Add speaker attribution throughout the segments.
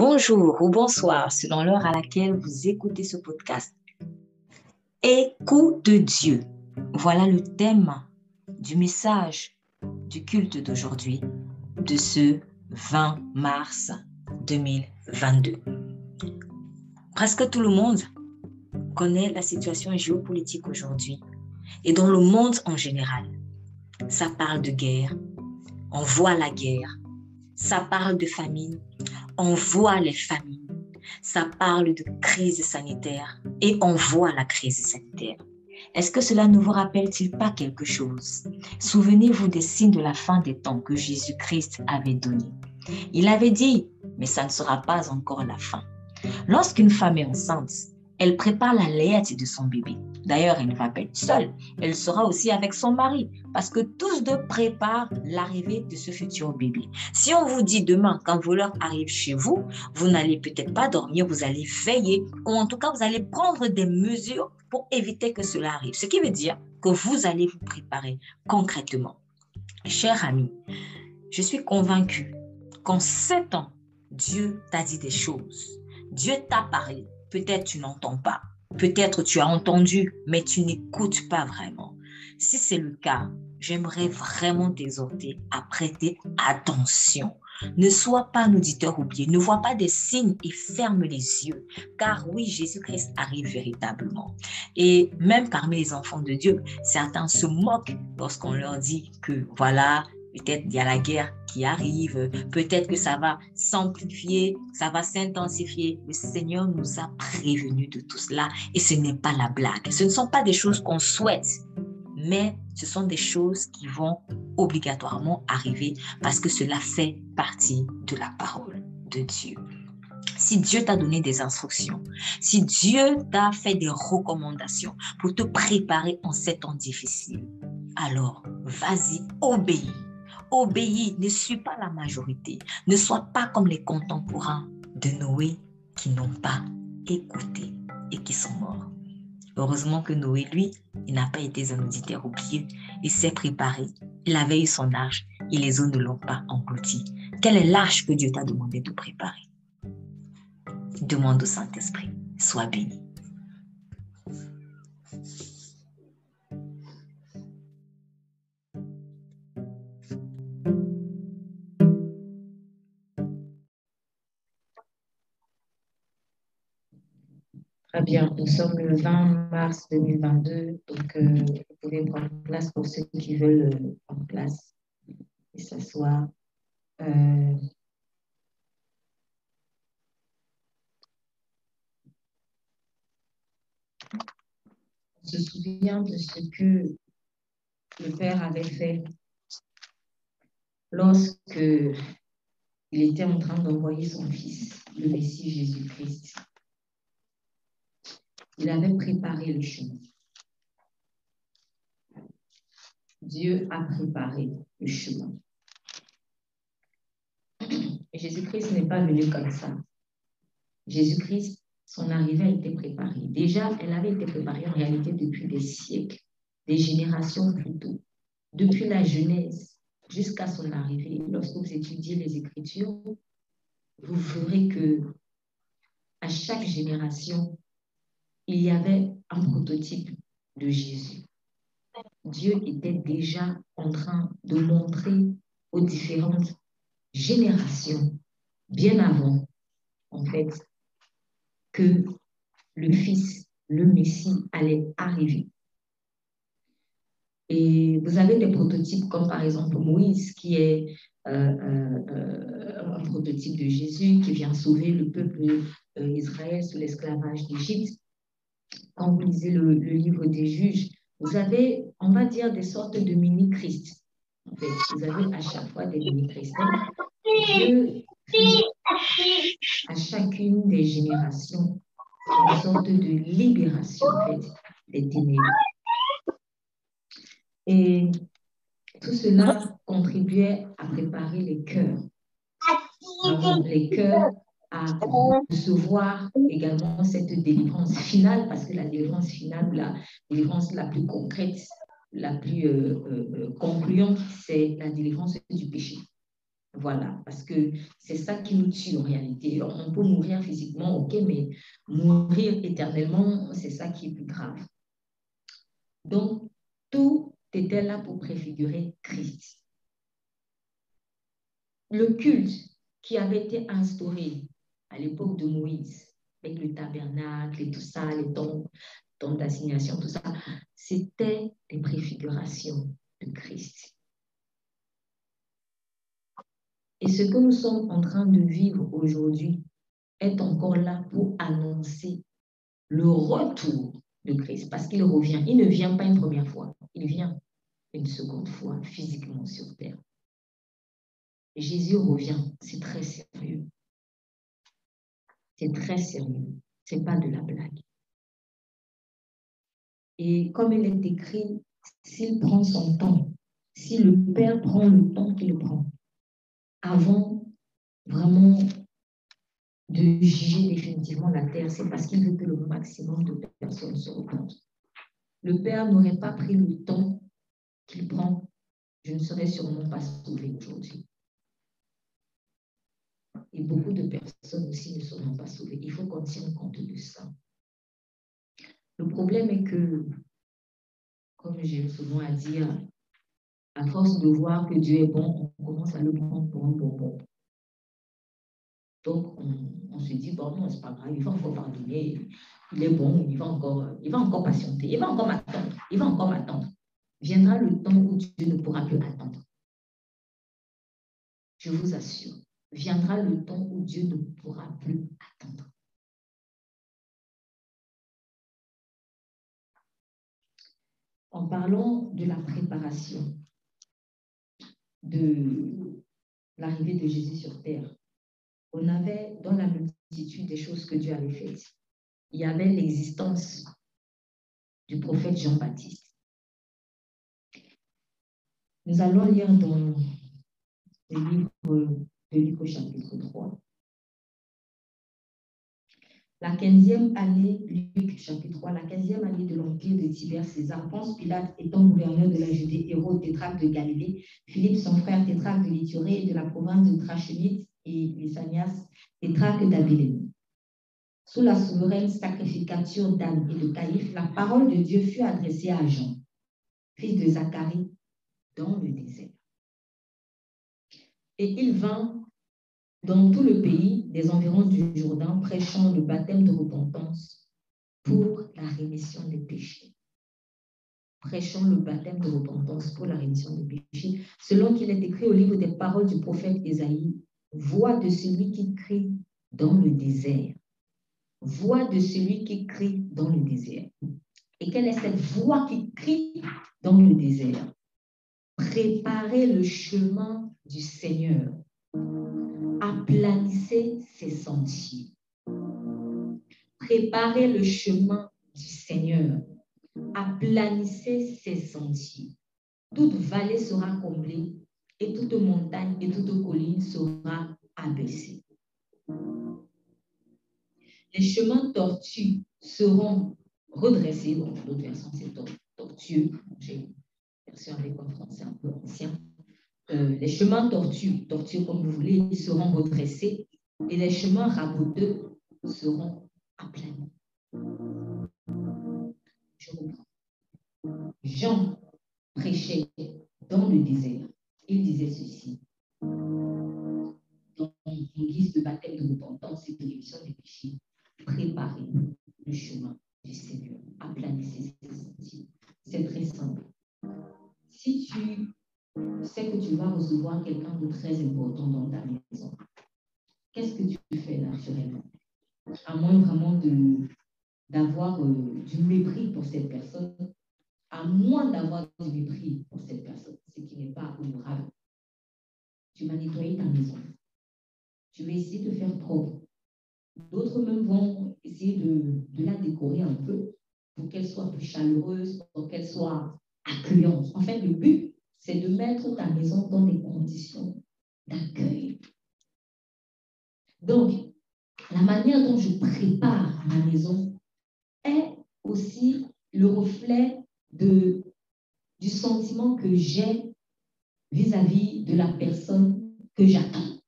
Speaker 1: Bonjour ou bonsoir selon l'heure à laquelle vous écoutez ce podcast. Écoute de Dieu. Voilà le thème du message du culte d'aujourd'hui, de ce 20 mars 2022. Presque tout le monde connaît la situation géopolitique aujourd'hui et dans le monde en général. Ça parle de guerre, on voit la guerre. Ça parle de famine, on voit les famines. Ça parle de crise sanitaire et on voit la crise sanitaire. Est-ce que cela ne vous rappelle-t-il pas quelque chose? Souvenez-vous des signes de la fin des temps que Jésus-Christ avait donnés. Il avait dit, mais ça ne sera pas encore la fin. Lorsqu'une femme est enceinte, elle prépare la laite de son bébé. D'ailleurs, elle ne va pas être seule. Elle sera aussi avec son mari parce que tous deux préparent l'arrivée de ce futur bébé. Si on vous dit demain, quand voleur arrive chez vous, vous n'allez peut-être pas dormir, vous allez veiller ou en tout cas, vous allez prendre des mesures pour éviter que cela arrive. Ce qui veut dire que vous allez vous préparer concrètement. Cher ami, je suis convaincue qu'en 7 ans, Dieu t'a dit des choses. Dieu t'a parlé. Peut-être tu n'entends pas. Peut-être tu as entendu, mais tu n'écoutes pas vraiment. Si c'est le cas, j'aimerais vraiment t'exhorter à prêter attention. Ne sois pas un auditeur oublié. Ne vois pas des signes et ferme les yeux. Car oui, Jésus-Christ arrive véritablement. Et même parmi les enfants de Dieu, certains se moquent lorsqu'on leur dit que voilà, peut-être il y a la guerre qui arrive, peut-être que ça va s'amplifier, ça va s'intensifier. Le Seigneur nous a prévenus de tout cela et ce n'est pas la blague. Ce ne sont pas des choses qu'on souhaite, mais ce sont des choses qui vont obligatoirement arriver parce que cela fait partie de la parole de Dieu. Si Dieu t'a donné des instructions, si Dieu t'a fait des recommandations pour te préparer en ces temps difficiles, alors vas-y, obéis. Obéis, ne suis pas la majorité. Ne sois pas comme les contemporains de Noé qui n'ont pas écouté et qui sont morts. Heureusement que Noé, lui, il n'a pas été un auditeur oublié. Il s'est préparé. Il avait eu son arche et les eaux ne l'ont pas englouti. Quel est l'arche que Dieu t'a demandé de préparer? Demande au Saint-Esprit. Sois béni.
Speaker 2: Très bien, nous sommes le 20 mars 2022, donc vous pouvez prendre place pour ceux qui veulent prendre place et s'asseoir. On se souvient de ce que le Père avait fait lorsque il était en train d'envoyer son Fils, le Messie Jésus-Christ. Il avait préparé le chemin. Dieu a préparé le chemin. Et Jésus-Christ n'est pas venu comme ça. Jésus-Christ, son arrivée a été préparée. Déjà, elle avait été préparée en réalité depuis des siècles, des générations plutôt. Depuis la Genèse jusqu'à son arrivée, lorsque vous étudiez les Écritures, vous verrez que à chaque génération, il y avait un prototype de Jésus. Dieu était déjà en train de montrer aux différentes générations, bien avant, en fait, que le Fils, le Messie, allait arriver. Et vous avez des prototypes comme par exemple Moïse, qui est un prototype de Jésus, qui vient sauver le peuple d'Israël sous l'esclavage d'Égypte. Quand vous lisez le livre des Juges, vous avez, on va dire, des sortes de mini-Christ. En fait, vous avez à chaque fois des mini-Christ. Dieu fait à chacune des générations une sorte de libération, en fait, des ténèbres. Et tout cela contribuait à préparer les cœurs. Les cœurs à recevoir également cette délivrance finale, parce que la délivrance finale, la délivrance la plus concrète, la plus concluante, c'est la délivrance du péché. Voilà, parce que c'est ça qui nous tue en réalité. On peut mourir physiquement, ok, mais mourir éternellement, c'est ça qui est plus grave. Donc, tout était là pour préfigurer Christ. Le culte qui avait été instauré à l'époque de Moïse, avec le tabernacle et tout ça, les tombes d'assignation, tout ça, c'était des préfigurations de Christ. Et ce que nous sommes en train de vivre aujourd'hui est encore là pour annoncer le retour de Christ, parce qu'il revient. Il ne vient pas une première fois, il vient une seconde fois physiquement sur terre. Et Jésus revient, c'est très sérieux. C'est très sérieux, c'est pas de la blague. Et comme il est écrit, s'il prend son temps, si le Père prend le temps qu'il prend, avant vraiment de juger définitivement la terre, c'est parce qu'il veut que le maximum de personnes se repentent. Le Père n'aurait pas pris le temps qu'il prend, je ne serais sûrement pas sauvée aujourd'hui. Et beaucoup de personnes aussi ne seront pas sauvées. Il faut qu'on tienne compte de ça. Le problème est que, comme j'aime souvent à dire, à force de voir que Dieu est bon, on commence à le prendre pour un bonbon. Donc, on se dit, bon, non, c'est pas grave, il va encore pardonner, il est bon, il va encore patienter, il va encore m'attendre. Viendra le temps où Dieu ne pourra plus attendre. Je vous assure, viendra le temps où Dieu ne pourra plus attendre. En parlant de la préparation de l'arrivée de Jésus sur terre, on avait dans la multitude des choses que Dieu avait faites, il y avait l'existence du prophète Jean-Baptiste. Nous allons lire dans le livre de Luc au chapitre 3. La 15e année, Luc chapitre 3, la 15e année de l'empire de Tibère César, Ponce Pilate étant gouverneur de la Judée, Hérode tétrarque de Galilée, Philippe son frère tétrarque de l'Ithurée et de la province de Trachonite et Lysanias tétrarque d'Abilene. Sous la souveraine sacrificature d'Anne et de Caïphe, la parole de Dieu fut adressée à Jean, fils de Zacharie, dans le désert. Et il vint dans tout le pays des environs du Jourdain, prêchant le baptême de repentance pour la rémission des péchés. Prêchant le baptême de repentance pour la rémission des péchés, selon qu'il est écrit au livre des paroles du prophète Ésaïe, voix de celui qui crie dans le désert. Voix de celui qui crie dans le désert. Et quelle est cette voix qui crie dans le désert? Préparez le chemin du Seigneur. Aplanissez ses sentiers. Préparez le chemin du Seigneur. Aplanissez ses sentiers. Toute vallée sera comblée et toute montagne et toute colline sera abaissée. Les chemins tortueux seront redressés. Dans d'autres versions, c'est tortueux. J'ai une version avec un français un peu ancien. Les chemins tortueux comme vous voulez, ils seront redressés et les chemins raboteux seront aplani. Je reprends. Jean prêchait dans le désert. Il disait ceci. Dans une guise de baptême de repentance et de rémission des péchés, préparez le chemin du Seigneur. Aplanissez ses sentiers. C'est très simple. Si tu sais que tu vas recevoir quelqu'un de très important dans ta maison, qu'est-ce que tu fais naturellement? À moins vraiment d'avoir du mépris pour cette personne, à moins d'avoir du mépris pour cette personne, ce qui n'est pas honorable, tu vas nettoyer ta maison. Tu vas essayer de faire propre. D'autres même vont essayer de la décorer un peu pour qu'elle soit plus chaleureuse, pour qu'elle soit accueillante. En fait, le but, c'est de mettre ta maison dans des conditions d'accueil. Donc, la manière dont je prépare ma maison est aussi le reflet du sentiment que j'ai vis-à-vis de la personne que j'attends.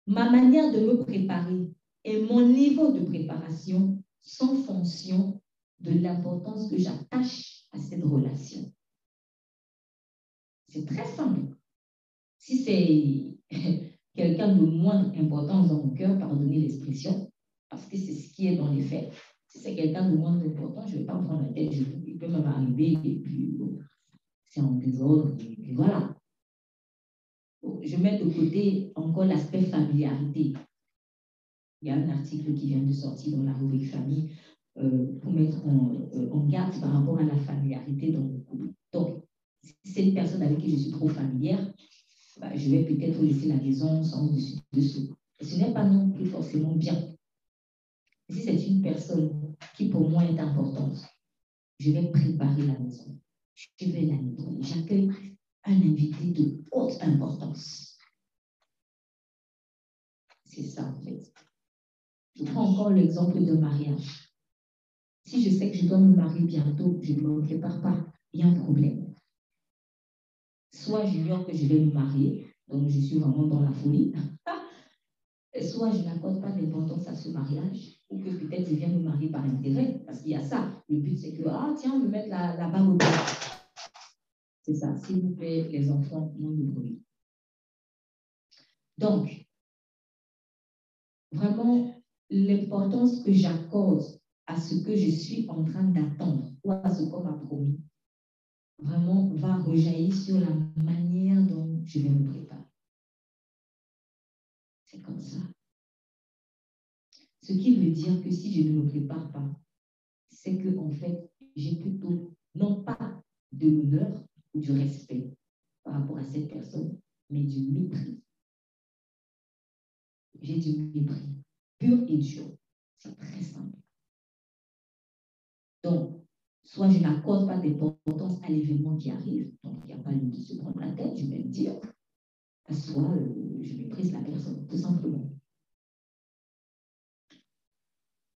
Speaker 2: Ma manière de me préparer et mon niveau de préparation sont fonction de l'importance que j'attache à cette relation. C'est très simple. Si c'est quelqu'un de moindre importance dans mon cœur, pardonnez l'expression, parce que c'est ce qui est dans les faits. Si c'est quelqu'un de moindre importance, je ne vais pas me prendre la tête, il peut même arriver et puis c'est en désordre, et puis voilà. Je mets de côté encore l'aspect familiarité. Il y a un article qui vient de sortir dans la rubrique famille pour mettre en garde par rapport à la familiarité dans le couple. Donc, si c'est une personne avec qui je suis trop familière, bah, je vais peut-être laisser la maison sans dessus-dessous. Et ce n'est pas non plus forcément bien. Si c'est une personne qui pour moi est importante, je vais préparer la maison. Je vais la nettoyer. J'accueille un invité de haute importance. C'est ça en fait. Je prends encore l'exemple de mariage. Si je sais que je dois me marier bientôt, je ne me prépare pas, il y a un problème. Soit j'ignore que je vais me marier, donc je suis vraiment dans la folie. Soit je n'accorde pas d'importance à ce mariage, ou que peut-être je viens me marier par intérêt, parce qu'il y a ça. Le but, c'est que, ah tiens, on veut mettre la bague au doigt. C'est ça, s'il vous plaît, les enfants, moins de bruit. Donc, vraiment, l'importance que j'accorde à ce que je suis en train d'attendre, ou à ce qu'on m'a promis, vraiment va rejaillir sur la manière dont je vais me préparer. C'est comme ça. Ce qui veut dire que si je ne me prépare pas, c'est que en fait, j'ai plutôt, non pas de l'honneur ou du respect par rapport à cette personne, mais du mépris. J'ai du mépris, pur et dur. C'est très simple. Donc, soit je n'accorde pas d'importance à l'événement qui arrive, donc il n'y a pas lieu de se prendre la tête, je vais le dire, soit je méprise la personne, tout simplement.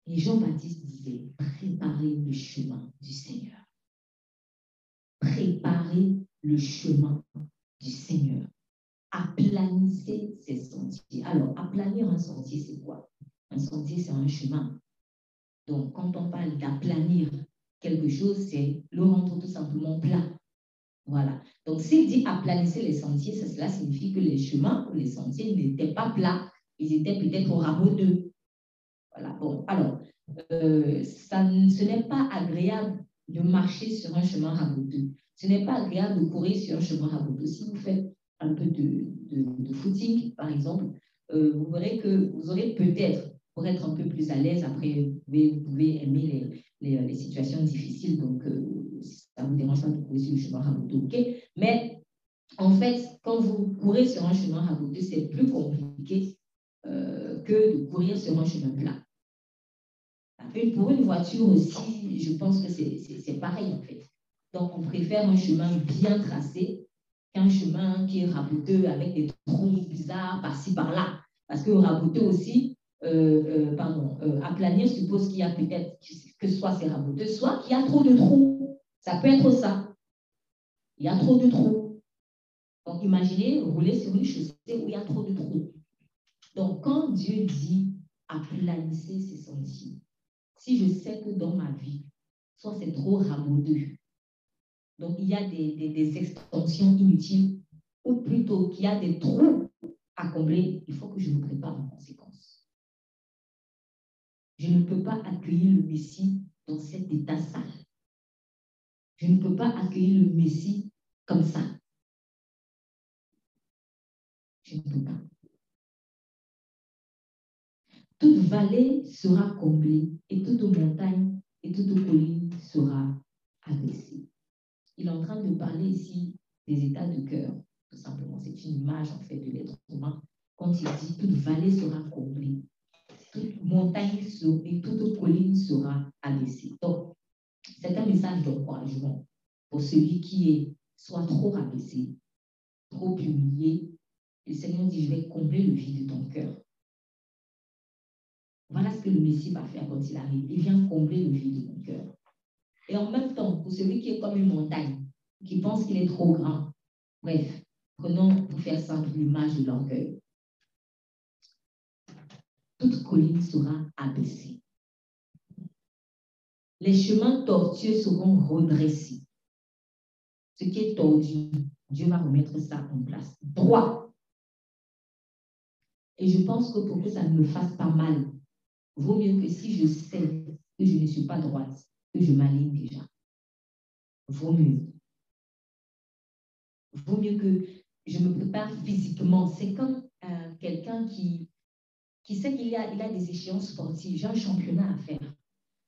Speaker 2: Et Jean-Baptiste disait, préparez le chemin du Seigneur. Préparez le chemin du Seigneur. Aplanissez ces sentiers. Alors, aplanir un sentier, c'est quoi? Un sentier, c'est un chemin. Donc, quand on parle d'aplanir quelque chose, c'est le rendre tout simplement plat. Voilà. Donc, s'il dit aplanissez les sentiers, cela signifie que les chemins ou les sentiers n'étaient pas plats. Ils étaient peut-être au raboteux. Voilà. Bon, alors, ce n'est pas agréable de marcher sur un chemin raboteux. Ce n'est pas agréable de courir sur un chemin raboteux. Si vous faites un peu de footing, par exemple, vous verrez que vous aurez peut-être, pour être un peu plus à l'aise, après, vous pouvez aimer les situations difficiles, donc ça ne vous dérange pas de courir sur le chemin raboteux, ok? Mais en fait, quand vous courez sur un chemin raboteux, c'est plus compliqué que de courir sur un chemin plat. Pour une voiture aussi, je pense que c'est pareil en fait. Donc, on préfère un chemin bien tracé qu'un chemin qui est raboteux avec des trous bizarres par-ci, par-là. Parce que raboteux aussi, aplanir suppose qu'il y a peut-être que soit c'est raboteux, soit qu'il y a trop de trous. Ça peut être ça. Il y a trop de trous. Donc, imaginez rouler sur une chaussée où il y a trop de trous. Donc, quand Dieu dit aplanissez ces sentiers, si je sais que dans ma vie, soit c'est trop raboteux, donc il y a des extensions inutiles, ou plutôt qu'il y a des trous à combler, il faut que je me prépare en conséquence. Je ne peux pas accueillir le Messie dans cet état sale. Je ne peux pas accueillir le Messie comme ça. Je ne peux pas. Toute vallée sera comblée et toute montagne et toute colline sera abaissée. Il est en train de parler ici des états de cœur, tout simplement. C'est une image en fait de l'être humain. Quand il dit toute vallée sera comblée, toute montagne et toute colline sera abaissée. Donc, c'est un message d'encouragement pour celui qui est soit trop rabaissé, trop humilié. Le Seigneur dit, je vais combler le vide de ton cœur. Voilà ce que le Messie va faire quand il arrive. Il vient combler le vide de ton cœur. Et en même temps, pour celui qui est comme une montagne, qui pense qu'il est trop grand, bref, Prenons, pour faire simple, l'image de l'orgueil. Toute colline sera abaissée. Les chemins tortueux seront redressés. Ce qui est tordu, Dieu va remettre ça en place. Droit. Et je pense que pour que ça ne me fasse pas mal, vaut mieux que si je sais que je ne suis pas droite, que je m'aligne déjà. Vaut mieux. Vaut mieux que je me prépare physiquement. C'est comme quelqu'un qui sait qu'il a des échéances sportives. J'ai un championnat à faire.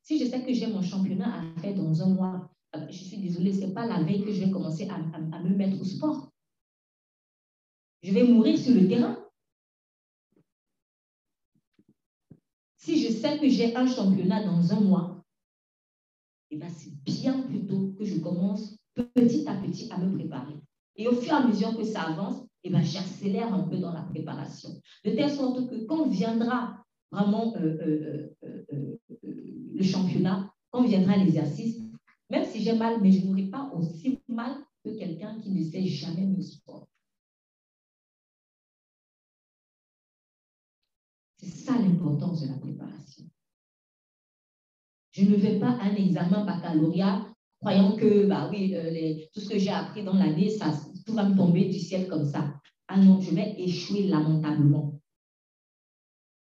Speaker 2: Si je sais que j'ai mon championnat à faire dans un mois, je suis désolée, ce n'est pas la veille que je vais commencer à me mettre au sport. Je vais mourir sur le terrain. Si je sais que j'ai un championnat dans un mois, eh bien, c'est bien plutôt que je commence petit à petit à me préparer. Et au fur et à mesure que ça avance, eh bien, j'accélère un peu dans la préparation. De telle sorte que quand viendra vraiment le championnat, quand viendra l'exercice, même si j'ai mal, mais je n'aurai pas aussi mal que quelqu'un qui ne sait jamais le sport. C'est ça l'importance de la préparation. Je ne vais pas à un examen baccalauréat croyant que bah oui, tout ce que j'ai appris dans l'année, tout va me tomber du ciel comme ça. Ah non, je vais échouer lamentablement.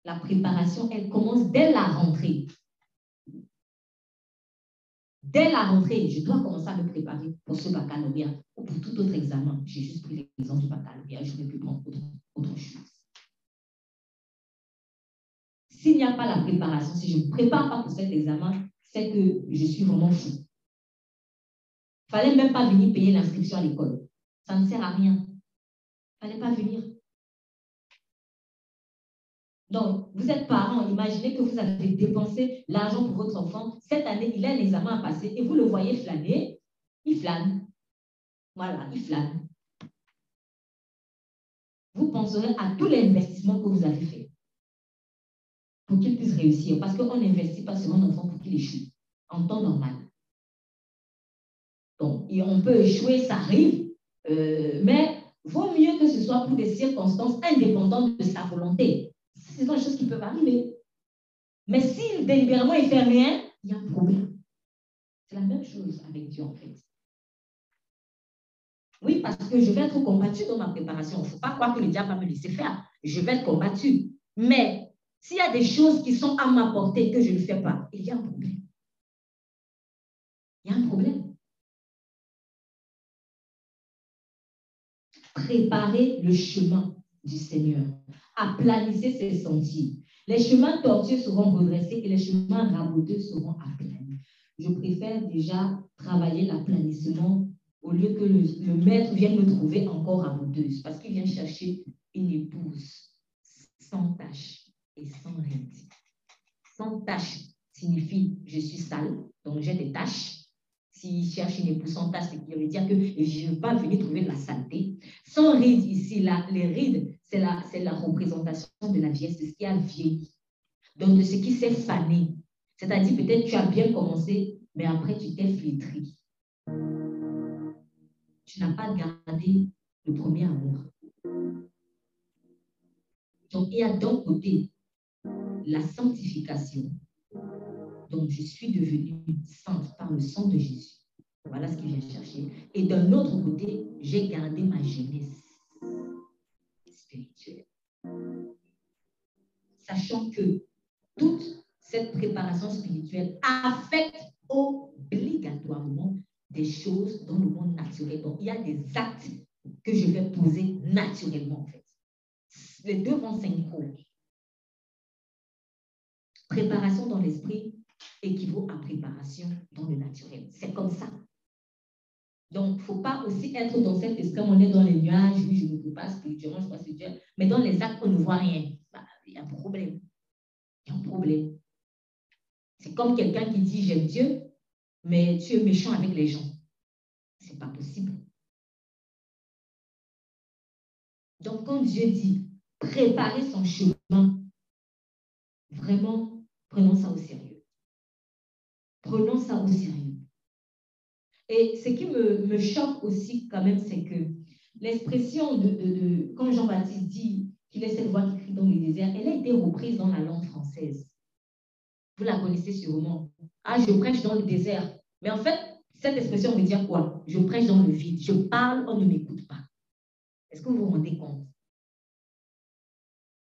Speaker 2: La préparation, elle commence dès la rentrée. Dès la rentrée, je dois commencer à me préparer pour ce baccalauréat ou pour tout autre examen. J'ai juste pris l'exemple du baccalauréat, je ne peux prendre autre chose. S'il n'y a pas la préparation, si je ne me prépare pas pour cet examen, c'est que je suis vraiment fou. Il ne fallait même pas venir payer l'inscription à l'école. Ça ne sert à rien. Il ne fallait pas venir. Donc, vous êtes parents, imaginez que vous avez dépensé l'argent pour votre enfant. Cette année, il a un examen à passer et vous le voyez flâner. Il flâne. Voilà, il flâne. Vous penserez à tout l'investissement que vous avez fait pour qu'il puisse réussir. Parce qu'on n'investit pas sur un enfant pour qu'il échoue en temps normal. Donc, et on peut échouer, ça arrive, mais vaut mieux que ce soit pour des circonstances indépendantes de sa volonté. Ce sont des choses qui peuvent arriver. Mais si délibérément il ne fait rien, il y a un problème. C'est la même chose avec Dieu en fait. Oui, parce que je vais être combattu dans ma préparation. Il ne faut pas croire que le diable va me laisser faire. Je vais être combattu. Mais s'il y a des choses qui sont à ma portée que je ne fais pas, il y a un problème. Il y a un problème. Préparer le chemin du Seigneur, aplanisser ses sentiers. Les chemins tortueux seront redressés et les chemins raboteux seront aplanis. Je préfère déjà travailler l'aplanissement au lieu que le maître vienne me trouver encore raboteuse parce qu'il vient chercher une épouse sans tache et sans ride. Sans tache signifie je suis sale, donc j'ai des taches. S'il cherche une épouse sans tache, c'est qu'il veut dire que je ne veux pas venir trouver de la saleté. Sans rides ici, là, les rides, c'est la représentation de la vieillesse, de ce qui a vieilli. Donc, de ce qui s'est fané. C'est-à-dire, peut-être tu as bien commencé, mais après, tu t'es flétri. Tu n'as pas gardé le premier amour. Donc, il y a d'un côté la sanctification. Donc, je suis devenue sainte par le sang de Jésus. Voilà ce qu'il vient chercher. Et d'un autre côté, j'ai gardé ma jeunesse spirituelle. Sachant que toute cette préparation spirituelle affecte obligatoirement des choses dans le monde naturel. Donc, il y a des actes que je vais poser naturellement, en fait. Les deux vont s'incoller. Préparation dans l'esprit équivaut à préparation dans le naturel. C'est comme ça. Donc, il ne faut pas aussi être dans cet esprit, on est dans les nuages, oui, je ne peux pas spirituellement, je ne peux pas spirituellement, mais dans les actes, on ne voit rien. Bah, il y a un problème. Il y a un problème. C'est comme quelqu'un qui dit j'aime Dieu, mais tu es méchant avec les gens. Ce n'est pas possible. Donc, quand Dieu dit préparer son chemin, vraiment, prenons ça au sérieux. Prenons ça au sérieux. Et ce qui me choque aussi quand même, c'est que l'expression quand Jean-Baptiste dit qu'il est cette voix qui crie dans le désert, elle a été reprise dans la langue française. Vous la connaissez sûrement. Ah, je prêche dans le désert. Mais en fait, cette expression veut dire quoi? Je prêche dans le vide. Je parle, on ne m'écoute pas. Est-ce que vous vous rendez compte?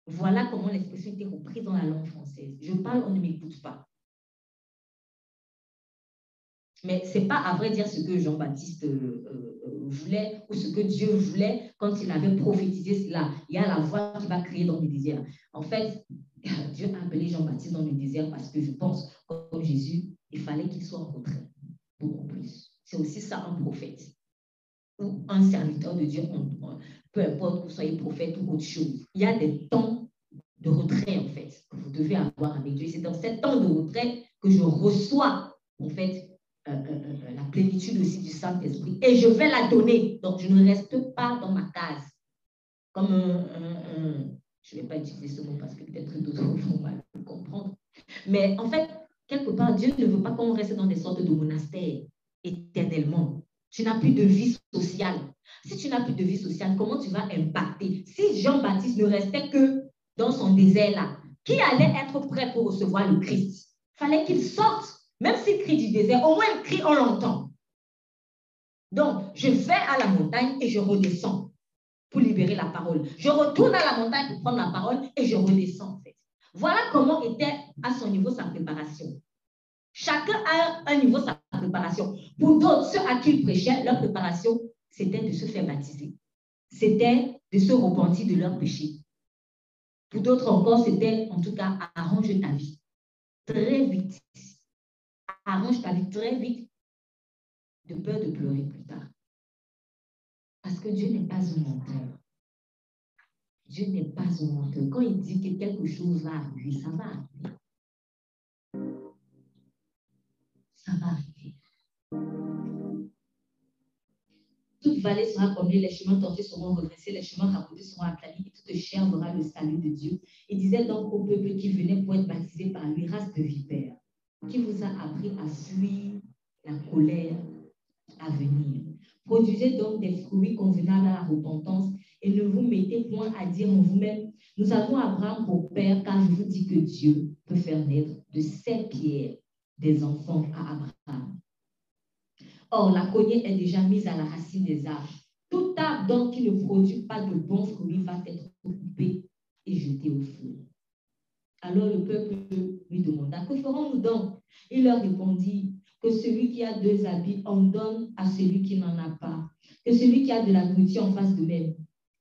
Speaker 2: Voilà comment l'expression a été reprise dans la langue française. Je parle, on ne m'écoute pas. Mais ce n'est pas à vrai dire ce que Jean-Baptiste voulait ou ce que Dieu voulait quand il avait prophétisé cela. Il y a la voix qui va crier dans le désert. En fait, Dieu a appelé Jean-Baptiste dans le désert parce que je pense, comme Jésus, il fallait qu'il soit en retrait. Beaucoup plus. C'est aussi ça un prophète ou un serviteur de Dieu, peu importe que vous soyez prophète ou autre chose. Il y a des temps de retrait, en fait, que vous devez avoir avec Dieu. C'est dans ces temps de retrait que je reçois, en fait, la plénitude aussi du Saint-Esprit. Et je vais la donner. Donc, je ne reste pas dans ma case. Comme je ne vais pas utiliser ce mot parce que peut-être d'autres vont mal le comprendre. Mais en fait, quelque part, Dieu ne veut pas qu'on reste dans des sortes de monastères éternellement. Tu n'as plus de vie sociale. Si tu n'as plus de vie sociale, comment tu vas impacter? Si Jean-Baptiste ne restait que dans son désert là, qui allait être prêt pour recevoir le Christ? Il fallait qu'il sorte. Même s'il crie du désert, au moins il crie, on l'entend. Donc, je vais à la montagne et je redescends pour libérer la parole. Je retourne à la montagne pour prendre la parole et je redescends en fait. Voilà comment était à son niveau sa préparation. Chacun a un niveau sa préparation. Pour d'autres, ceux à qui il prêchait, leur préparation, c'était de se faire baptiser. C'était de se repentir de leurs péchés. Pour d'autres encore, c'était en tout cas arrange ta vie. Très vite. Arrange ta vie très vite, de peur de pleurer plus tard. Parce que Dieu n'est pas un menteur. Dieu n'est pas un menteur. Quand il dit que quelque chose va arriver, ça va arriver. Ça va arriver. Toute vallée sera comblée, les chemins tortus seront redressés, les chemins rabotés seront aplanis, et toute chair verra le salut de Dieu. Il disait donc au peuple qui venait pour être baptisé par lui, race de vipères, qui vous a appris à fuir la colère à venir. Produisez donc des fruits convenables à la repentance et ne vous mettez point à dire en vous-même, nous avons Abraham pour père, car je vous dis que Dieu peut faire naître de ces pierres des enfants à Abraham. Or, la cognée est déjà mise à la racine des arbres. Tout arbre donc qui ne produit pas de bons fruits va être coupé et jeté au feu. Alors le peuple lui demanda, que ferons-nous donc? Il leur répondit, que celui qui a 2 habits en donne à celui qui n'en a pas, que celui qui a de la nourriture en fasse de même.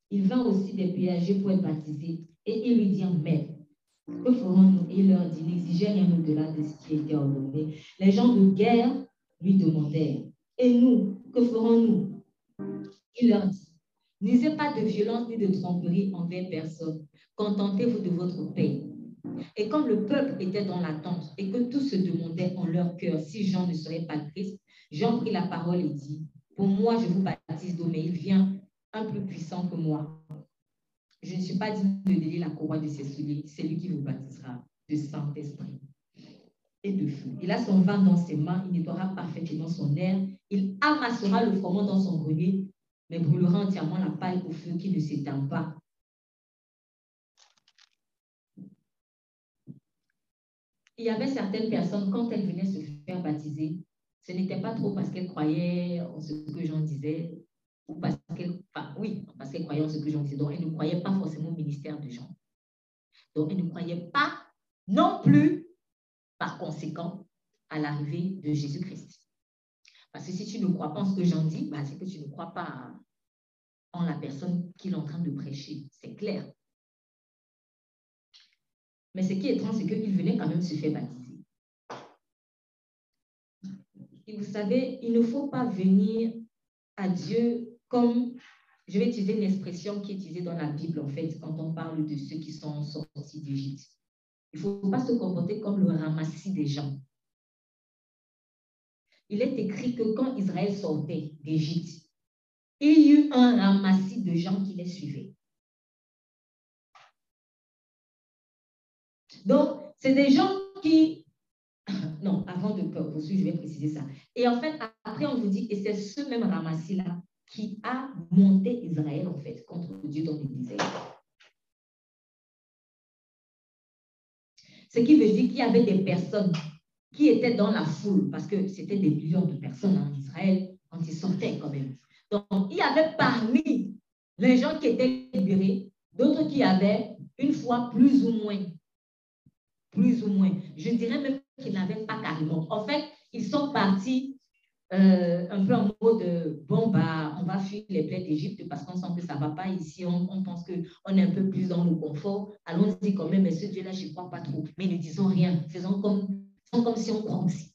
Speaker 2: Il vint aussi des péagers pour être baptisés, et ils lui dirent, mais que ferons-nous? Et il leur dit, n'exigez rien au-delà de ce qui était ordonné. Les gens de guerre lui demandèrent, et nous, que ferons-nous? Il leur dit, n'usez pas de violence ni de tromperie envers personne, contentez-vous de votre paix. Et comme le peuple était dans l'attente et que tous se demandaient en leur cœur si Jean ne serait pas Christ, Jean prit la parole et dit, pour moi je vous baptise d'eau, mais il vient un peu puissant que moi. Je ne suis pas digne de délier la courroie de ses souliers, c'est lui qui vous baptisera de Saint-Esprit et de feu. Il a son vin dans ses mains, il nettoiera parfaitement son air, il amassera le froment dans son grenier, mais brûlera entièrement la paille au feu qui ne s'éteint pas. Il y avait certaines personnes, quand elles venaient se faire baptiser, ce n'était pas trop parce qu'elles croyaient en ce que Jean disait, ou parce qu'elles, parce qu'elles croyaient en ce que Jean disait. Donc, elles ne croyaient pas forcément au ministère de Jean. Donc, elles ne croyaient pas non plus, par conséquent, à l'arrivée de Jésus-Christ. Parce que si tu ne crois pas en ce que Jean dit, c'est que tu ne crois pas en la personne qu'il est en train de prêcher. C'est clair. Mais ce qui est étrange, c'est qu'il venait quand même se faire baptiser. Et vous savez, il ne faut pas venir à Dieu comme, je vais utiliser une expression qui est utilisée dans la Bible, en fait, quand on parle de ceux qui sont sortis d'Égypte. Il ne faut pas se comporter comme le ramassis des gens. Il est écrit que quand Israël sortait d'Égypte, il y eut un ramassis de gens qui les suivaient. Donc, c'est des gens qui... Non, avant de poursuivre, je vais préciser ça. Et en fait, après, on vous dit, et c'est ce même ramassis-là qui a monté Israël, en fait, contre Dieu dans le désert. Ce qui veut dire qu'il y avait des personnes qui étaient dans la foule, parce que c'était des millions de personnes en Israël quand ils sortaient quand même. Donc, il y avait parmi les gens qui étaient libérés, d'autres qui avaient une foi plus ou moins. Plus ou moins. Je dirais même qu'ils n'avaient pas carrément. En fait, ils sont partis un peu en mode bon, bah, on va fuir les plaies d'Égypte parce qu'on sent que ça ne va pas ici. On pense qu'on est un peu plus dans le confort. Allons-y quand même, mais ce Dieu-là, je ne crois pas trop. Mais ne disons rien. Faisons comme si on croit aussi.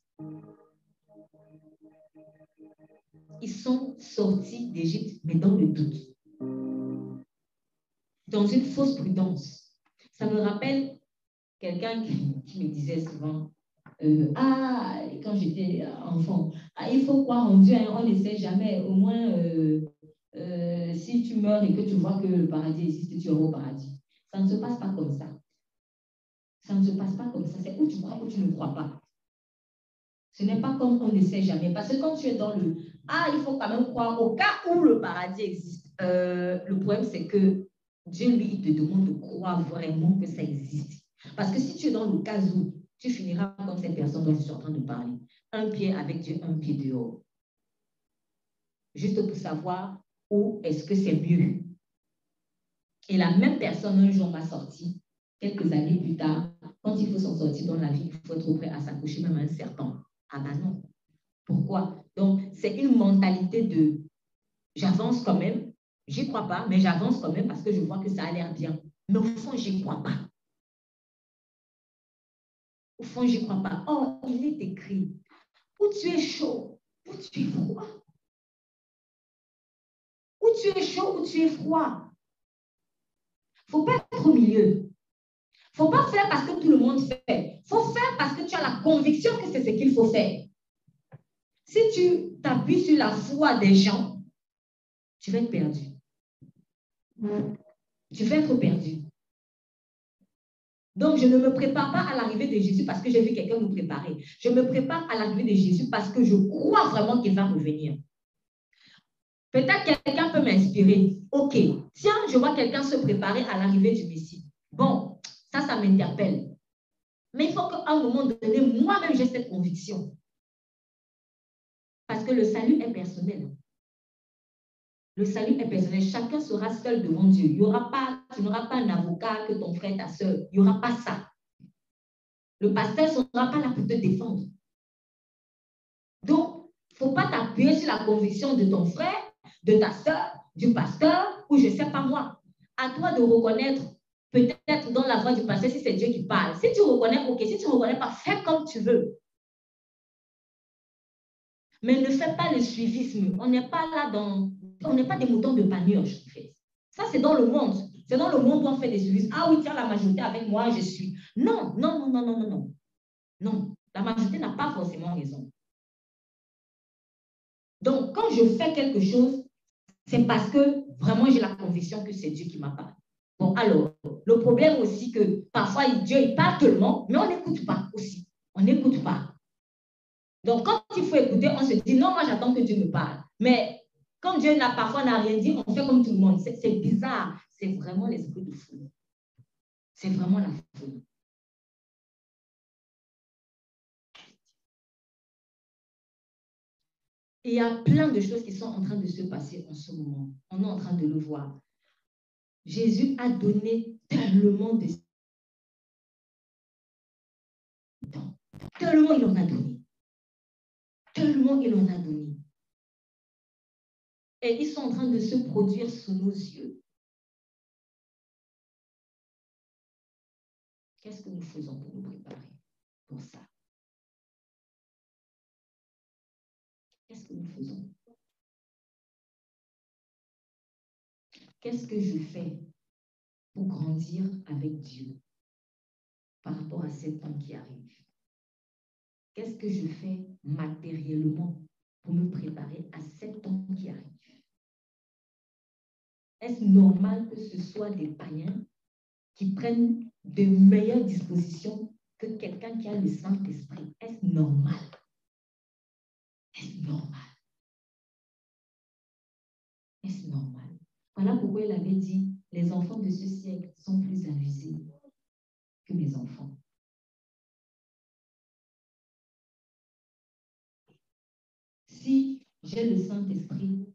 Speaker 2: Ils sont sortis d'Égypte, mais dans le doute. Dans une fausse prudence. Ça me rappelle quelqu'un qui me disait souvent, quand j'étais enfant, il faut croire en Dieu, hein, on ne sait jamais. Au moins, si tu meurs et que tu vois que le paradis existe, tu iras au paradis. Ça ne se passe pas comme ça. Ça ne se passe pas comme ça. C'est où tu crois ou tu ne crois pas. Ce n'est pas comme on ne sait jamais. Parce que quand tu es dans le il faut quand même croire au cas où le paradis existe. Le problème, c'est que Dieu, lui, il te demande de croire vraiment que ça existe. Parce que si tu es dans le cas où, tu finiras comme ces personnes dont je suis en train de parler. Un pied avec Dieu, un pied dehors. Juste pour savoir où est-ce que c'est mieux. Et la même personne, un jour, m'a sorti, quelques années plus tard, quand il faut s'en sortir dans la vie, il faut être prêt à s'accrocher même à un serpent. Ah ben non. Pourquoi? Donc, c'est une mentalité de j'avance quand même, j'y crois pas, mais j'avance quand même parce que je vois que ça a l'air bien. Mais au fond, j'y crois pas. Au fond, j'y crois pas. Oh, il est écrit, où tu es chaud, où tu es froid. Où tu es chaud, où tu es froid. Il ne faut pas être au milieu. Il ne faut pas faire parce que tout le monde fait. Il faut faire parce que tu as la conviction que c'est ce qu'il faut faire. Si tu t'appuies sur la foi des gens, tu vas être perdu. Tu vas être perdu. Donc, je ne me prépare pas à l'arrivée de Jésus parce que j'ai vu quelqu'un me préparer. Je me prépare à l'arrivée de Jésus parce que je crois vraiment qu'il va revenir. Peut-être quelqu'un peut m'inspirer. OK, tiens, je vois quelqu'un se préparer à l'arrivée du Messie. Bon, ça m'interpelle. Mais il faut qu'à un moment donné, moi-même, j'ai cette conviction. Parce que le salut est personnel. Le salut est personnel. Chacun sera seul devant Dieu. Il y aura pas, tu n'auras pas un avocat que ton frère, ta soeur. Il n'y aura pas ça. Le pasteur ne sera pas là pour te défendre. Donc, il ne faut pas t'appuyer sur la conviction de ton frère, de ta soeur, du pasteur, ou je ne sais pas moi. À toi de reconnaître, peut-être dans la voix du pasteur, si c'est Dieu qui parle. Si tu reconnais, ok. Si tu ne reconnais pas, fais comme tu veux. Mais ne fais pas le suivisme. On n'est pas là dans... On n'est pas des moutons de panurge, en fait. Ça, c'est dans le monde. C'est dans le monde où on fait des suivismes. Ah oui, tiens, la majorité avec moi, je suis. Non, non, non, non, non, non, non. Non, la majorité n'a pas forcément raison. Donc, quand je fais quelque chose, c'est parce que vraiment j'ai la conviction que c'est Dieu qui m'a parlé. Bon, alors, le problème aussi que parfois Dieu il parle tellement, mais on n'écoute pas aussi. On n'écoute pas. Donc, quand il faut écouter, on se dit non, moi j'attends que Dieu me parle. Mais quand Dieu parfois n'a rien dit, on fait comme tout le monde. C'est bizarre. C'est vraiment l'esprit de folie. C'est vraiment la folie. Et il y a plein de choses qui sont en train de se passer en ce moment. On est en train de le voir. Jésus a donné tellement de temps. Tellement il en a donné. Tellement il en a donné. Et ils sont en train de se produire sous nos yeux. Qu'est-ce que nous faisons pour nous préparer pour ça? Qu'est-ce que nous faisons? Qu'est-ce que je fais pour grandir avec Dieu par rapport à cet temps qui arrive? Qu'est-ce que je fais matériellement pour me préparer à cet temps qui arrive? Est-ce normal que ce soit des païens qui prennent de meilleures dispositions que quelqu'un qui a le Saint-Esprit? Est-ce normal? Est-ce normal? Est-ce normal? Voilà pourquoi il avait dit, les enfants de ce siècle sont plus avisés que mes enfants. Si j'ai le Saint-Esprit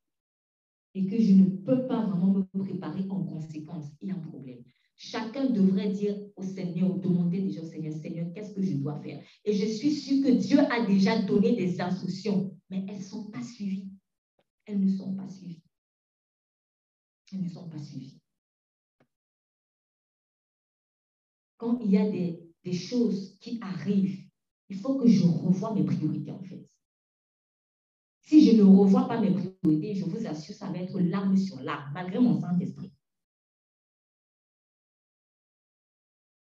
Speaker 2: et que je ne peux pas vraiment me préparer en conséquence, il y a un problème. Chacun devrait dire au Seigneur, demander déjà au Seigneur, Seigneur, qu'est-ce que je dois faire? Et je suis sûre que Dieu a déjà donné des instructions, mais elles ne sont pas suivies. Elles ne sont pas suivies. Elles ne sont pas suivies. Quand il y a des choses qui arrivent, il faut que je revoie mes priorités en fait. Si je ne revois pas mes priorités, je vous assure, ça va être larme sur larme, malgré mon Saint-Esprit.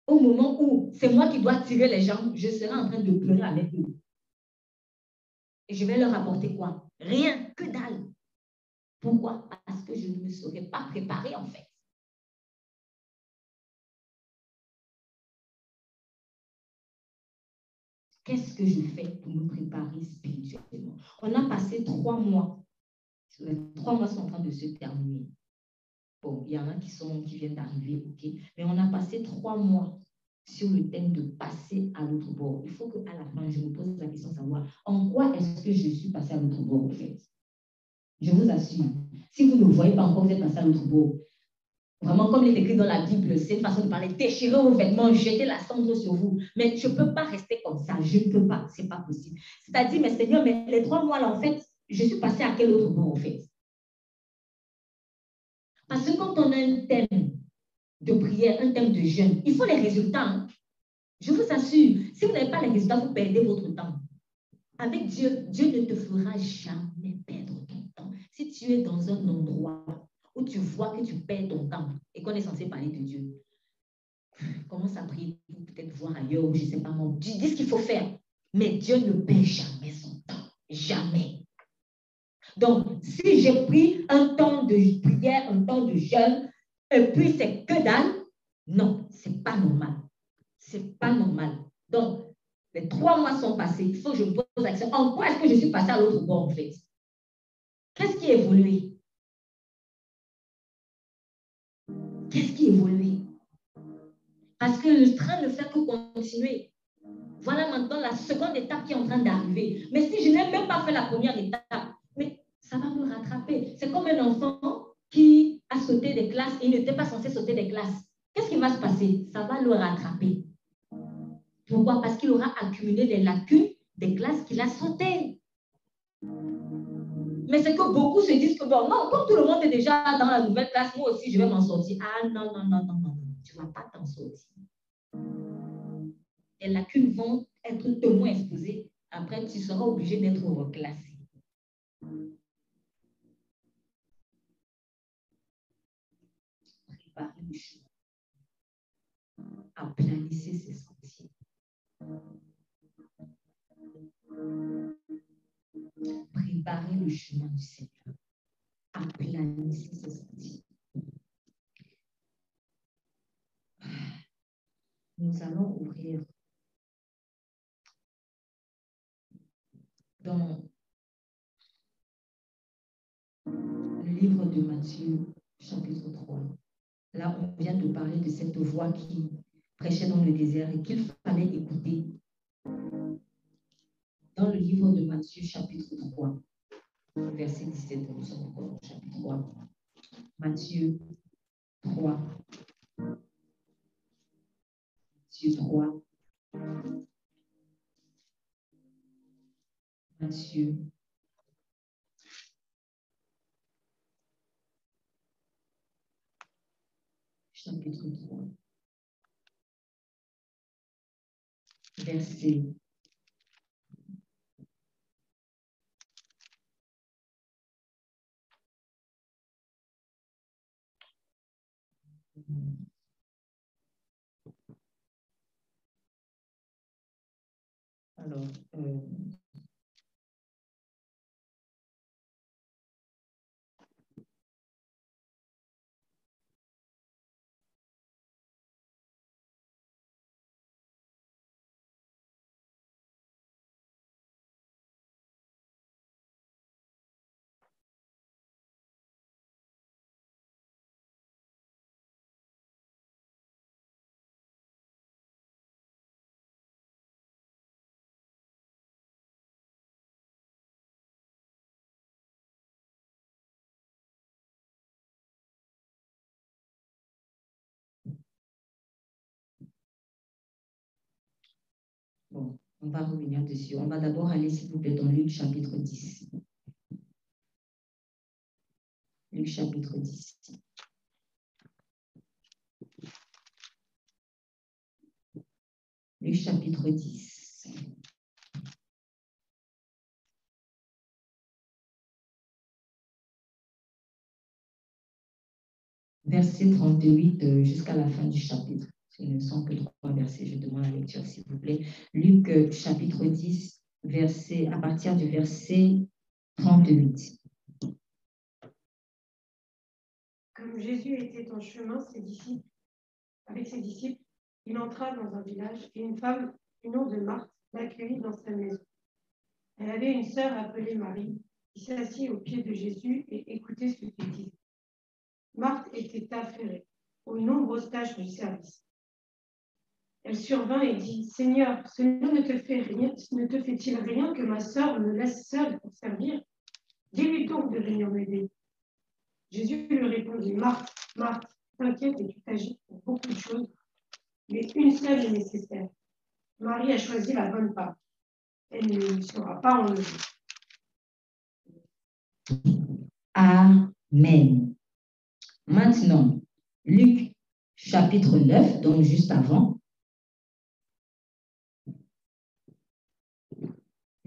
Speaker 2: Au moment où c'est moi qui dois tirer les gens, je serai en train de pleurer avec eux. Et je vais leur apporter quoi? Rien, que dalle. Pourquoi? Parce que je ne me serais pas préparée en fait. Qu'est-ce que je fais pour me préparer spirituellement? On a passé 3 mois. Les 3 mois sont en train de se terminer. Bon, il y en a qui viennent d'arriver, ok. Mais on a passé 3 mois sur le thème de passer à l'autre bord. Il faut qu'à la fin, je me pose la question de savoir en quoi est-ce que je suis passée à l'autre bord, en fait. Je vous assure, si vous ne voyez pas encore, vous êtes passé à l'autre bord. Vraiment, comme il est écrit dans la Bible, c'est une façon de parler. Déchirez vos vêtements, jetez la cendre sur vous. Mais je ne peux pas rester comme ça. Je ne peux pas. Ce n'est pas possible. C'est-à-dire, mais Seigneur, mais les 3 mois là, en fait, je suis passée à quel autre bord, en fait? Parce que quand on a un thème de prière, un thème de jeûne, il faut les résultats. Hein? Je vous assure, si vous n'avez pas les résultats, vous perdez votre temps. Avec Dieu, Dieu ne te fera jamais perdre ton temps. Si tu es dans un endroit où tu vois que tu perds ton temps et qu'on est censé parler de Dieu, commence à prier pour peut-être voir ailleurs ou je ne sais pas moi. Dis ce qu'il faut faire. Mais Dieu ne perd jamais son temps. Jamais. Donc, si j'ai pris un temps de prière, un temps de jeûne, et puis c'est que dalle, non, c'est pas normal. C'est pas normal. Donc, les 3 mois sont passés. Il faut que je me pose la question. En quoi est-ce que je suis passée à l'autre bord, en fait? Qu'est-ce qui a évolué? Qu'est-ce qui a évolué? Parce que le train ne fait que continuer. Voilà maintenant la seconde étape qui est en train d'arriver. Mais si je n'ai même pas fait la première étape, mais ça va me rattraper. C'est comme un enfant qui a sauté des classes et il n'était pas censé sauter des classes. Qu'est-ce qui va se passer? Ça va le rattraper. Pourquoi? Parce qu'il aura accumulé des lacunes des classes qu'il a sautées. Mais c'est que beaucoup se disent que bon, non, comme tout le monde est déjà dans la nouvelle classe, moi aussi, je vais m'en sortir. Ah non, non, non, non, non, non, tu ne vas pas t'en sortir. Les lacunes vont être tellement exposées. Après, tu seras obligé d'être reclassé. Préparer le chemin. Aplanissez ses sentiers. Préparer le chemin du Seigneur. Aplanissez ses sentiers. Nous allons ouvrir dans le livre de Matthieu, chapitre 3. Là, on vient de parler de cette voix qui prêchait dans le désert et qu'il fallait écouter. Dans le livre de Matthieu, chapitre 3, verset 17, nous sommes encore au chapitre 3. Matthieu 3. Matthieu 3. Matthieu. Chapitre 3. Verset. Alors, Bon, on va revenir dessus. On va d'abord aller, s'il vous plaît, dans Luc chapitre 10. Luc chapitre 10. Luc chapitre 10. Verset 38 jusqu'à la fin du chapitre. Il ne sont que 3 versets. Je demande la lecture, s'il vous plaît. Luc chapitre 10, à partir du verset 38.
Speaker 3: Comme Jésus était en chemin avec ses disciples, il entra dans un village et une femme du nom de Marthe l'accueillit dans sa maison. Elle avait une sœur appelée Marie qui s'assit aux pieds de Jésus et écoutait ce qu'il disait. Marthe était affairée aux nombreuses tâches du service. Elle survint et dit, Seigneur, cela ne te fait-il rien que ma sœur me laisse seule pour servir? Dis-lui donc de venir m'aider. Jésus lui répondit, Marthe, Marthe, t'inquiète et tu t'agites pour beaucoup de choses, mais une seule est nécessaire. Marie a choisi la bonne part. Elle ne lui sera pas enlevée.
Speaker 2: Amen. Maintenant, Luc chapitre 9, donc juste avant.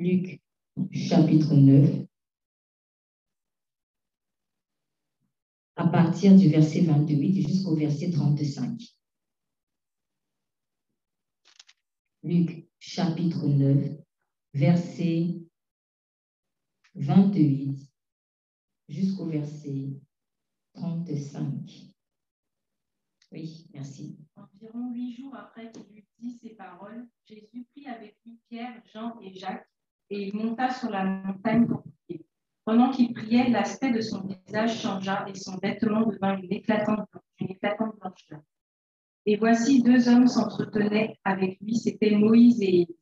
Speaker 2: Luc chapitre 9, à partir du verset 28 jusqu'au verset 35. Luc chapitre 9, verset 28 jusqu'au verset 35. Oui, merci.
Speaker 4: Environ 8 jours après qu'il eut dit ces paroles, Jésus prit avec lui Pierre, Jean et Jacques, et il monta sur la montagne pour prier. Pendant qu'il priait, l'aspect de son visage changea et son vêtement devint une éclatante blancheur. Et voici 2 hommes s'entretenaient avec lui, c'étaient Moïse et Élie,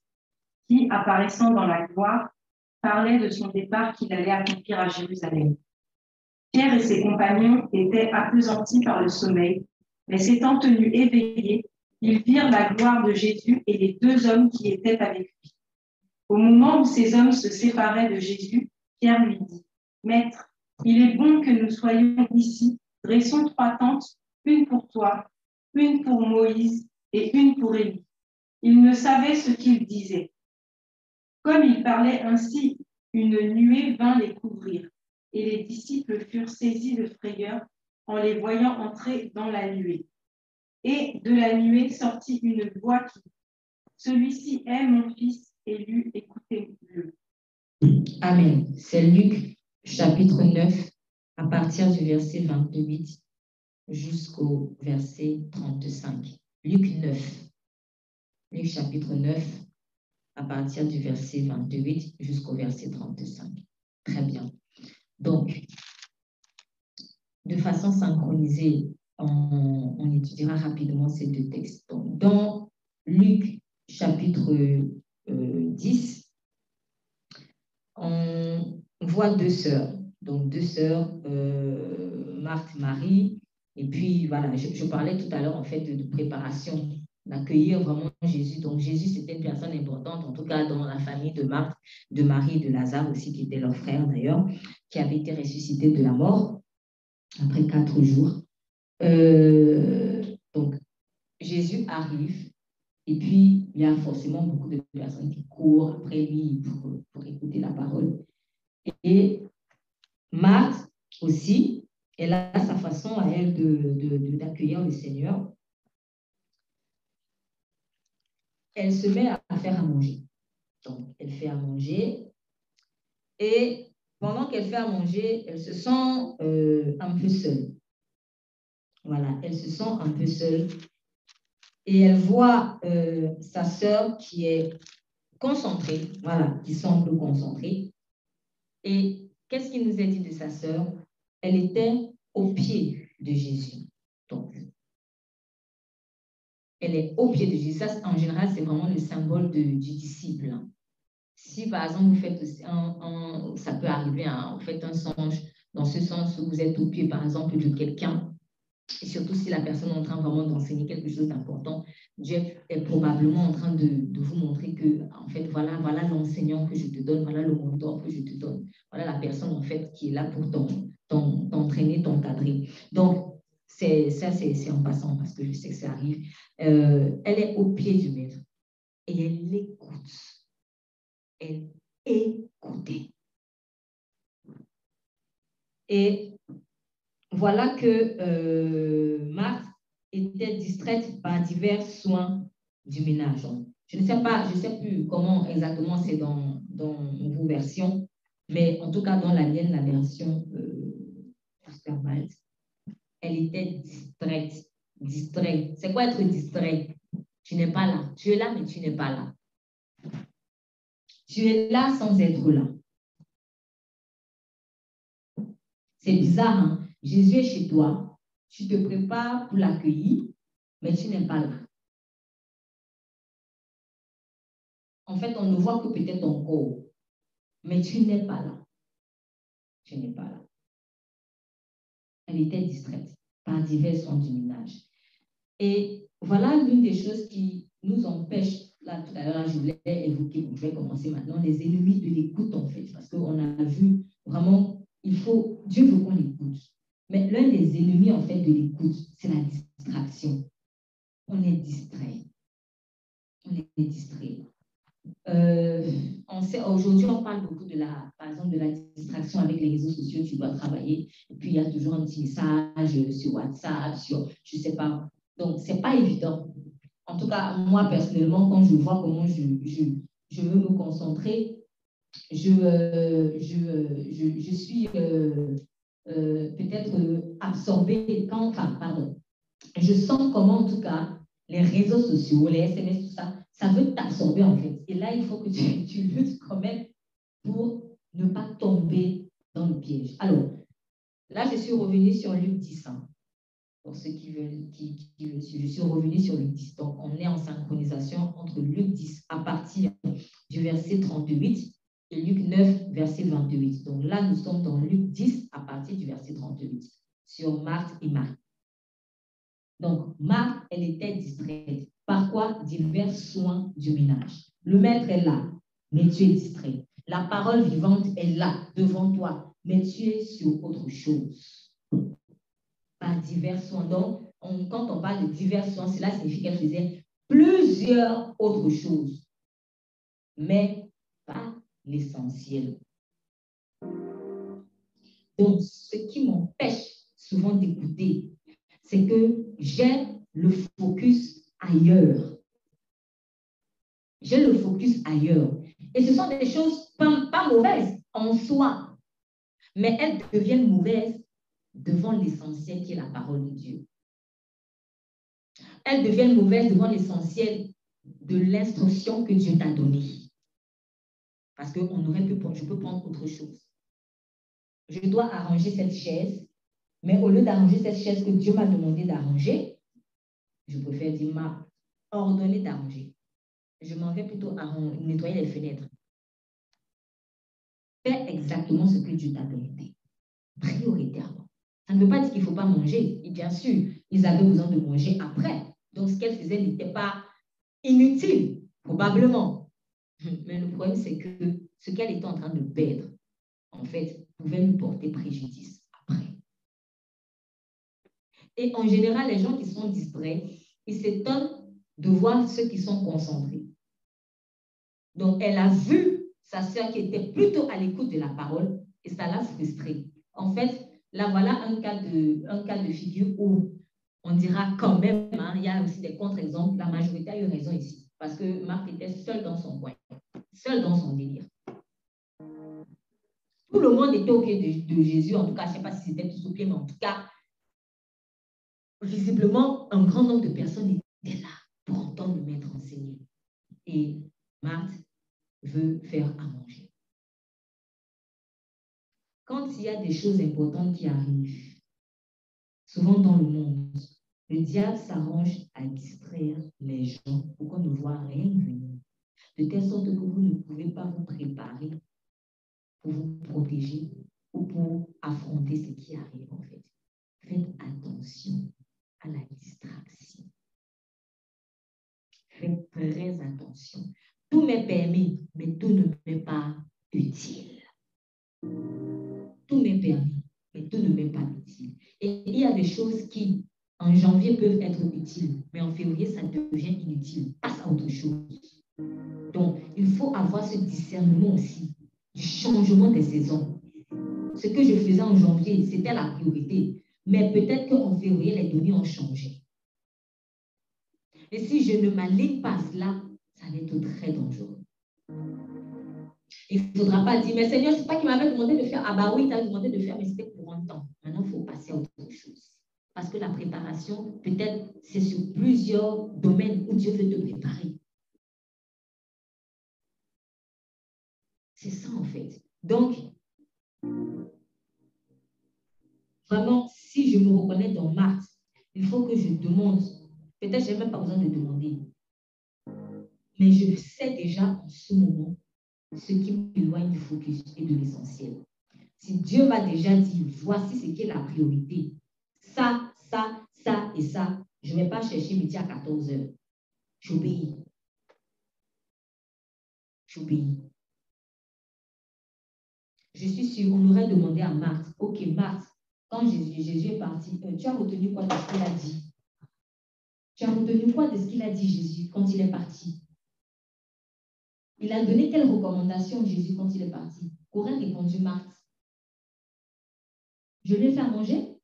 Speaker 4: qui, apparaissant dans la gloire, parlaient de son départ qu'il allait accomplir à Jérusalem. Pierre et ses compagnons étaient appesantis par le sommeil, mais s'étant tenus éveillés, ils virent la gloire de Jésus et les 2 hommes qui étaient avec lui. Au moment où ces hommes se séparaient de Jésus, Pierre lui dit, « Maître, il est bon que nous soyons ici, dressons 3 tentes, une pour toi, une pour Moïse et une pour Élie. » Il ne savait ce qu'il disait. Comme il parlait ainsi, une nuée vint les couvrir, et les disciples furent saisis de frayeur en les voyant entrer dans la nuée. Et de la nuée sortit une voix qui dit, « Celui-ci est mon fils élu, écoutez-le. »
Speaker 2: Amen. C'est Luc chapitre 9, à partir du verset 28 jusqu'au verset 35. Luc 9. Luc chapitre 9, à partir du verset 28 jusqu'au verset 35. Très bien. Donc, de façon synchronisée, on étudiera rapidement ces 2 textes. Donc, dans Luc chapitre 10, on voit 2 sœurs. Donc, 2 sœurs, Marthe, Marie. Et puis, voilà, je parlais tout à l'heure, en fait, de préparation, d'accueillir vraiment Jésus. Donc, Jésus, c'était une personne importante, en tout cas dans la famille de Marthe, de Marie et de Lazare aussi, qui était leur frère d'ailleurs, qui avait été ressuscité de la mort après 4 jours. Donc, Jésus arrive. Et puis, il y a forcément beaucoup de personnes qui courent après lui pour écouter la parole. Et Marthe aussi, elle a sa façon à elle d'accueillir le Seigneur. Elle se met à faire à manger. Donc, elle fait à manger. Et pendant qu'elle fait à manger, elle se sent un peu seule. Voilà, elle se sent un peu seule. Et elle voit sa sœur qui est concentrée, voilà, qui semble concentrée. Et qu'est-ce qu'il nous a dit de sa sœur? Elle était au pied de Jésus. Donc, elle est au pied de Jésus. Ça, en général, c'est vraiment le symbole du disciple. Si, par exemple, vous faites ça peut arriver, vous faites un songe, dans ce sens où vous êtes au pied, par exemple, de quelqu'un, Et surtout si la personne est en train vraiment d'enseigner quelque chose d'important, Dieu est probablement en train de vous montrer que, en fait, voilà l'enseignant que je te donne, voilà le mentor que je te donne, voilà la personne, en fait, qui est là pour t'entraîner, t'encadrer. Donc, ça, c'est en passant parce que je sais que ça arrive. Elle est au pied du maître et elle l'écoute. Elle écoutait. Et voilà que Marthe était distraite par divers soins du ménage. Je ne sais plus comment exactement c'est dans vos versions, mais en tout cas dans la mienne, la version Pasteur Malte, elle était distraite. Distraite. C'est quoi être distrait? Tu n'es pas là. Tu es là, mais tu n'es pas là. Tu es là sans être là. C'est bizarre, hein? Jésus est chez toi, tu te prépares pour l'accueillir, mais tu n'es pas là. En fait, on ne voit que peut-être ton corps, mais tu n'es pas là. Tu n'es pas là. Elle était distraite par divers sons du ménage. Et voilà l'une des choses qui nous empêche, là tout à l'heure, je voulais évoquer, je vais commencer maintenant, les ennemis de l'écoute en fait, parce qu'on a vu vraiment, Dieu veut qu'on l'écoute. Mais l'un des ennemis en fait de l'écoute, c'est la distraction. On est distrait. On est distrait. Aujourd'hui, on parle beaucoup par exemple, de la distraction avec les réseaux sociaux. Tu dois travailler, et puis il y a toujours un petit message sur WhatsApp, je ne sais pas. Donc, ce n'est pas évident. En tout cas, moi, personnellement, quand je vois comment je veux me concentrer, je suis peut-être absorbée je sens comment, en tout cas, les réseaux sociaux, les SMS, tout ça, ça veut t'absorber en fait. Et là, il faut que tu luttes quand même pour ne pas tomber dans le piège. Alors, là, je suis revenue sur Luc 10. Hein, pour ceux qui veulent je suis revenue sur Luc 10. Donc, on est en synchronisation entre Luc 10 à partir du verset 38 et Luc 9, verset 28. Donc là, nous sommes dans Luc 10 à partir du verset 38 sur Marthe et Marie. Donc, Marthe, elle était distraite. Par quoi? Divers soins du ménage. Le maître est là, mais tu es distrait. La parole vivante est là, devant toi, mais tu es sur autre chose. Par divers soins. Donc, quand on parle de divers soins, cela signifie qu'elle faisait plusieurs autres choses, mais pas l'essentiel. Donc, ce qui m'empêche souvent d'écouter, c'est que j'ai le focus ailleurs. J'ai le focus ailleurs. Et ce sont des choses pas mauvaises en soi, mais elles deviennent mauvaises devant l'essentiel qui est la parole de Dieu. Elles deviennent mauvaises devant l'essentiel de l'instruction que Dieu t'a donnée. Parce que je peux prendre autre chose. Je dois arranger cette chaise, mais au lieu d'arranger cette chaise que Dieu m'a demandé d'arranger, je préfère dire, m'a ordonné d'arranger. Je m'en vais plutôt nettoyer les fenêtres. Fais exactement ce que Dieu t'a demandé, prioritairement. Ça ne veut pas dire qu'il ne faut pas manger. Et bien sûr, ils avaient besoin de manger après. Donc, ce qu'elle faisait n'était pas inutile, probablement. Mais le problème, c'est que ce qu'elle était en train de perdre, en fait, pouvait lui porter préjudice après. Et en général, les gens qui sont distraits, ils s'étonnent de voir ceux qui sont concentrés. Donc, elle a vu sa sœur qui était plutôt à l'écoute de la parole et ça l'a frustrée. En fait, là, voilà un cas de figure où on dira quand même, hein, il y a aussi des contre-exemples, la majorité a eu raison ici, parce que Marthe était seule dans son coin, seule dans son délire. Tout le monde était au pied de Jésus, en tout cas, je ne sais pas si c'était tous au pied, mais en tout cas, visiblement, un grand nombre de personnes étaient là pour entendre le maître enseigner. Et Marthe veut faire à manger. Quand il y a des choses importantes qui arrivent, souvent dans le monde, le diable s'arrange à distraire les gens pour qu'on ne voit rien venir, de telle sorte que vous ne pouvez pas vous préparer pour vous protéger ou pour affronter ce qui arrive en fait. Faites attention. à la distraction. Faites très attention. Tout m'est permis, mais tout ne m'est pas utile. Tout m'est permis, mais tout ne m'est pas utile. Et il y a des choses qui, en janvier, peuvent être utiles, mais en février, ça devient inutile. Passe à autre chose. Donc, il faut avoir ce discernement aussi du changement des saisons. Ce que je faisais en janvier, c'était la priorité. Mais peut-être qu'en février, les données ont changé. Et si je ne m'aligne pas à cela, ça va être très dangereux. Il ne faudra pas dire, mais Seigneur, ce n'est pas qu'il m'avait demandé de faire. Ah bah oui, il t'a demandé de faire, mais c'était pour un temps. Maintenant, il faut passer à autre chose. Parce que la préparation, peut-être, c'est sur plusieurs domaines où Dieu veut te préparer. C'est ça, en fait. Donc, vraiment, si je me reconnais dans Marthe, il faut que je demande. Peut-être que je n'ai même pas besoin de demander. Mais je sais déjà en ce moment ce qui m'éloigne du focus et de l'essentiel. Si Dieu m'a déjà dit, voici ce qui est la priorité, ça, ça, ça et ça, je ne vais pas chercher midi à 14 heures. J'obéis. J'obéis. Je suis sûre, on aurait demandé à Marthe, ok Marthe, quand Jésus est parti, tu as retenu quoi de ce qu'il a dit? Tu as retenu quoi de ce qu'il a dit Jésus quand il est parti? Il a donné quelle recommandation Jésus quand il est parti? Qu'aurait répondu Marthe? Je lui ai fait à manger?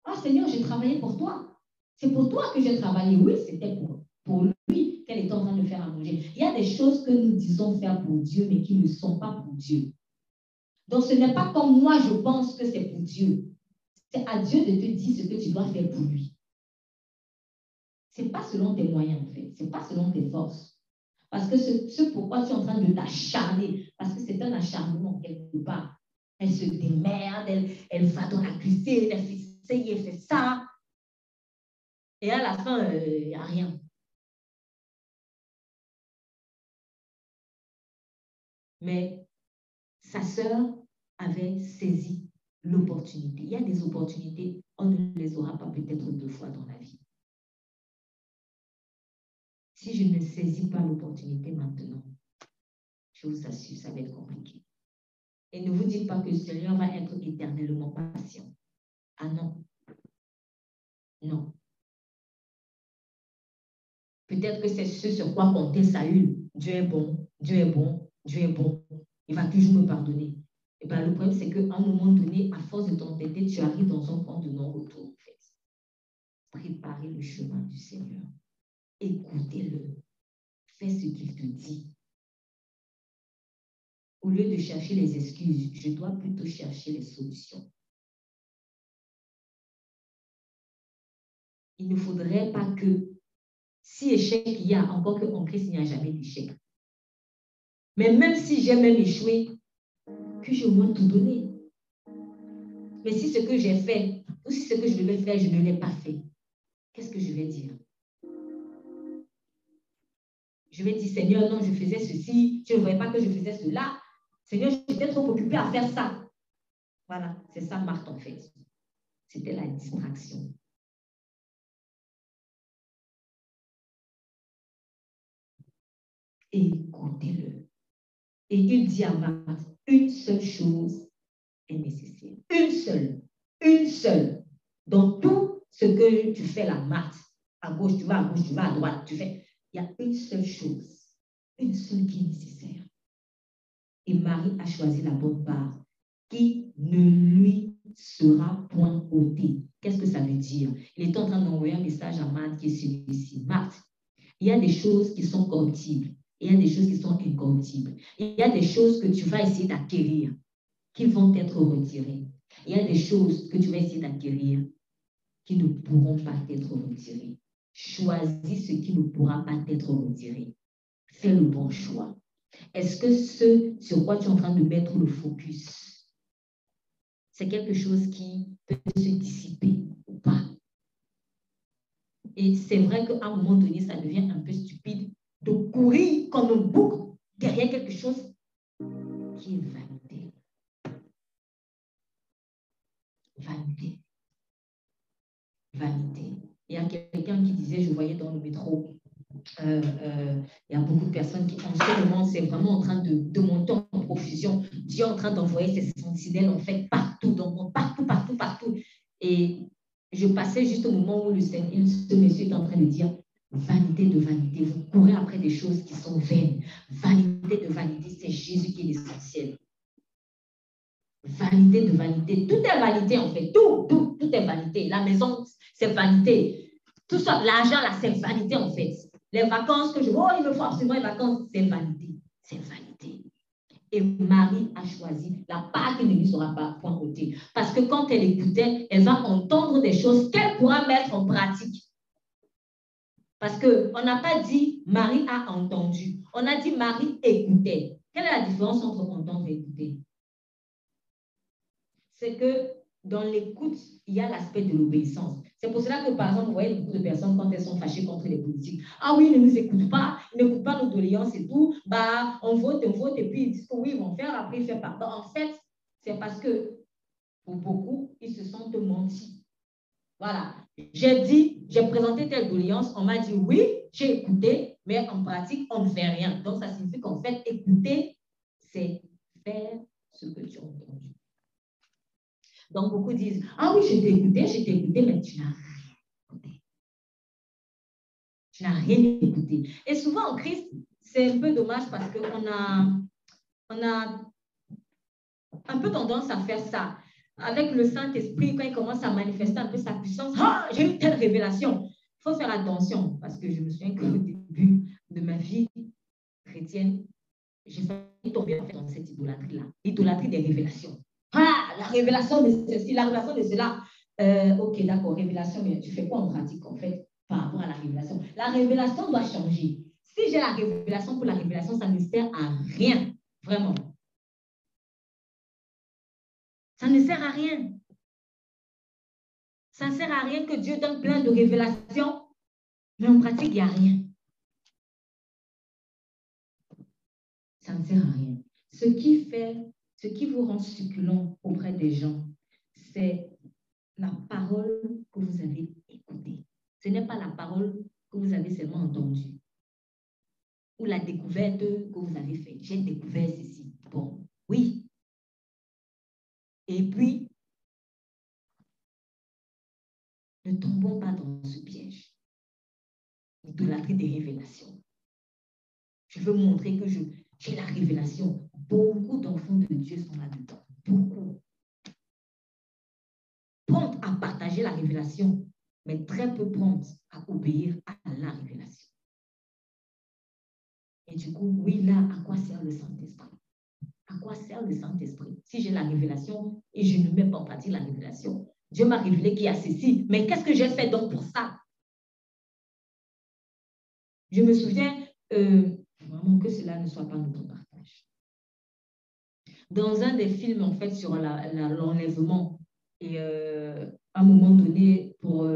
Speaker 2: Ah Seigneur, j'ai travaillé pour toi. C'est pour toi que j'ai travaillé. Oui, c'était pour lui qu'elle était en train de faire à manger. Il y a des choses que nous disons faire pour Dieu, mais qui ne sont pas pour Dieu. Donc, ce n'est pas comme moi, je pense que c'est pour Dieu. C'est à Dieu de te dire ce que tu dois faire pour lui. Ce n'est pas selon tes moyens, en fait. Ce n'est pas selon tes forces. Parce que ce pourquoi tu es en train de t'acharner, parce que c'est un acharnement quelque part. Elle se démerde, elle va dans la cuisine, elle fait ça, elle fait ça. Et à la fin, il n'y a rien. Mais sa sœur avait saisi l'opportunité. Il y a des opportunités, on ne les aura pas peut-être 2 fois dans la vie. Si je ne saisis pas l'opportunité maintenant, je vous assure, ça va être compliqué. Et ne vous dites pas que le Seigneur va être éternellement patient. Ah non. Non. Peut-être que c'est ce sur quoi comptait Saül. Dieu est bon, Dieu est bon, Dieu est bon. Il va toujours me pardonner. Et bien, le problème, c'est qu'à un moment donné, à force de t'entêter, tu arrives dans un point de non-retour, en fait. Préparez le chemin du Seigneur. Écoutez-le. Fais ce qu'il te dit. Au lieu de chercher les excuses, je dois plutôt chercher les solutions. Il ne faudrait pas que, si échec il y a, encore qu'en Christ, il n'y a jamais d'échec. Mais même si j'ai même échoué, que j'ai au moins tout donné. Mais si ce que j'ai fait, ou si ce que je devais faire, je ne l'ai pas fait, qu'est-ce que je vais dire? Je vais dire, Seigneur, non, je faisais ceci, tu ne voyais pas que je faisais cela. Seigneur, j'étais trop occupée à faire ça. Voilà, c'est ça Marthe en fait. C'était la distraction. Écoutez-le. Et il dit à Marthe, une seule chose est nécessaire. Une seule. Dans tout ce que tu fais la Marthe, à gauche, tu vas à gauche, tu vas à droite, tu fais. Il y a une seule chose, une seule qui est nécessaire. Et Marie a choisi la bonne part, qui ne lui sera point ôtée. Qu'est-ce que ça veut dire? Il est en train d'envoyer un message à Marthe qui est celui-ci. Marthe, il y a des choses qui sont corruptibles, et il y a des choses qui sont incorruptibles. Il y a des choses que tu vas essayer d'acquérir, qui vont être retirées. Il y a des choses que tu vas essayer d'acquérir, qui ne pourront pas être retirées. Choisis ce qui ne pourra pas être retiré. Fais le bon choix. Est-ce que ce sur quoi tu es en train de mettre le focus, c'est quelque chose qui peut se dissiper ou pas? Et c'est vrai qu'à un moment donné, ça devient un peu stupide de courir comme un bouc derrière quelque chose qui est vanité. Vanité. vanité. Il y a quelqu'un qui disait, je voyais dans le métro, il y a beaucoup de personnes qui, en ce moment, c'est vraiment en train de monter en profusion. Dieu est en train d'envoyer ses sentinelles, en fait, partout dans le monde, partout. Et je passais juste au moment où ce monsieur est en train de dire, vanité de vanité, vous courez après des choses qui sont vaines. Vanité de vanité, c'est Jésus qui est l'essentiel. Vanité de vanité, tout est vanité en fait, tout est vanité. La maison, c'est vanité. Tout ça, l'argent là, c'est vanité en fait. Les vacances que il me faut absolument les vacances, c'est vanité. C'est vanité. Et Marie a choisi la part qui ne lui sera pas point ôtée. Parce que quand elle écoutait, elle va entendre des choses qu'elle pourra mettre en pratique. Parce qu'on n'a pas dit Marie a entendu. On a dit Marie écoutait. Quelle est la différence entre entendre et écouter? C'est que dans l'écoute, il y a l'aspect de l'obéissance. C'est pour cela que, par exemple, vous voyez beaucoup de personnes, quand elles sont fâchées contre les politiques, ah oui, ils ne nous écoutent pas, ils n'écoutent pas nos doléances et tout, bah, on vote, et puis ils disent que oui, ils vont faire, après ils font pardon. En fait, c'est parce que, pour beaucoup, ils se sentent mentis. Voilà. J'ai présenté telle doléance, on m'a dit oui, j'ai écouté, mais en pratique, on ne fait rien. Donc, ça signifie qu'en fait, écouter, c'est faire ce que tu as entendu. Donc, beaucoup disent, ah oui, je t'ai écouté, mais tu n'as rien écouté. Tu n'as rien écouté. Et souvent, en Christ, c'est un peu dommage parce qu'on a un peu tendance à faire ça. Avec le Saint-Esprit, quand il commence à manifester un peu sa puissance, ah, j'ai eu telle révélation. Il faut faire attention parce que je me souviens qu'au début de ma vie chrétienne, j'ai failli tomber dans cette idolâtrie-là, l'idolâtrie des révélations. Ah, la révélation de ceci, la révélation de cela. Ok, d'accord, révélation, mais tu fais quoi en pratique en fait par rapport à la révélation? La révélation doit changer. Si j'ai la révélation pour la révélation, ça ne sert à rien, vraiment. Ça ne sert à rien. Ça ne sert à rien que Dieu donne plein de révélations, mais en pratique, il n'y a rien. Ça ne sert à rien. Ce qui vous rend succulent auprès des gens, c'est la parole que vous avez écoutée. Ce n'est pas la parole que vous avez seulement entendue. Ou la découverte que vous avez faite. J'ai découvert ceci. Bon, oui. Et puis, ne tombons pas dans ce piège. L'idolâtrie des révélations. Je veux montrer que j'ai la révélation. Beaucoup d'enfants de Dieu sont là-dedans. Beaucoup. Promptes à partager la révélation, mais très peu promptes à obéir à la révélation. Et du coup, oui, là, à quoi sert le Saint-Esprit? À quoi sert le Saint-Esprit? Si j'ai la révélation et je ne mets pas en pratique la révélation, Dieu m'a révélé qu'il y a ceci, mais qu'est-ce que j'ai fait donc pour ça? Je me souviens, vraiment que cela ne soit pas notre partage. Dans un des films, en fait, sur l'enlèvement, et à un moment donné, pour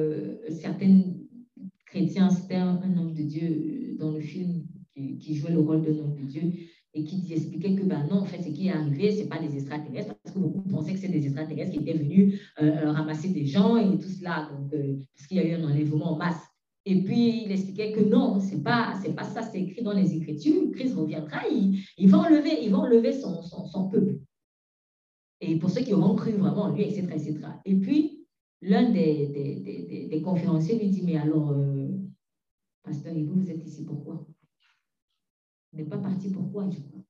Speaker 2: certains chrétiens, c'était un homme de Dieu dans le film qui jouait le rôle d'un homme de Dieu et qui expliquait que non, en fait, ce qui est arrivé, ce n'est pas des extraterrestres, parce que beaucoup pensaient que c'est des extraterrestres qui étaient venus ramasser des gens et tout cela, donc, parce qu'il y a eu un enlèvement en masse. Et puis, il expliquait que non, c'est pas ça, c'est écrit dans les Écritures, Christ reviendra, il va enlever son peuple. Et pour ceux qui auront cru vraiment en lui, etc., etc. Et puis, l'un des conférenciers lui dit, mais alors, pasteur, et vous êtes ici pourquoi? Vous n'êtes pas parti pourquoi, du coup?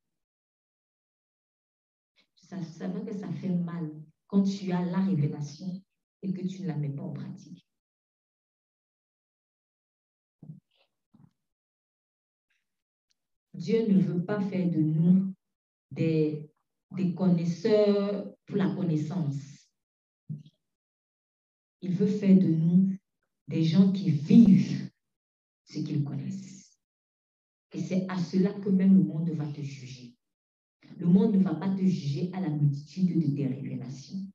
Speaker 2: Ça veut que ça fait mal quand tu as la révélation et que tu ne la mets pas en pratique. Dieu ne veut pas faire de nous des connaisseurs pour la connaissance. Il veut faire de nous des gens qui vivent ce qu'ils connaissent. Et c'est à cela que même le monde va te juger. Le monde ne va pas te juger à la multitude de tes révélations.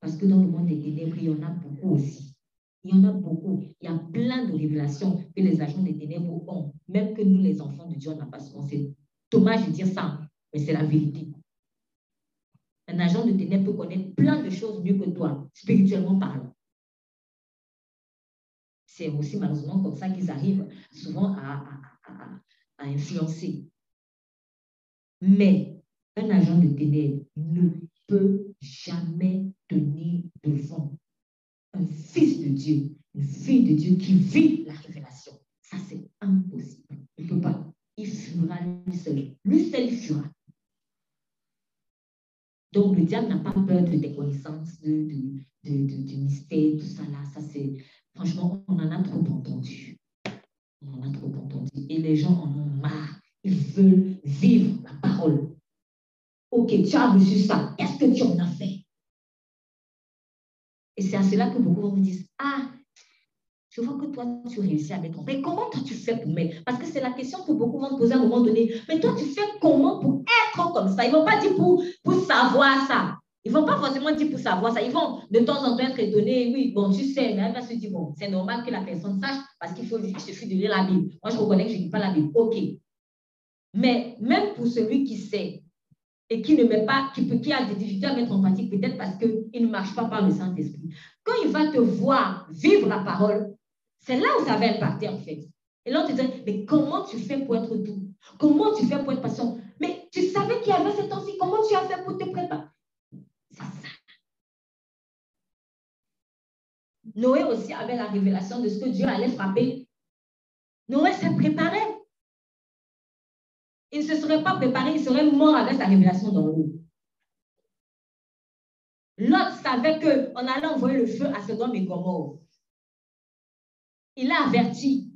Speaker 2: Parce que dans le monde des ténèbres, il y en a beaucoup aussi. Il y en a beaucoup. Il y a plein de révélations que les agents des ténèbres ont. Même que nous, les enfants de Dieu, on n'a pas souvent. C'est dommage de dire ça, mais c'est la vérité. Un agent de ténèbres peut connaître plein de choses mieux que toi, spirituellement parlant. c'est aussi malheureusement comme ça qu'ils arrivent souvent à influencer. Mais un agent de ténèbres ne peut jamais tenir devant un fils de Dieu, une fille de Dieu qui vit la révélation. Ça, c'est impossible. Il ne peut pas. Il fuira lui seul. Lui seul, il fuira. Donc, le diable n'a pas peur de tes connaissances, du mystère, tout ça là. Ça, c'est... Franchement, on en a trop entendu. On en a trop entendu. Et les gens en ont marre. Ils veulent vivre la parole. Ok, tu as reçu ça. Qu'est-ce que tu en as fait? Et c'est à cela que beaucoup vont me dire, ah, je vois que toi, tu réussis avec ton père. Mais comment toi, tu fais pour m'aider? Parce que c'est la question que beaucoup vont poser à un moment donné. Mais toi, tu fais comment pour être comme ça? Ils ne vont pas dire pour savoir ça. Ils ne vont pas forcément dire pour savoir ça. Ils vont de temps en temps être étonnés. Oui, bon, tu sais, mais elle va se dire, bon, c'est normal que la personne sache parce qu'il suffit de lire la Bible. Moi, je reconnais que je ne lis pas la Bible. OK. Mais même pour celui qui sait et qui ne met pas, qui a des difficultés à mettre en pratique, peut-être parce qu'il ne marche pas par le Saint-Esprit. Quand il va te voir vivre la parole, c'est là où ça va impacter en fait. Et là, on te dit, mais comment tu fais pour être doux? Comment tu fais pour être patient? Mais tu savais qu'il y avait ce temps-ci, comment tu as fait pour te préparer? C'est ça. Noé aussi avait la révélation de ce que Dieu allait frapper. Noé s'est préparé. Il ne se serait pas préparé, il serait mort avec sa révélation d'en haut. Lot savait qu'on allait envoyer le feu à Sodome et Gomorrhe. Il a averti.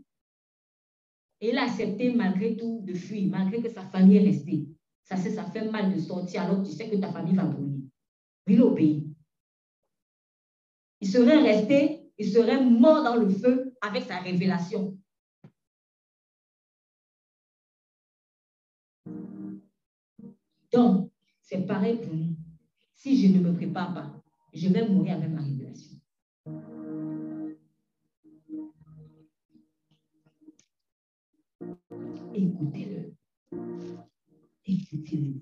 Speaker 2: Et il a accepté malgré tout de fuir, malgré que sa famille est restée. Ça fait mal de sortir alors que tu sais que ta famille va brûler. Il obéit. Il serait resté, il serait mort dans le feu avec sa révélation. Donc, c'est pareil pour nous. Si je ne me prépare pas, je vais mourir avec ma révélation. Écoutez-le. Écoutez-le.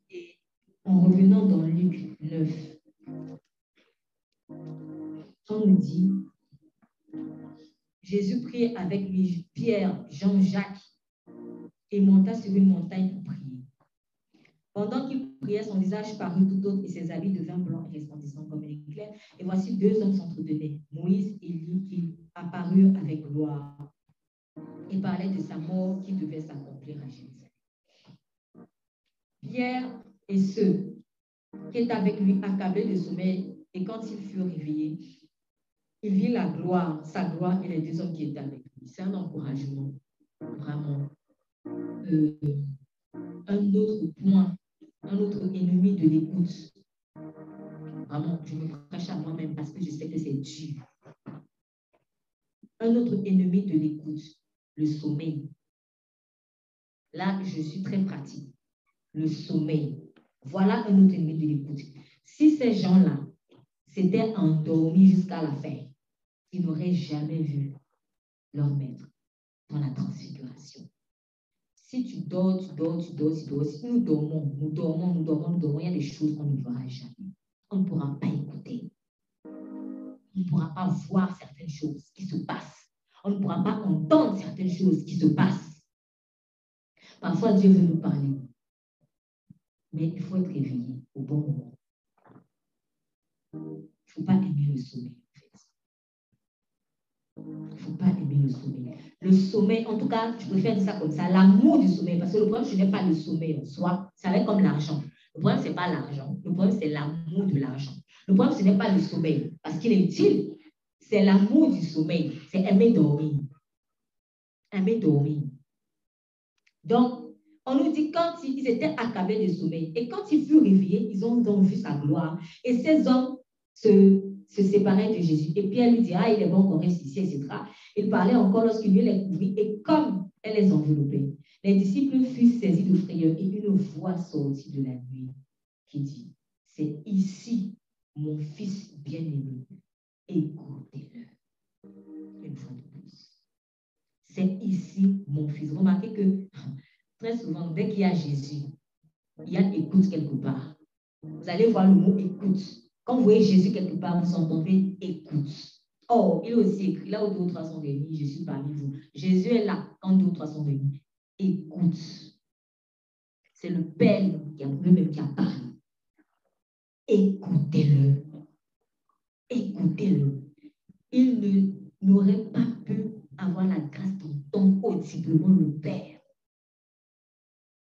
Speaker 2: Et en revenant dans Luc 9, on nous dit, Jésus prit avec lui Pierre, Jean, Jacques et monta sur une montagne pour prier. Pendant qu'il priait, son visage parut tout autre et ses habits devinrent blancs et resplendissants comme un éclair. Et voici deux hommes s'entretenaient, Moïse et Élie, qui apparurent avec gloire et parlaient de sa mort qui devait s'accomplir à Jérusalem. Pierre et ceux qui étaient avec lui accablés de sommeil, et quand ils furent réveillés, il vit la gloire, sa gloire et les deux hommes qui étaient avec lui. C'est un encouragement, vraiment. Un autre point, un autre ennemi de l'écoute. Vraiment, je me prêche à moi-même parce que je sais que c'est dur. Un autre ennemi de l'écoute, le sommeil. Là, je suis très pratique. Le sommeil. Voilà un autre ennemi de l'écoute. Si ces gens-là s'étaient endormis jusqu'à la fin, ils n'auraient jamais vu leur maître dans la transfiguration. Si tu dors, si nous dormons, il y a des choses qu'on ne verra jamais. On ne pourra pas écouter. On ne pourra pas voir certaines choses qui se passent. On ne pourra pas entendre certaines choses qui se passent. Parfois, Dieu veut nous parler. Mais il faut être réveillé au bon moment. Il ne faut pas aimer le sommeil, en fait. Il ne faut pas aimer le sommeil. Le sommeil, en tout cas, je préfère dire ça comme ça, l'amour du sommeil, parce que le problème, ce n'est pas le sommeil en soi, ça va être comme l'argent. Le problème, ce n'est pas l'argent, le problème, c'est l'amour de l'argent. Le problème, ce n'est pas le sommeil, parce qu'il est utile, c'est l'amour du sommeil, c'est aimer dormir. Aimer dormir. Donc, on nous dit quand ils étaient accablés de sommeil, et quand ils furent réveillés, ils ont donc vu sa gloire, et ces hommes se séparaient de Jésus. Et Pierre lui dit, ah, il est bon qu'on reste ici, etc. Il parlait encore lorsqu'il lui les couvrit, et comme elle les enveloppait, les disciples furent saisis de frayeur, et une voix sortit de la nuit qui dit, c'est ici mon fils bien-aimé, écoutez-le. Une fois de plus. C'est ici mon fils. Remarquez que très souvent, dès qu'il y a Jésus, il y a écoute quelque part. Vous allez voir le mot écoute. Quand vous voyez Jésus quelque part, vous entendez écoute. Oh, il est aussi écrit, là où 2 ou 3 sont réunis, je suis parmi vous. Jésus est là quand 2 ou 3 sont réunis. Écoute. C'est le Père lui-même qui a parlé. Écoutez-le. Écoutez-le. Il n'aurait pas pu avoir la grâce d'entendre audiblement le Père.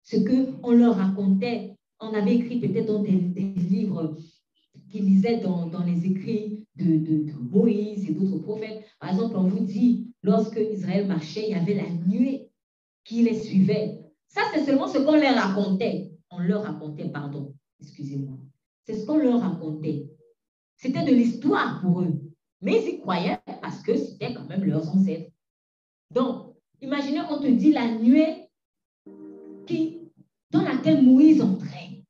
Speaker 2: Ce qu'on leur racontait, on avait écrit peut-être dans des livres qu'ils lisaient dans les écrits de Moïse et d'autres prophètes. Par exemple, on vous dit, lorsque Israël marchait, il y avait la nuée qui les suivait. Ça, c'est seulement ce qu'on leur racontait. On leur racontait, pardon, excusez-moi. C'est ce qu'on leur racontait. C'était de l'histoire pour eux. Mais ils y croyaient parce que c'était quand même leurs ancêtres. Donc, imaginez qu'on te dit la nuée dans laquelle Moïse entrait.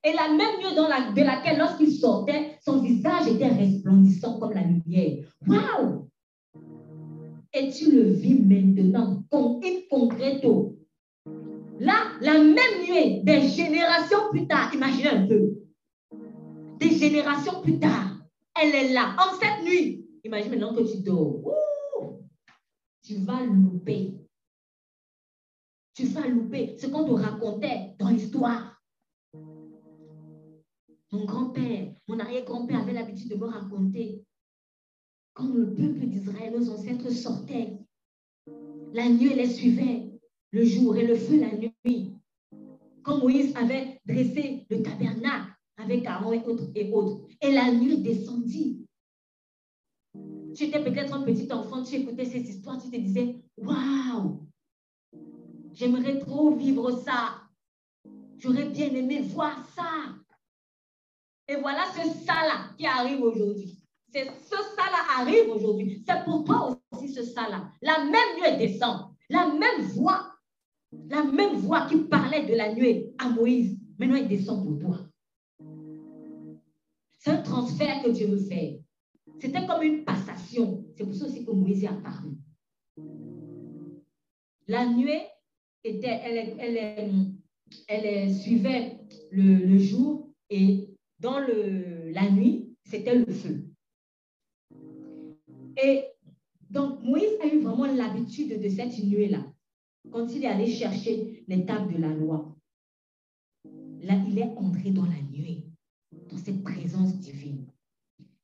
Speaker 2: Et la même nuée de laquelle, lorsqu'il sortait, son visage était resplendissant comme la lumière. Waouh! Et tu le vis maintenant, in concreto. Là, la même nuée, des générations plus tard, imaginez un peu, des générations plus tard, elle est là, en cette nuit. Imagine maintenant que tu dors. Tu vas louper. Tu vas louper ce qu'on te racontait dans l'histoire. Mon grand-père, mon arrière-grand-père avait l'habitude de me raconter quand le peuple d'Israël, nos ancêtres sortaient. La nuit les suivait, le jour et le feu la nuit. Quand Moïse avait dressé le tabernacle avec Aaron et autres, et la nuit descendit. Tu étais peut-être un petit enfant, tu écoutais ces histoires, tu te disais, waouh, j'aimerais trop vivre ça. J'aurais bien aimé voir ça. Et voilà ce ça-là qui arrive aujourd'hui. C'est ce ça-là arrive aujourd'hui. C'est pour toi aussi ce ça-là. La même nuée descend. La même voix qui parlait de la nuée à Moïse. Maintenant, elle descend pour toi. C'est un transfert que Dieu veut faire. C'était comme une passation. C'est pour ça aussi que Moïse est apparu. La nuée elle suivait le jour et dans la nuit, c'était le feu. Et donc, Moïse a eu vraiment l'habitude de cette nuée-là. Quand il est allé chercher les tables de la loi, là, il est entré dans la nuée, dans cette présence divine.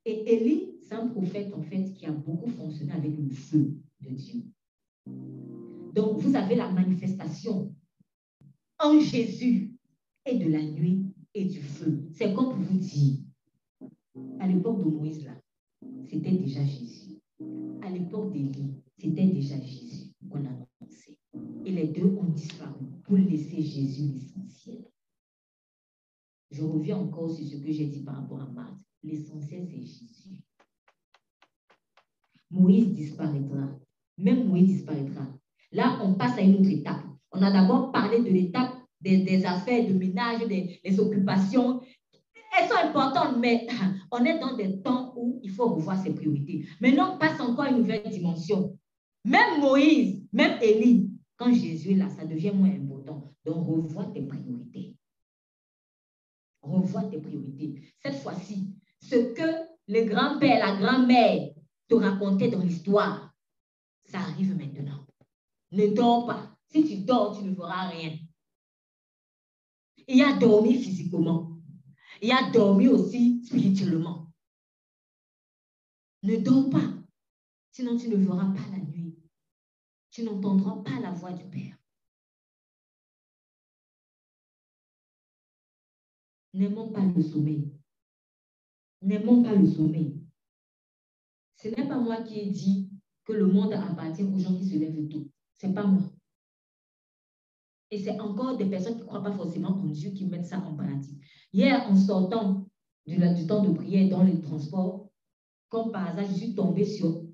Speaker 2: Et Élie, c'est un prophète, en fait, qui a beaucoup fonctionné avec le feu de Dieu. Donc, vous avez la manifestation en Jésus et de la nuit et du feu. C'est comme pour vous dire, à l'époque de Moïse, là, c'était déjà Jésus. À l'époque d'Élie, c'était déjà Jésus qu'on a annoncé. Et les deux ont disparu pour laisser Jésus l'essentiel. Je reviens encore sur ce que j'ai dit par rapport à Marthe. L'essentiel, c'est Jésus. Moïse disparaîtra. Même Moïse disparaîtra. Là, on passe à une autre étape. On a d'abord parlé de l'étape des affaires de ménage, des occupations. Elles sont importantes, mais on est dans des temps où il faut revoir ses priorités. Maintenant, on passe encore à une nouvelle dimension. Même Moïse, même Élie, quand Jésus est là, ça devient moins important. Donc, revois tes priorités. Revois tes priorités. Cette fois-ci, ce que le grand-père, la grand-mère te racontaient dans l'histoire, ça arrive maintenant. Ne dors pas. Si tu dors, tu ne verras rien. Il y a dormi physiquement. Il y a dormi aussi spirituellement. Ne dors pas. Sinon, tu ne verras pas la nuit. Tu n'entendras pas la voix du Père. N'aimons pas le sommeil. N'aimons pas le sommeil. Ce n'est pas moi qui ai dit que le monde appartient aux gens qui se lèvent tôt. Ce n'est pas moi. Et c'est encore des personnes qui ne croient pas forcément en Dieu qui mettent ça en pratique. Hier, en sortant du temps de prière dans les transports, comme par hasard, je suis tombée sur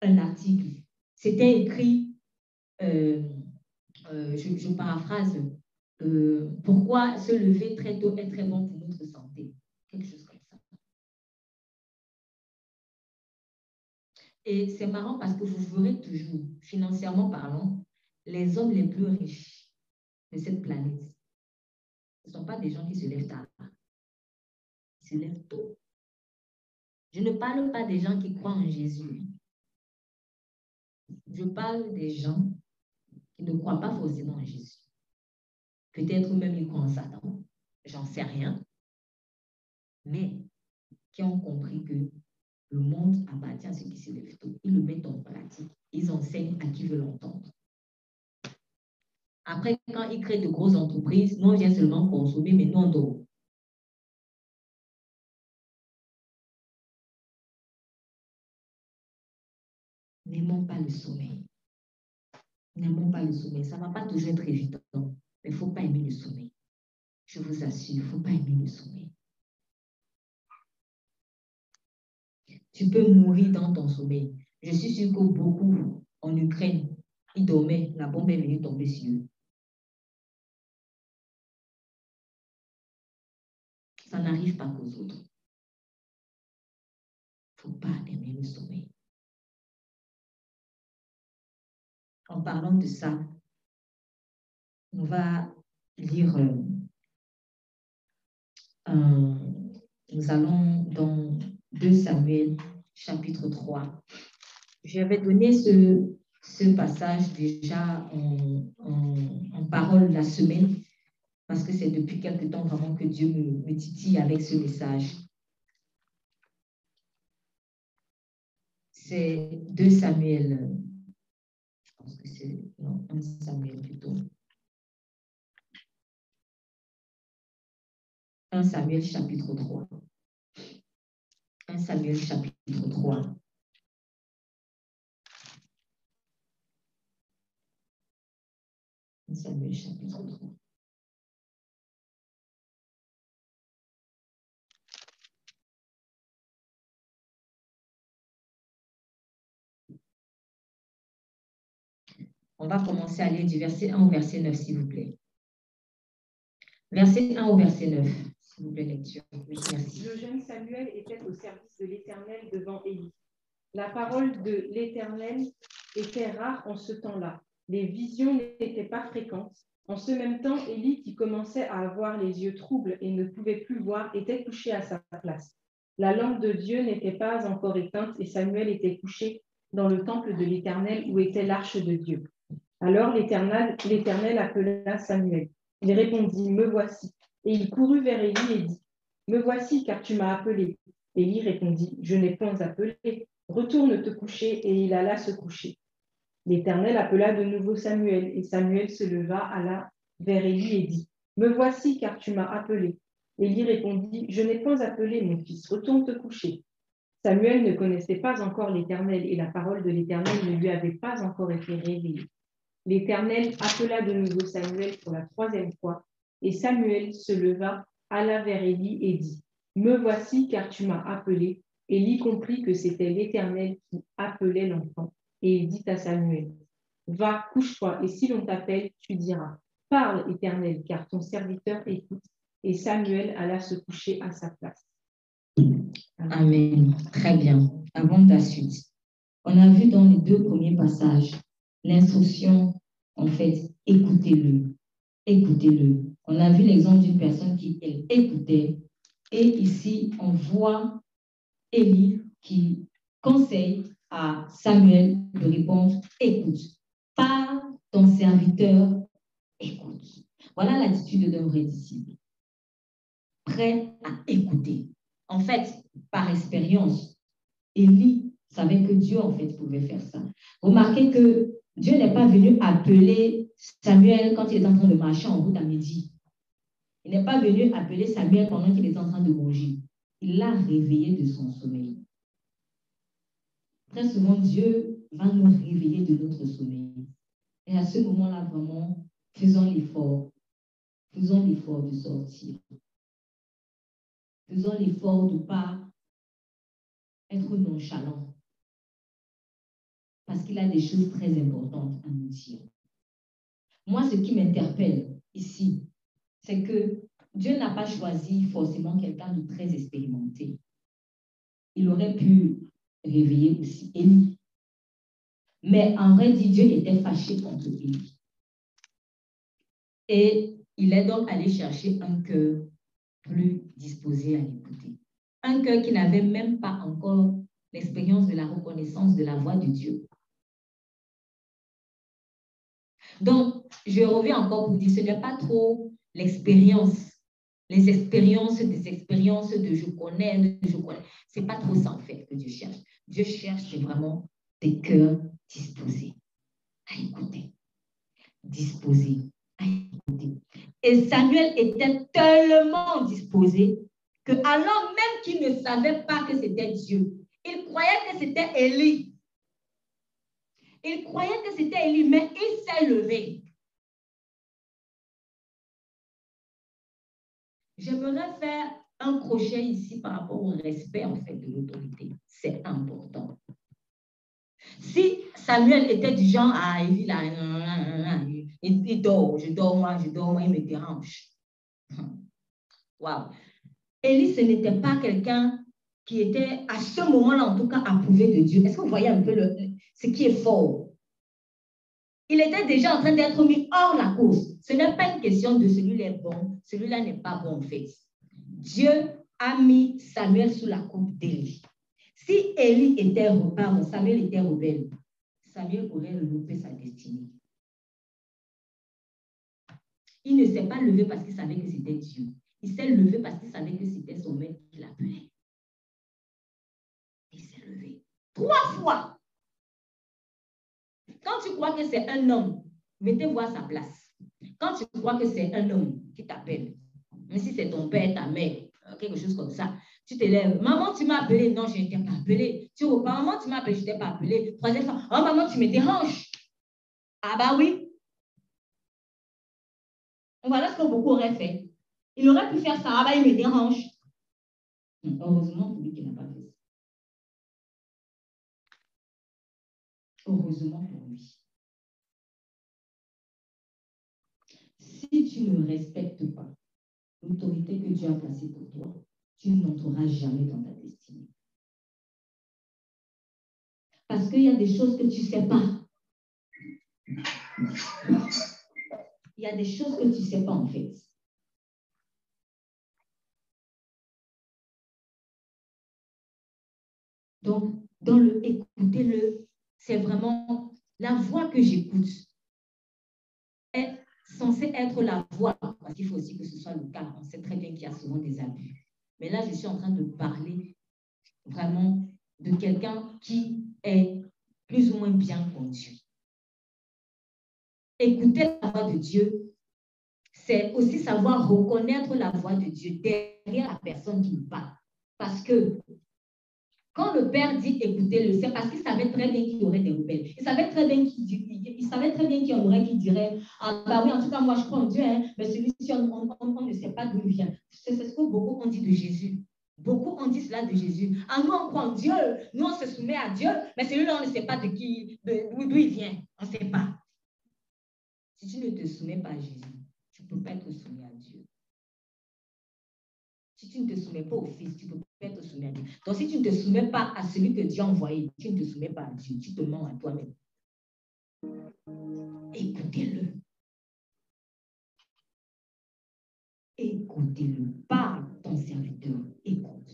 Speaker 2: un article. C'était écrit, je paraphrase, pourquoi se lever très tôt est très bon pour notre santé. Quelque chose comme ça. Et c'est marrant parce que vous verrez toujours, financièrement parlant, les hommes les plus riches de cette planète, ce ne sont pas des gens qui se lèvent tard. Ils se lèvent tôt. Je ne parle pas des gens qui croient en Jésus. Je parle des gens qui ne croient pas forcément en Jésus. Peut-être même ils croient en Satan, j'en sais rien. Mais qui ont compris que le monde appartient à ceux qui se lèvent tôt. Ils le mettent en pratique. Ils enseignent à qui veut l'entendre. Après, quand ils créent de grosses entreprises, nous, on vient seulement consommer, mais nous, on dort. N'aimons pas le sommeil. N'aimons pas le sommeil. Ça ne va pas toujours être évident, mais il ne faut pas aimer le sommeil. Je vous assure, il ne faut pas aimer le sommeil. Tu peux mourir dans ton sommeil. Je suis sûre que beaucoup en Ukraine, ils dormaient, la bombe est venue tomber sur eux. Ça n'arrive pas qu'aux autres. Il ne faut pas aimer le sommeil. En parlant de ça, on va lire, nous allons dans 2 Samuel, chapitre 3. J'avais donné ce passage déjà en parole la semaine, parce que c'est depuis quelque temps vraiment que Dieu me titille avec ce message. C'est 2 Samuel, je pense que c'est, non, 1 Samuel plutôt. 1 Samuel chapitre 3. 1 Samuel chapitre 3. Samuel chapitre 3. On va commencer à lire du verset 1 au verset 9, s'il vous plaît. Verset 1 au verset 9, s'il vous plaît, lecture. Oui, merci.
Speaker 4: Le jeune Samuel était au service de l'Éternel devant Élie. La parole de l'Éternel était rare en ce temps-là. Les visions n'étaient pas fréquentes. En ce même temps, Élie, qui commençait à avoir les yeux troubles et ne pouvait plus voir, était couché à sa place. La lampe de Dieu n'était pas encore éteinte et Samuel était couché dans le temple de l'Éternel où était l'arche de Dieu. Alors l'Éternel appela Samuel. Il répondit, « Me voici. » Et il courut vers Élie et dit, « Me voici, car tu m'as appelé. » Élie répondit, « Je n'ai point appelé. Retourne te coucher. » Et il alla se coucher. L'Éternel appela de nouveau Samuel, et Samuel se leva, alla vers Élie et dit, « Me voici, car tu m'as appelé. » Élie répondit, « Je n'ai point appelé, mon fils. Retourne te coucher. » Samuel ne connaissait pas encore l'Éternel, et la parole de l'Éternel ne lui avait pas encore été révélée. L'Éternel appela de nouveau Samuel pour la 3e fois, et Samuel se leva, alla vers Élie et dit, « Me voici, car tu m'as appelé. » Élie comprit que c'était l'Éternel qui appelait l'enfant, et il dit à Samuel, « Va, couche-toi, et si l'on t'appelle, tu diras, « Parle, Éternel, car ton serviteur écoute. » Et Samuel alla se coucher à sa place.
Speaker 2: Amen. Très bien. Avant de la suite, on a vu dans les 2 premiers passages l'instruction, en fait, écoutez-le. Écoutez-le. On a vu l'exemple d'une personne qui écoutait. Et ici, on voit Élie qui conseille à Samuel de répondre, écoute. Par ton serviteur, écoute. Voilà l'attitude d'un vrai disciple. Prêt à écouter. En fait, par expérience, Élie savait que Dieu, en fait, pouvait faire ça. Remarquez que Dieu n'est pas venu appeler Samuel quand il est en train de marcher en route à midi. Il n'est pas venu appeler Samuel pendant qu'il est en train de manger. Il l'a réveillé de son sommeil. Très souvent, Dieu va nous réveiller de notre sommeil. Et à ce moment-là, vraiment, faisons l'effort. Faisons l'effort de sortir. Faisons l'effort de ne pas être nonchalant. Parce qu'il a des choses très importantes à nous dire. Moi, ce qui m'interpelle ici, c'est que Dieu n'a pas choisi forcément quelqu'un de très expérimenté. Il aurait pu réveiller aussi Élie. Mais en vrai dit, Dieu était fâché contre Élie. Et il est donc allé chercher un cœur plus disposé à l'écouter. Un cœur qui n'avait même pas encore l'expérience de la reconnaissance de la voix de Dieu. Donc, je reviens encore pour dire, ce n'est pas trop l'expérience, des expériences de je connais. Ce n'est pas trop ça en fait que Dieu cherche. Dieu cherche vraiment des cœurs disposés à écouter. Disposés à écouter. Et Samuel était tellement disposé que alors même qu'il ne savait pas que c'était Dieu, il croyait que c'était Élie. Il croyait que c'était Élie, mais il s'est levé. J'aimerais faire un crochet ici par rapport au respect en fait de l'autorité. C'est important. Si Samuel était du genre à Élie, là, il dort, je dors moi, il me dérange. Wow. Élie, ce n'était pas quelqu'un qui était à ce moment-là, en tout cas, approuvé de Dieu. Est-ce que vous voyez un peu ce qui est fort? Il était déjà en train d'être mis hors la course. Ce n'est pas une question de celui-là est bon, celui-là n'est pas bon en fait. Dieu a mis Samuel sous la coupe d'Élie. Si Élie était rebelle, Samuel était rebelle, Samuel aurait loupé sa destinée. Il ne s'est pas levé parce qu'il savait que c'était Dieu. Il s'est levé parce qu'il savait que c'était son maître qui l'appelait. Il s'est levé 3 fois. Quand tu crois que c'est un homme, mettez-vous à sa place. Quand tu crois que c'est un homme qui t'appelle, même si c'est ton père, ta mère, quelque chose comme ça, tu te lèves. Maman, tu m'as appelé. Non, je ne t'ai pas appelé. Tu repars. Maman, tu m'as appelé. Je ne t'ai pas appelé. Troisième fois. Oh, maman, tu me déranges. Ah, bah oui. Voilà ce que beaucoup auraient fait. Il aurait pu faire ça. Ah, bah, il me dérange. Heureusement pour lui qui n'a pas fait ça. Heureusement pour lui. Si tu ne respectes pas l'autorité que Dieu a placée pour toi, tu n'entreras jamais dans ta destinée. Parce qu'il y a des choses que tu ne sais pas. Il y a des choses que tu ne sais pas en fait. Donc, dans le écoutez-le, c'est vraiment la voix que j'écoute est censée être la voix, parce qu'il faut aussi que ce soit le cas. On sait très bien qu'il y a souvent des abus. Mais là, je suis en train de parler vraiment de quelqu'un qui est plus ou moins bien conduit. Écouter la voix de Dieu, c'est aussi savoir reconnaître la voix de Dieu derrière la personne qui nous parle. Parce que quand le Père dit écoutez-le, c'est parce qu'il savait très bien qu'il y aurait des rebelles. Il savait très bien qu'il y en aurait qui diraient ah, bah oui, en tout cas, moi je crois en Dieu, hein, mais celui-ci, on ne sait pas d'où il vient. C'est ce que beaucoup ont dit de Jésus. Beaucoup ont dit cela de Jésus. Ah, nous, on croit en Dieu, nous, on se soumet à Dieu, mais celui-là, on ne sait pas d'où il vient. On ne sait pas. Si tu ne te soumets pas à Jésus, tu ne peux pas être soumis à Dieu. Si tu ne te soumets pas au Fils, tu ne peux pas être soumis à Dieu. Donc, si tu ne te soumets pas à celui que Dieu a envoyé, tu ne te soumets pas à Dieu, tu te mens à toi-même. Écoutez-le. Écoutez-le. Parle ton serviteur. Écoute.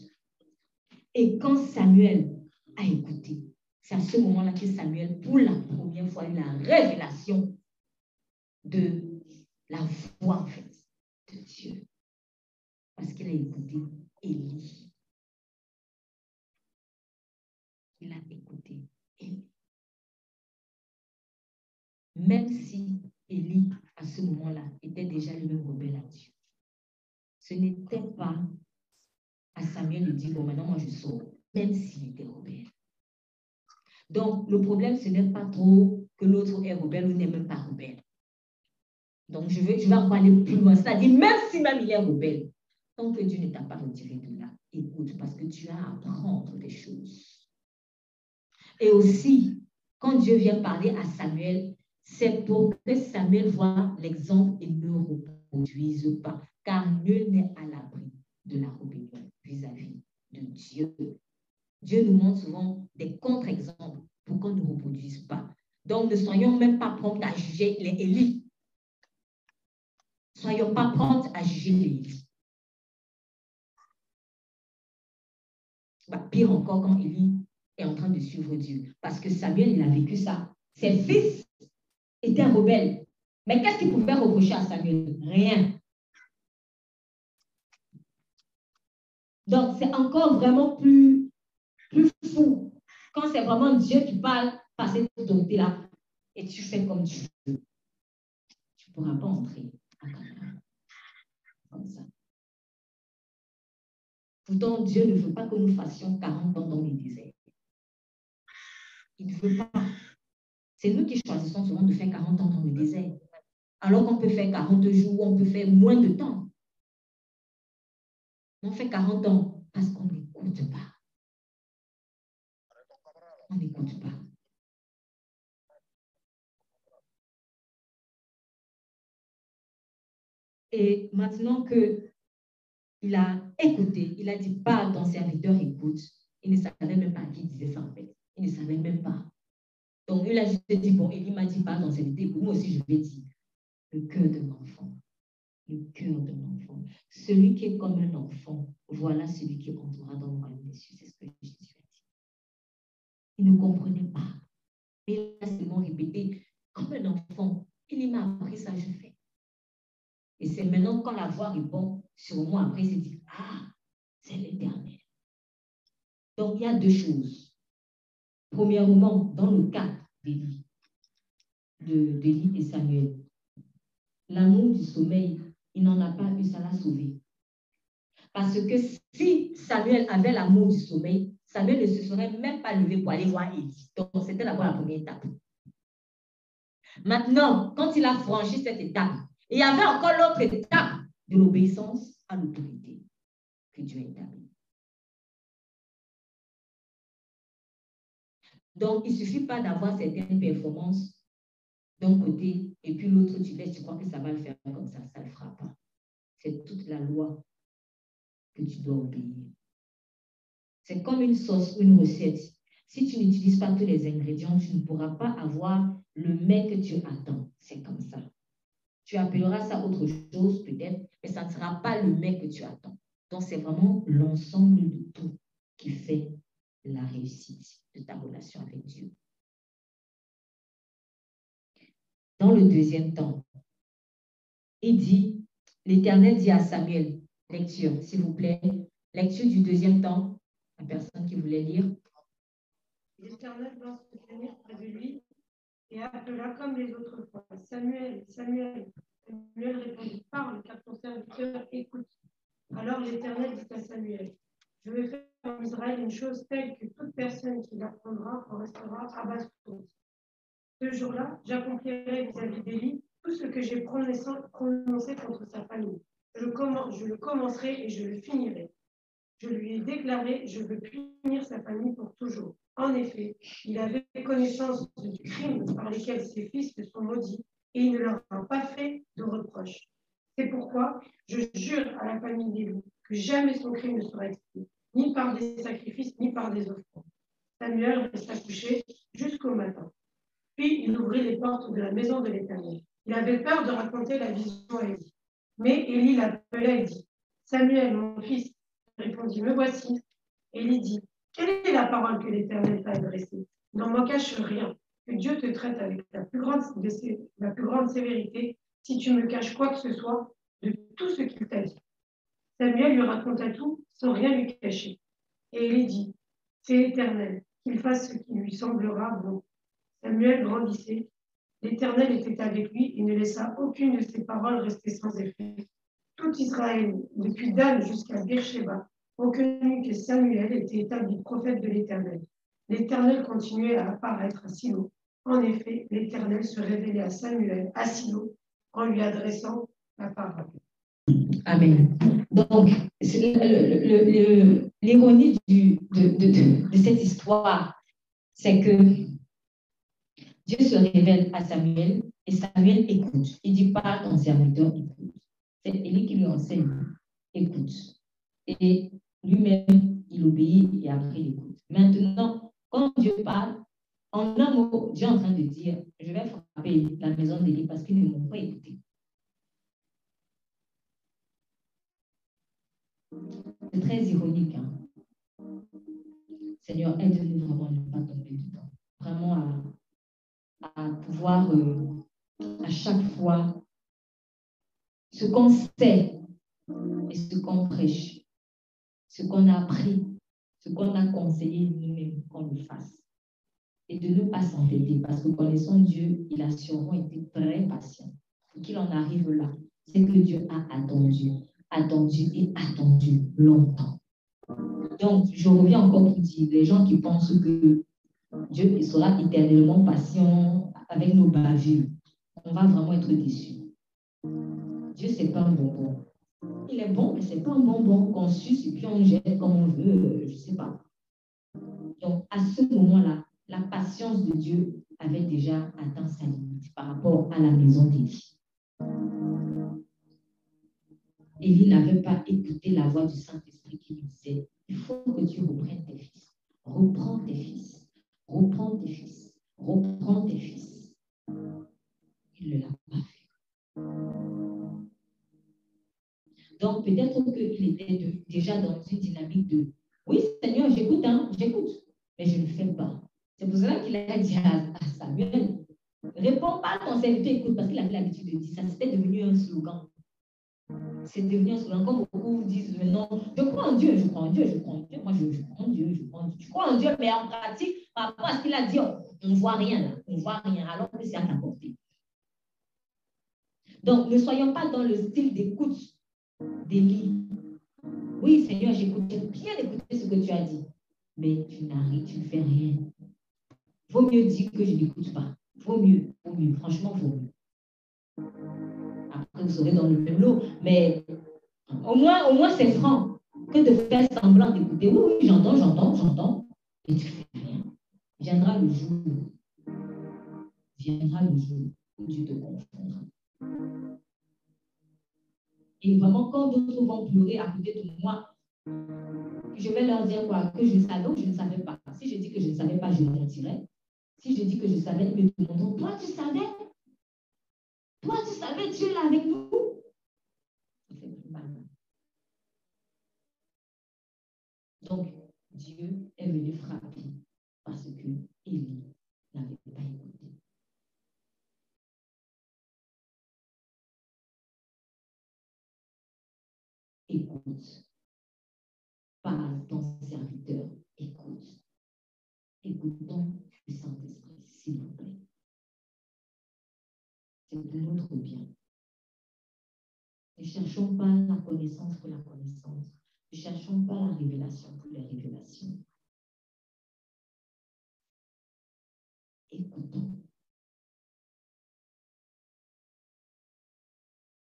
Speaker 2: Et quand Samuel a écouté, c'est à ce moment-là que Samuel, pour la première fois, a eu la révélation de la voix, en fait, de Dieu. Parce qu'il a écouté Élie. Il a écouté Élie. Même si Élie, à ce moment-là, était déjà lui-même rebelle à Dieu. Ce n'était pas à Samuel de dire, bon, maintenant, moi, je sors, même s'il était rebelle. Donc, le problème, ce n'est pas trop que l'autre est rebelle ou n'est même pas rebelle. Donc, je vais encore aller plus loin. C'est-à-dire, même si même il est rebelle, tant que Dieu ne t'a pas retiré de là, écoute, parce que tu as à apprendre des choses. Et aussi, quand Dieu vient parler à Samuel, c'est pour que Samuel voit l'exemple et ne reproduise pas, car nul n'est à l'abri de la rébellion vis-à-vis de Dieu. Dieu nous montre souvent des contre-exemples pour qu'on ne reproduise pas. Donc, ne soyons même pas prompts à juger les Élie. Soyons pas prompts à juger les Élie. Pire encore quand Élie est en train de suivre Dieu. Parce que Samuel, il a vécu ça. Ses fils étaient rebelles. Mais qu'est-ce qu'il pouvait reprocher à Samuel? Rien. Donc, c'est encore vraiment plus fou quand c'est vraiment Dieu qui parle par cette autorité-là et tu fais comme tu veux. Tu ne pourras pas entrer à Canaan comme ça. Pourtant, Dieu ne veut pas que nous fassions 40 ans dans le désert. Il ne veut pas. C'est nous qui choisissons souvent de faire 40 ans dans le désert. Alors qu'on peut faire 40 jours, on peut faire moins de temps. On fait 40 ans parce qu'on n'écoute pas. On n'écoute pas. Et maintenant qu'il a écouté, il a dit, parle, ton serviteur écoute. Il ne savait même pas qui disait ça en fait. Il ne savait même pas. Donc, il a juste dit, bon, Élie m'a dit, parle, ton serviteur écoute. Moi aussi, je vais dire, le cœur de l'enfant. Le cœur de l'enfant. Celui qui est comme un enfant, voilà celui qui entrera dans le royaume des cieux. C'est ce que Jésus a dit. Il ne comprenait pas. Il a seulement répété, comme un enfant, il m'a appris ça, je fais. Et c'est maintenant quand la voix répond sur moi, après, il s'est dit, ah, c'est l'Éternel. Donc, il y a deux choses. Premièrement, dans le cas d'Élie et Samuel, l'amour du sommeil, il n'en a pas eu, ça l'a sauvé. Parce que si Samuel avait l'amour du sommeil, Samuel ne se serait même pas levé pour aller voir Élie. Donc, c'était d'abord la première étape. Maintenant, quand il a franchi cette étape, il y avait encore l'autre étape de l'obéissance à l'autorité que Dieu a établie. Donc, il ne suffit pas d'avoir certaines performances d'un côté et puis l'autre, tu laisses, tu crois que ça va le faire comme ça ne le fera pas. C'est toute la loi que tu dois obéir. C'est comme une sauce ou une recette. Si tu n'utilises pas tous les ingrédients, tu ne pourras pas avoir le mets que tu attends. C'est comme ça. Tu appelleras ça autre chose peut-être, mais ça ne sera pas le mets que tu attends. Donc, c'est vraiment l'ensemble de tout qui fait la réussite de ta relation avec Dieu. Dans le deuxième temps, il dit, l'Éternel dit à Samuel, lecture, s'il vous plaît, lecture du deuxième temps, la personne qui voulait lire.
Speaker 3: L'Éternel vint se tenir près de lui et appela comme les autres fois, Samuel, Samuel. Samuel répondit, parle, car ton serviteur écoute. Alors l'Éternel dit à Samuel, je vais faire en Israël une chose telle que toute personne qui l'apprendra en restera abasourdie. Ce jour-là, j'accomplirai vis-à-vis d'Élie tout ce que j'ai prononcé contre sa famille. Je le commencerai et je le finirai. Je lui ai déclaré, je veux punir sa famille pour toujours. En effet, il avait connaissance du crime par lesquels ses fils se sont maudits et il ne leur a pas fait de reproche. C'est pourquoi je jure à la famille d'Élie que jamais son crime ne sera expié, ni par des sacrifices, ni par des offrandes. Samuel resta couché jusqu'au matin. Puis il ouvrit les portes de la maison de l'Éternel. Il avait peur de raconter la vision à Élie. Mais Élie l'appela et dit, Samuel, mon fils, répondit, me voici. Élie dit, quelle est la parole que l'Éternel t'a adressée? N'en m'en cache rien. Que Dieu te traite avec la plus grande sévérité si tu me caches quoi que ce soit de tout ce qu'il t'a dit. Samuel lui raconta tout sans rien lui cacher. Et Élie dit, c'est l'Éternel, qu'il fasse ce qui lui semblera bon. Samuel grandissait. L'Éternel était avec lui et ne laissa aucune de ses paroles rester sans effet. Tout Israël, depuis Dan jusqu'à Beersheba, reconnu que Samuel était établi prophète de l'Éternel. L'Éternel continuait à apparaître à Silo. En effet, l'Éternel se révélait à Samuel à Silo en lui adressant la parole.
Speaker 2: Amen. Donc, l'ironie de cette histoire, c'est que Dieu se révèle à Samuel et Samuel écoute. Il dit pas ton serviteur écoute. C'est Élie qui lui enseigne. Écoute. Et lui-même, il obéit et après il écoute. Maintenant, quand Dieu parle, en un mot, Dieu est en train de dire, je vais frapper la maison d'Élie parce qu'ils ne m'ont pas écouté. C'est très ironique. Hein? Seigneur, aide-nous vraiment à ne pas tomber dedans. Vraiment à pouvoir, à chaque fois, ce qu'on sait et ce qu'on prêche, ce qu'on a appris, ce qu'on a conseillé nous-mêmes qu'on le fasse. Et de ne pas s'entêter, parce que connaissant Dieu, il a sûrement été très patient. Pour qu'il en arrive là, c'est que Dieu a attendu longtemps. Donc, je reviens encore pour dire, les gens qui pensent que Dieu sera éternellement patient avec nos bavures, on va vraiment être déçus. Dieu, ce n'est pas un bonbon. Il est bon, mais ce n'est pas un bonbon qu'on suce et puis on jette comme on veut, je ne sais pas. Donc, à ce moment-là, la patience de Dieu avait déjà atteint sa limite par rapport à la maison d'Élie. Élie n'avait pas écouté la voix du Saint-Esprit qui lui disait, il faut que tu reprennes tes fils. Reprends tes fils. Reprends tes fils. Reprends tes fils. Il ne l'a pas fait. Donc, peut-être qu'il était déjà dans une dynamique de, oui, Seigneur, j'écoute, mais je ne le fais pas. C'est pour cela qu'il a dit à Samuel, réponds pas à ton serviteur, écoute, parce qu'il avait l'habitude de dire ça. C'était devenu un slogan. C'est devenu un slogan. Comme beaucoup disent maintenant, je crois en Dieu, je crois en Dieu, je crois en Dieu. Moi, je crois en Dieu, je crois en Dieu. Je crois en Dieu, mais en pratique, par rapport à ce qu'il a dit, on ne voit rien là. On ne voit rien, alors que c'est à ta portée. Donc, ne soyons pas dans le style d'écoute d'Élie. Oui, Seigneur, j'écoute, j'ai bien écouté ce que tu as dit. Mais tu n'arrives, tu ne fais rien. Vaut mieux dire que je n'écoute pas. Vaut mieux, franchement, vaut mieux. Après, vous serez dans le même lot. Mais au moins c'est franc que de faire semblant d'écouter. Oui, j'entends. Et tu ne fais rien. Viendra le jour où Dieu te confondra. Et vraiment, quand d'autres vont pleurer à côté de moi, je vais leur dire quoi? Que je savais ou je ne savais pas. Si je dis que je ne savais pas, je mentirais. Si je dis que je savais, ils me demanderont, toi, tu savais? Toi, tu savais, Dieu est là avec nous? Ça fait plus mal. Donc, Dieu est venu frapper parce que Élie n'avait pas écouté. Écoute. Parle ton serviteur. Écoute. Écoutons le Saint-Esprit, s'il vous plaît. C'est de notre bien. Ne cherchons pas la connaissance pour la connaissance. Ne cherchons pas la révélation pour les révélations. Écoutons.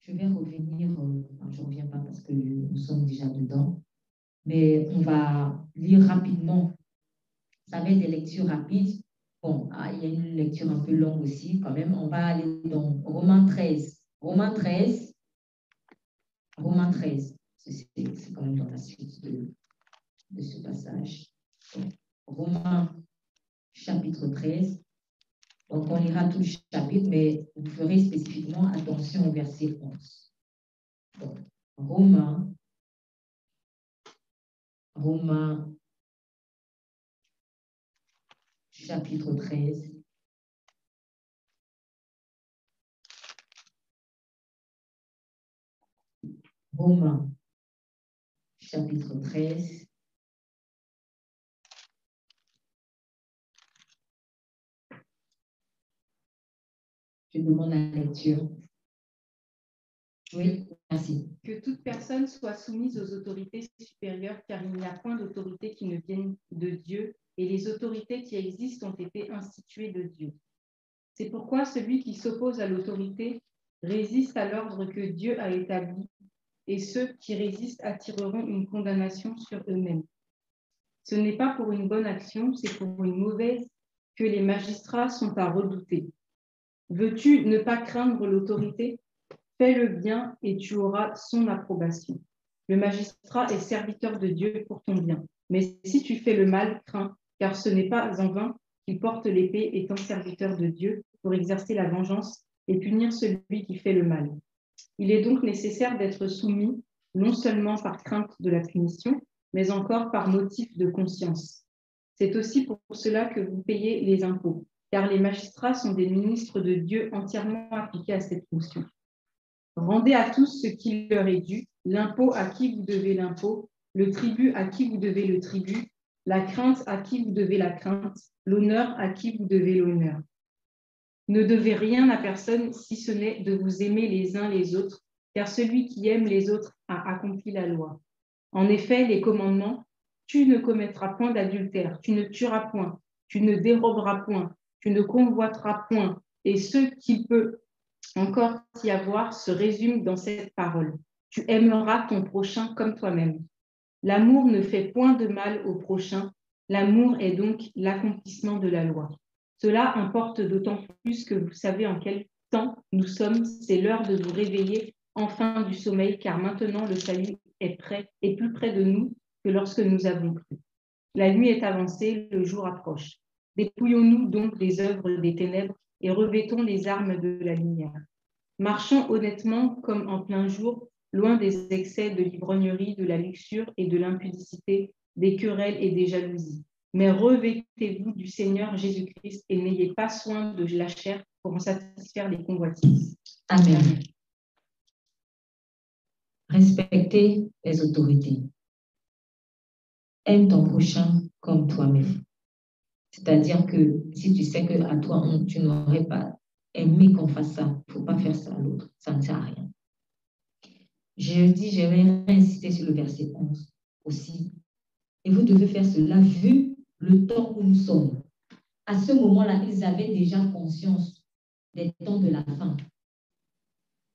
Speaker 2: Je vais revenir, je ne reviens pas parce que nous sommes déjà dedans, mais on va lire rapidement. Ça va être des lectures rapides. Bon, il y a une lecture un peu longue aussi, quand même. On va aller dans Romains 13. Romains 13. C'est quand même dans la suite de ce passage. Donc, Romains chapitre 13. Donc, on lira tout le chapitre, mais vous ferez spécifiquement attention au verset 11. Donc, Romains chapitre 13. Romains chapitre 13. Je demande la lecture. Oui, merci.
Speaker 4: Que toute personne soit soumise aux autorités supérieures, car il n'y a point d'autorité qui ne vienne de Dieu, et les autorités qui existent ont été instituées de Dieu. C'est pourquoi celui qui s'oppose à l'autorité résiste à l'ordre que Dieu a établi, et ceux qui résistent attireront une condamnation sur eux-mêmes. Ce n'est pas pour une bonne action, c'est pour une mauvaise que les magistrats sont à redouter. Veux-tu ne pas craindre l'autorité ? Fais le bien et tu auras son approbation. Le magistrat est serviteur de Dieu pour ton bien. Mais si tu fais le mal, crains, car ce n'est pas en vain qu'il porte l'épée étant serviteur de Dieu pour exercer la vengeance et punir celui qui fait le mal. Il est donc nécessaire d'être soumis, non seulement par crainte de la punition, mais encore par motif de conscience. C'est aussi pour cela que vous payez les impôts, car les magistrats sont des ministres de Dieu entièrement appliqués à cette fonction. Rendez à tous ce qui leur est dû, l'impôt à qui vous devez l'impôt, le tribut à qui vous devez le tribut, la crainte à qui vous devez la crainte, l'honneur à qui vous devez l'honneur. Ne devez rien à personne si ce n'est de vous aimer les uns les autres, car celui qui aime les autres a accompli la loi. En effet, les commandements, tu ne commettras point d'adultère, tu ne tueras point, tu ne déroberas point, tu ne convoiteras point, et ce qui peut encore y avoir se résume dans cette parole. Tu aimeras ton prochain comme toi-même. L'amour ne fait point de mal au prochain, l'amour est donc l'accomplissement de la loi. Cela importe d'autant plus que vous savez en quel temps nous sommes, c'est l'heure de vous réveiller enfin du sommeil, car maintenant le salut est plus près de nous que lorsque nous avons cru. La nuit est avancée, le jour approche. Dépouillons-nous donc des œuvres des ténèbres et revêtons les armes de la lumière. Marchons honnêtement comme en plein jour, loin des excès de l'ivrognerie, de la luxure et de l'impudicité, des querelles et des jalousies. Mais revêtez-vous du Seigneur Jésus-Christ et n'ayez pas soin de la chair pour en satisfaire les convoitises.
Speaker 2: Amen. Respectez les autorités. Aime ton prochain comme toi-même. C'est-à-dire que si tu sais qu'à toi, tu n'aurais pas aimé qu'on fasse ça, il ne faut pas faire ça à l'autre. Ça ne sert à rien. Je vais insister sur le verset 11 aussi. Et vous devez faire cela vu le temps où nous sommes. À ce moment-là, ils avaient déjà conscience des temps de la fin.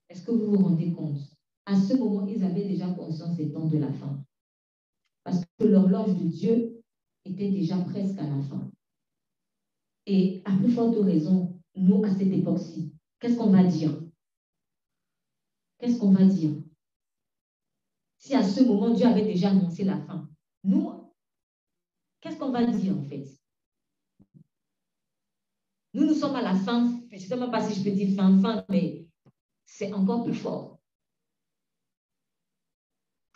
Speaker 2: Est-ce que vous vous rendez compte? À ce moment, ils avaient déjà conscience des temps de la fin. Parce que l'horloge de Dieu était déjà presque à la fin. Et à plus forte raison, nous, à cette époque-ci, qu'est-ce qu'on va dire? Qu'est-ce qu'on va dire? Si à ce moment, Dieu avait déjà annoncé la fin, nous, qu'est-ce qu'on va dire en fait? Nous sommes à la fin, je ne sais même pas si je peux dire fin, mais c'est encore plus fort.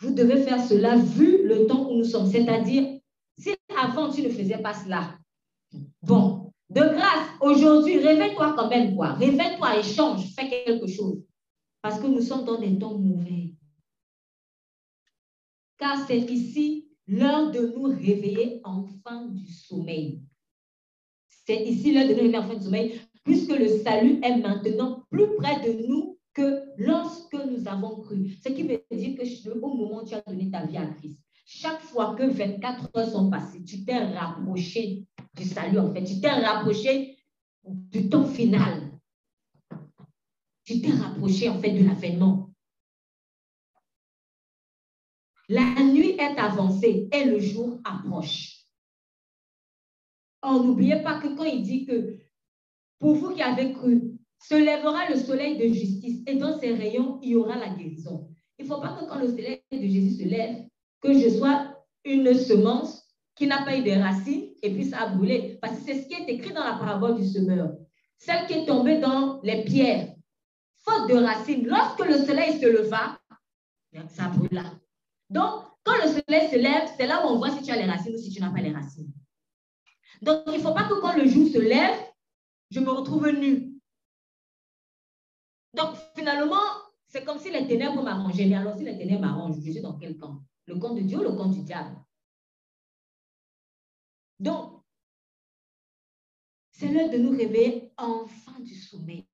Speaker 2: Vous devez faire cela vu le temps où nous sommes. C'est-à-dire, si avant tu ne faisais pas cela, bon, de grâce, aujourd'hui, réveille-toi quand même, quoi. Réveille-toi et change, fais quelque chose. Parce que nous sommes dans des temps mauvais. Car c'est ici l'heure de nous réveiller enfin du sommeil. C'est ici l'heure de nous réveiller enfin du sommeil, puisque le salut est maintenant plus près de nous que lorsque nous avons cru. Ce qui veut dire que au moment où tu as donné ta vie à Christ, chaque fois que 24 heures sont passées, tu t'es rapproché du salut en fait. Tu t'es rapproché du temps final. Tu t'es rapproché en fait de l'avènement. La nuit est avancée et le jour approche. Or, n'oubliez pas que quand il dit que pour vous qui avez cru, se lèvera le soleil de justice et dans ses rayons, il y aura la guérison. Il ne faut pas que quand le soleil de Jésus se lève, que je sois une semence qui n'a pas eu de racines et puis ça a brûlé. Parce que c'est ce qui est écrit dans la parabole du semeur. Celle qui est tombée dans les pierres, faute de racines. Lorsque le soleil se leva, ça brûla. Donc, quand le soleil se lève, c'est là où on voit si tu as les racines ou si tu n'as pas les racines. Donc, il ne faut pas que quand le jour se lève, je me retrouve nue. Donc, finalement, c'est comme si les ténèbres m'arrangeaient. Mais alors, si les ténèbres m'arrangent, je suis dans quel camp? Le camp de Dieu ou le camp du diable? Donc, c'est l'heure de nous réveiller enfin du sommeil.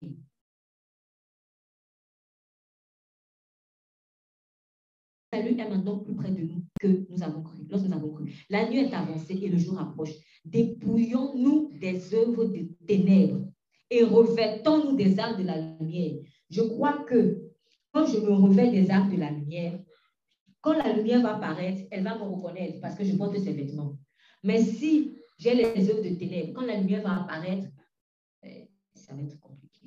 Speaker 2: Le salut est maintenant plus près de nous que nous avons cru, lorsque nous avons cru. La nuit est avancée et le jour approche. Dépouillons-nous des œuvres de ténèbres et revêtons-nous des armes de la lumière. Je crois que quand je me revêt des armes de la lumière, quand la lumière va apparaître, elle va me reconnaître parce que je porte ses vêtements. Mais si j'ai les œuvres de ténèbres, quand la lumière va apparaître, ça va être compliqué.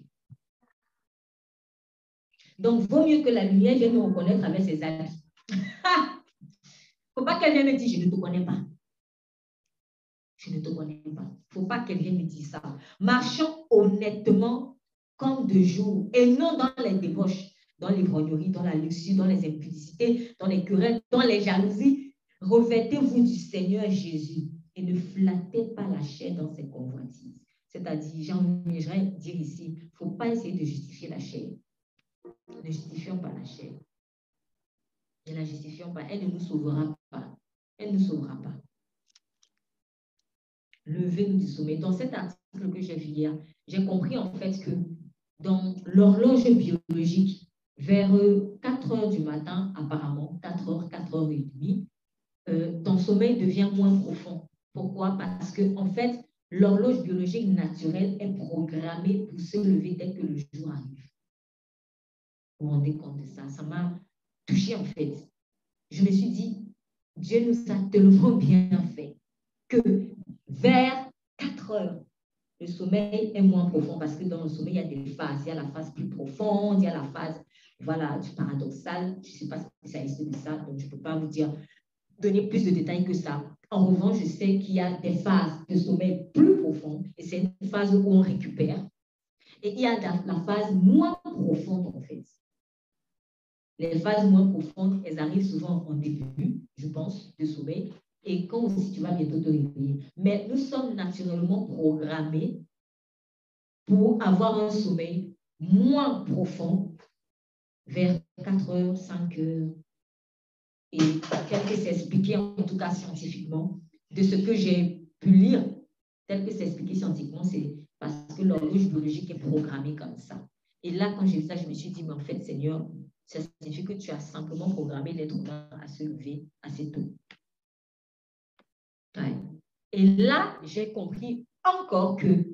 Speaker 2: Donc, vaut mieux que la lumière vienne me reconnaître avec ses habits. Il ne faut pas qu'elle vienne me dire, je ne te connais pas. Je ne te connais pas. Il ne faut pas qu'elle vienne me dire ça. Marchons honnêtement comme de jour et non dans les débauches, dans l'ivrognerie, dans la luxure, dans les impudicités, dans les querelles, dans les jalousies. Revêtez-vous du Seigneur Jésus et ne flattez pas la chair dans ses convoitises. C'est-à-dire, j'aimerais dire ici, il ne faut pas essayer de justifier la chair. Ne justifions pas la chair. Ne la justifions pas. Elle ne nous sauvera pas. Elle ne nous sauvera pas. Levez-nous du sommeil. Dans cet article que j'ai vu hier, j'ai compris en fait que dans l'horloge biologique, vers 4 heures du matin, apparemment, 4 heures, 4h30, ton sommeil devient moins profond. Pourquoi? Parce que, en fait, l'horloge biologique naturelle est programmée pour se lever dès que le jour arrive. Vous vous rendez compte de ça? Ça m'a touchée, en fait. Je me suis dit, Dieu nous a tellement bien fait que vers 4 heures, le sommeil est moins profond parce que dans le sommeil, il y a des phases. Il y a la phase plus profonde, il y a la phase voilà, du paradoxal. Je ne suis pas spécialiste de ça, donc je ne peux pas vous donner plus de détails que ça. En revanche, je sais qu'il y a des phases de sommeil plus profondes et c'est une phase où on récupère. Et il y a la phase moins profonde, en fait. Les phases moins profondes, elles arrivent souvent en début, je pense, de sommeil. Et quand aussi tu vas bientôt te réveiller. Mais nous sommes naturellement programmés pour avoir un sommeil moins profond vers 4 heures, 5 heures. Et tel que c'est expliqué, en tout cas scientifiquement, de ce que j'ai pu lire, tel que c'est expliqué scientifiquement, c'est parce que l'horloge biologique est programmée comme ça. Et là, quand j'ai vu ça, je me suis dit, mais en fait, Seigneur, ça signifie que tu as simplement programmé l'être humain à se lever assez tôt. Ouais. Et là, j'ai compris encore que,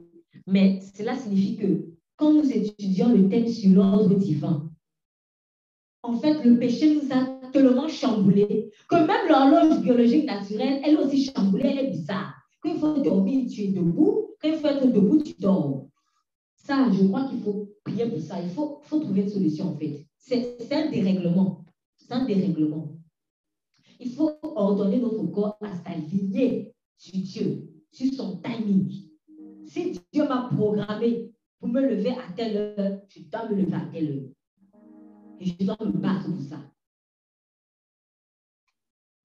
Speaker 2: mais cela signifie que quand nous étudions le thème sur l'ordre divin, en fait, le péché nous a tellement chamboulés que même l'horloge biologique naturelle, elle aussi chamboulée, elle est bizarre. Quand il faut dormir, tu es debout. Quand il faut être debout, tu dors. Ça, je crois qu'il faut prier pour ça. Il faut trouver une solution, en fait. C'est un dérèglement. C'est un dérèglement. Il faut ordonner notre corps à s'aligner sur Dieu, sur son timing. Si Dieu m'a programmé pour me lever à telle heure, je dois me lever à telle heure. Et je dois me battre pour ça.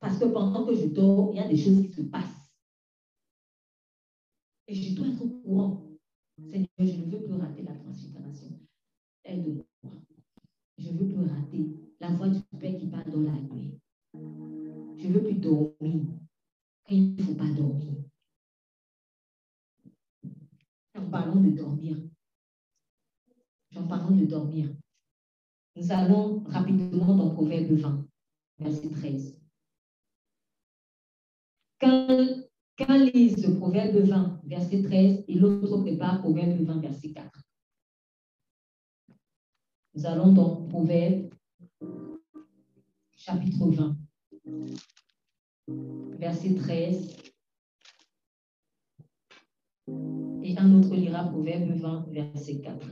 Speaker 2: Parce que pendant que je dors, il y a des choses qui se passent. Et je dois être au courant. Seigneur, je ne veux plus rater la transfiguration. Aide-moi. Je ne veux plus rater la voix du Père qui parle dans la nuit. Je ne veux plus dormir quand il ne faut pas dormir. En parlant de dormir, nous allons rapidement dans Proverbe 20, verset 13. Qu'un lise le Proverbe 20, verset 13, et l'autre prépare Proverbe 20, verset 4. Nous allons dans Proverbe, chapitre 20, verset 13. Et un autre lira Proverbe 20, verset 4.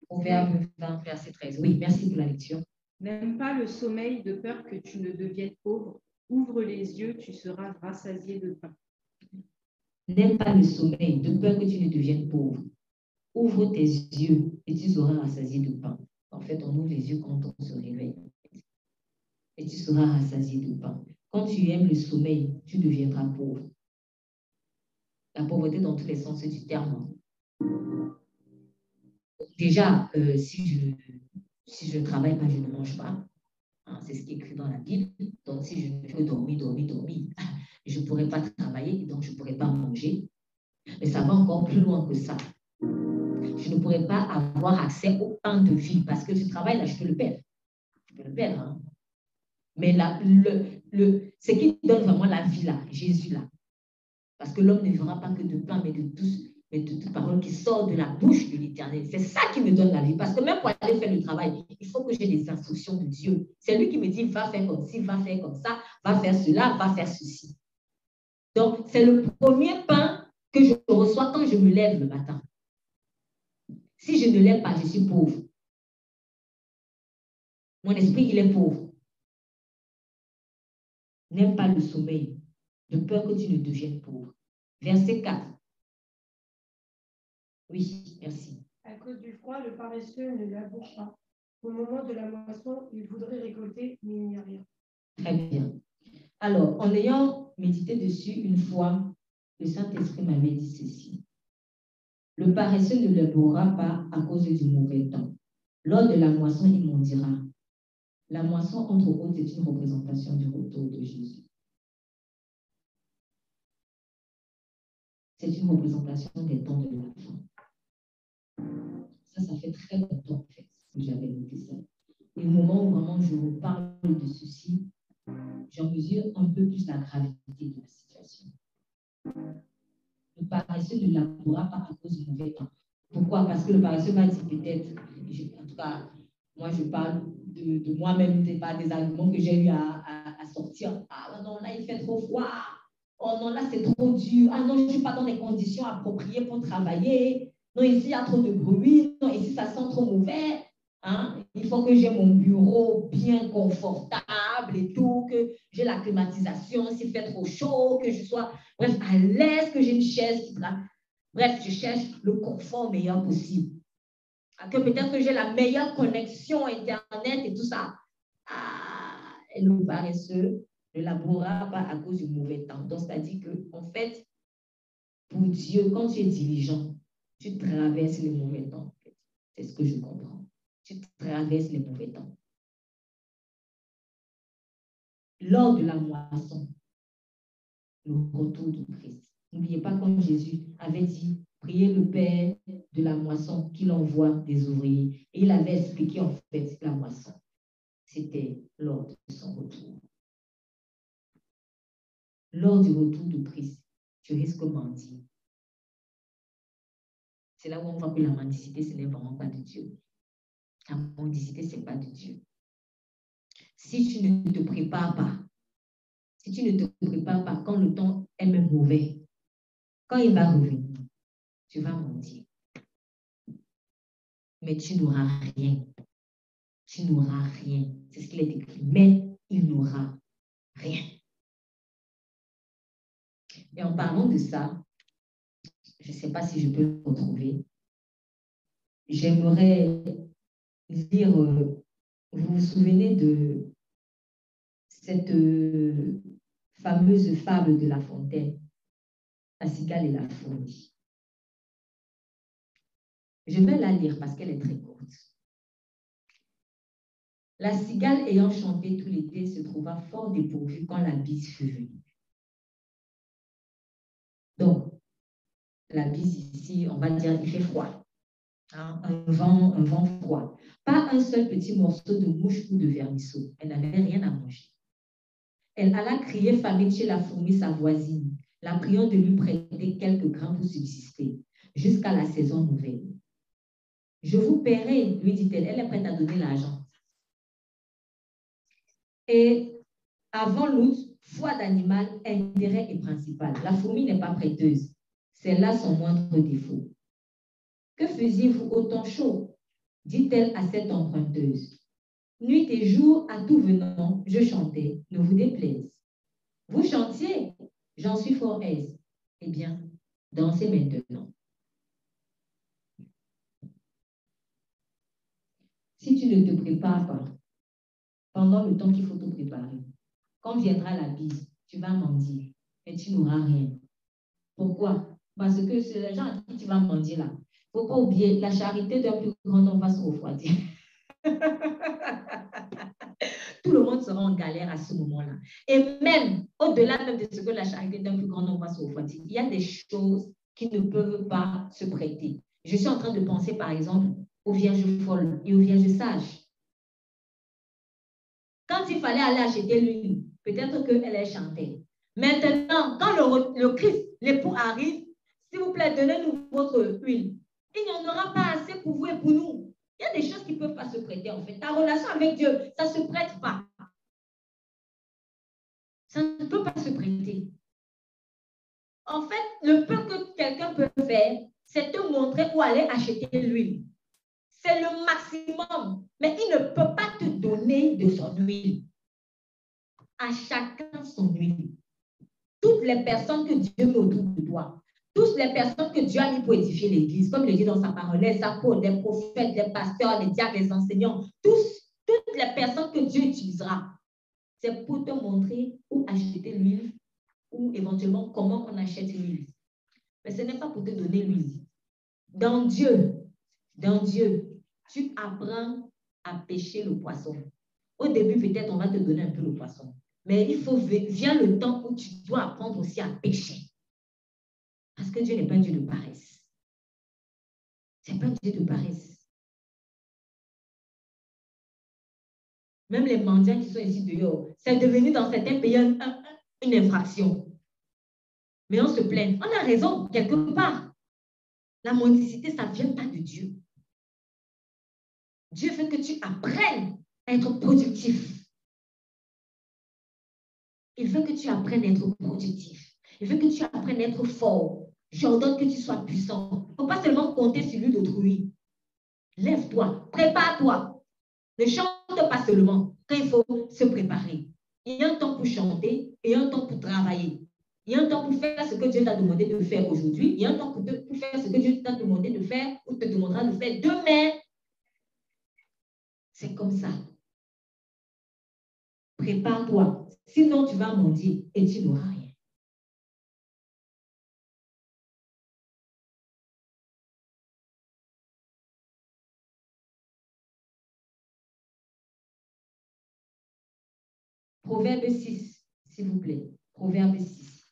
Speaker 2: Proverbe 20, verset 13. Oui, merci pour la lecture.
Speaker 4: N'aime pas le sommeil de peur que tu ne deviennes pauvre. Ouvre les yeux, tu seras rassasié de pain.
Speaker 2: N'aime pas le sommeil de peur que tu ne deviennes pauvre. Ouvre tes yeux et tu seras rassasié de pain. En fait, on ouvre les yeux quand on se réveille. Et tu seras rassasié de pain. Quand tu aimes le sommeil, tu deviendras pauvre. La pauvreté dans tous les sens du terme. Déjà, si je ne travaille pas, je ne mange pas. Hein, c'est ce qui est écrit dans la Bible. Donc, si je ne veux dormir, je ne pourrai pas travailler, donc je ne pourrai pas manger. Mais ça va encore plus loin que ça. Je ne pourrai pas avoir accès au pain de vie parce que tu travailles là, je peux le perdre. Je peux le perdre. Hein. Mais ce qui donne vraiment la vie là, Jésus là. Parce que l'homme ne vivra pas que de pain, mais de toute parole qui sort de la bouche de l'Éternel. C'est ça qui me donne la vie. Parce que même pour aller faire le travail, il faut que j'ai des instructions de Dieu. C'est lui qui me dit, va faire comme ci, va faire comme ça, va faire cela, va faire ceci. Donc, c'est le premier pain que je reçois quand je me lève le matin. Si je ne l'aime pas, je suis pauvre. Mon esprit, il est pauvre. N'aime pas le sommeil, de peur que tu ne deviennes pauvre. Verset 4. Oui, merci.
Speaker 3: À cause du froid, le paresseux ne laboure pas. Au moment de la moisson, il voudrait récolter, mais il n'y a rien.
Speaker 2: Très bien. Alors, en ayant médité dessus une fois, le Saint-Esprit m'avait dit ceci. Le paresseux ne labourera pas à cause du mauvais temps. Lors de la moisson, il m'en dira. La moisson, entre autres, est une représentation du retour de Jésus. C'est une représentation des temps de la fin. Ça fait très longtemps, en fait, que j'avais noté ça. Et au moment où vraiment je reparle de ceci, j'en mesure un peu plus la gravité de la situation. Le paresseux ne labourera pas à cause du mauvais temps. Pourquoi? Parce que le paresseux va dire peut-être, en tout cas, moi je parle de moi-même, c'est pas des arguments que j'ai eu à sortir. Ah non, là il fait trop froid. Oh non, là c'est trop dur. Ah non, je ne suis pas dans les conditions appropriées pour travailler. Non, ici il y a trop de bruit. Non, ici ça sent trop mauvais. Hein? Il faut que j'ai mon bureau bien confortable et tout, que j'ai la climatisation s'il fait trop chaud, que je sois bref, à l'aise, que j'ai une chaise qui travaille. Bref, je cherche le confort meilleur possible. Que peut-être que j'ai la meilleure connexion Internet et tout ça. Ah, et le paresseux ne labourera pas à cause du mauvais temps. Donc, c'est-à-dire que, en fait, pour Dieu, quand tu es diligent, tu traverses les mauvais temps. C'est ce que je comprends. Tu traverses les mauvais temps. Lors de la moisson, le retour de Christ. N'oubliez pas quand Jésus avait dit, priez le Père de la moisson qu'il envoie des ouvriers. Et il avait expliqué en fait la moisson. C'était lors de son retour. Lors du retour de Christ, tu risques de mentir. C'est là où on voit que la mendicité, ce n'est vraiment pas de Dieu. La mendicité, ce n'est pas de Dieu. Si tu ne te prépares pas, quand le temps est même mauvais, quand il va revenir, tu vas mentir. Mais tu n'auras rien. Tu n'auras rien. C'est ce qu'il est écrit. Mais il n'aura rien. Et en parlant de ça, je ne sais pas si je peux le retrouver. J'aimerais lire, vous vous souvenez de cette fameuse fable de La Fontaine, la cigale et la fourmi. Je vais la lire parce qu'elle est très courte. La cigale ayant chanté tout l'été se trouva fort dépourvue quand la bise fut venue. Donc, la bise ici, on va dire, il fait froid. Hein? Un vent froid. Pas un seul petit morceau de mouche ou de vermisseau. Elle n'avait rien à manger. Elle alla crier famine chez la fourmi, sa voisine, la priant de lui prêter quelques grains pour subsister, jusqu'à la saison nouvelle. Je vous paierai, lui dit-elle. Elle est prête à donner l'argent. Et avant l'août, foi d'animal, intérêt est principal. La fourmi n'est pas prêteuse. C'est là son moindre défaut. Que faisiez-vous au temps chaud? Dit-elle à cette emprunteuse. Nuit et jour, à tout venant, je chantais, ne vous déplaise. Vous chantiez, j'en suis fort aise. Eh bien, dansez maintenant. Si tu ne te prépares pas, pendant le temps qu'il faut te préparer, quand viendra la bise, tu vas mendier et tu n'auras rien. Pourquoi? Parce que c'est les gens à qui tu vas mendier là. Il ne faut pas oublier, la charité d'un plus grand nombre va se refroidir. Tout le monde sera en galère à ce moment-là. Et même, au-delà même de ce que la charité d'un plus grand nombre va se refroidir, il y a des choses qui ne peuvent pas se prêter. Je suis en train de penser, par exemple, aux vierges folles et aux vierges sages. Quand il fallait aller acheter l'huile, peut-être qu'elle chantait. Maintenant, quand le Christ, l'époux arrive, s'il vous plaît, donnez-nous votre huile. Il n'y en aura pas assez pour vous et pour nous. Il y a des choses qui ne peuvent pas se prêter, en fait. Ta relation avec Dieu, ça ne se prête pas. Ça ne peut pas se prêter. En fait, le peu que quelqu'un peut faire, c'est te montrer où aller acheter l'huile. C'est le maximum. Mais il ne peut pas te donner de son huile. À chacun son huile. Toutes les personnes que Dieu met autour de toi, Toutes les personnes que Dieu a mis pour édifier l'Église, comme il le dit dans sa parole, les apôtres, les prophètes, les pasteurs, les diacres, les enseignants, toutes les personnes que Dieu utilisera, c'est pour te montrer où acheter l'huile ou éventuellement comment on achète l'huile. Mais ce n'est pas pour te donner l'huile. Dans Dieu, tu apprends à pêcher le poisson. Au début, peut-être, on va te donner un peu le poisson. Mais vient le temps où tu dois apprendre aussi à pêcher. Parce que Dieu n'est pas un Dieu de paresse. Ce n'est pas un Dieu de paresse. Même les mendiants qui sont ici dehors, c'est devenu dans certains pays une infraction. Mais on se plaint. On a raison, quelque part. La mendicité, ça ne vient pas de Dieu. Dieu veut que tu apprennes à être productif. Il veut que tu apprennes à être productif. Il veut que tu apprennes à être fort. J'ordonne que tu sois puissant. Il ne faut pas seulement compter sur lui d'autrui. Lève-toi, prépare-toi. Ne chante pas seulement quand il faut se préparer. Il y a un temps pour chanter et un temps pour travailler. Il y a un temps pour faire ce que Dieu t'a demandé de faire aujourd'hui. Il y a un temps pour faire ce que Dieu t'a demandé de faire ou te demandera de faire demain. C'est comme ça. Prépare-toi. Sinon, tu vas mendier et tu n'auras rien. Proverbe 6, s'il vous plaît. Proverbe 6.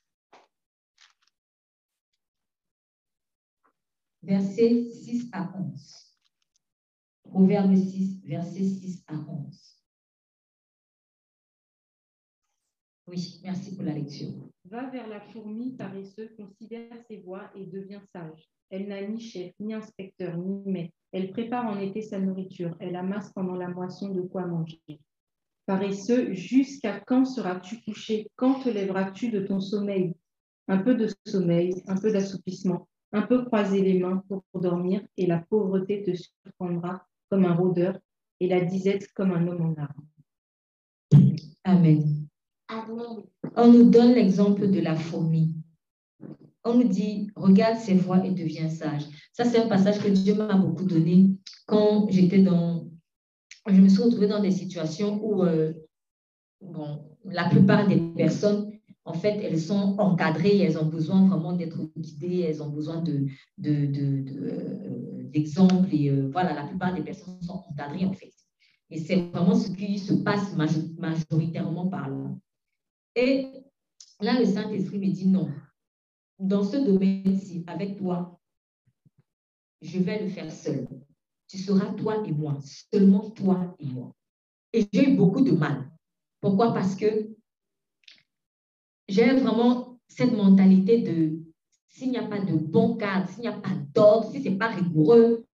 Speaker 2: Versets 6 à 11. Proverbe 6, versets 6 à 11. Oui, merci pour la lecture.
Speaker 4: Va vers la fourmi paresseuse, considère ses voies et devient sage. Elle n'a ni chef, ni inspecteur, ni maître. Elle prépare en été sa nourriture. Elle amasse pendant la moisson de quoi manger. Paresseux, jusqu'à quand seras-tu couché? Quand te lèveras-tu de ton sommeil? Un peu de sommeil, un peu d'assoupissement, un peu croiser les mains pour dormir, et la pauvreté te surprendra comme un rôdeur, et la disette comme un homme en armes.
Speaker 2: Amen. Amen. On nous donne l'exemple de la fourmi. On nous dit, regarde ses voies et deviens sage. Ça, c'est un passage que Dieu m'a beaucoup donné quand je me suis retrouvée dans des situations où, la plupart des personnes, en fait, elles sont encadrées, elles ont besoin vraiment d'être guidées, elles ont besoin d'exemples. Et voilà, la plupart des personnes sont encadrées, en fait. Et c'est vraiment ce qui se passe majoritairement par là. Et là, le Saint-Esprit me dit non. Dans ce domaine-ci, avec toi, je vais le faire seul. Tu seras toi et moi, seulement toi et moi. Et j'ai eu beaucoup de mal. Pourquoi? Parce que j'ai vraiment cette mentalité de s'il n'y a pas de bon cadre, s'il n'y a pas d'ordre, si ce n'est pas rigoureux,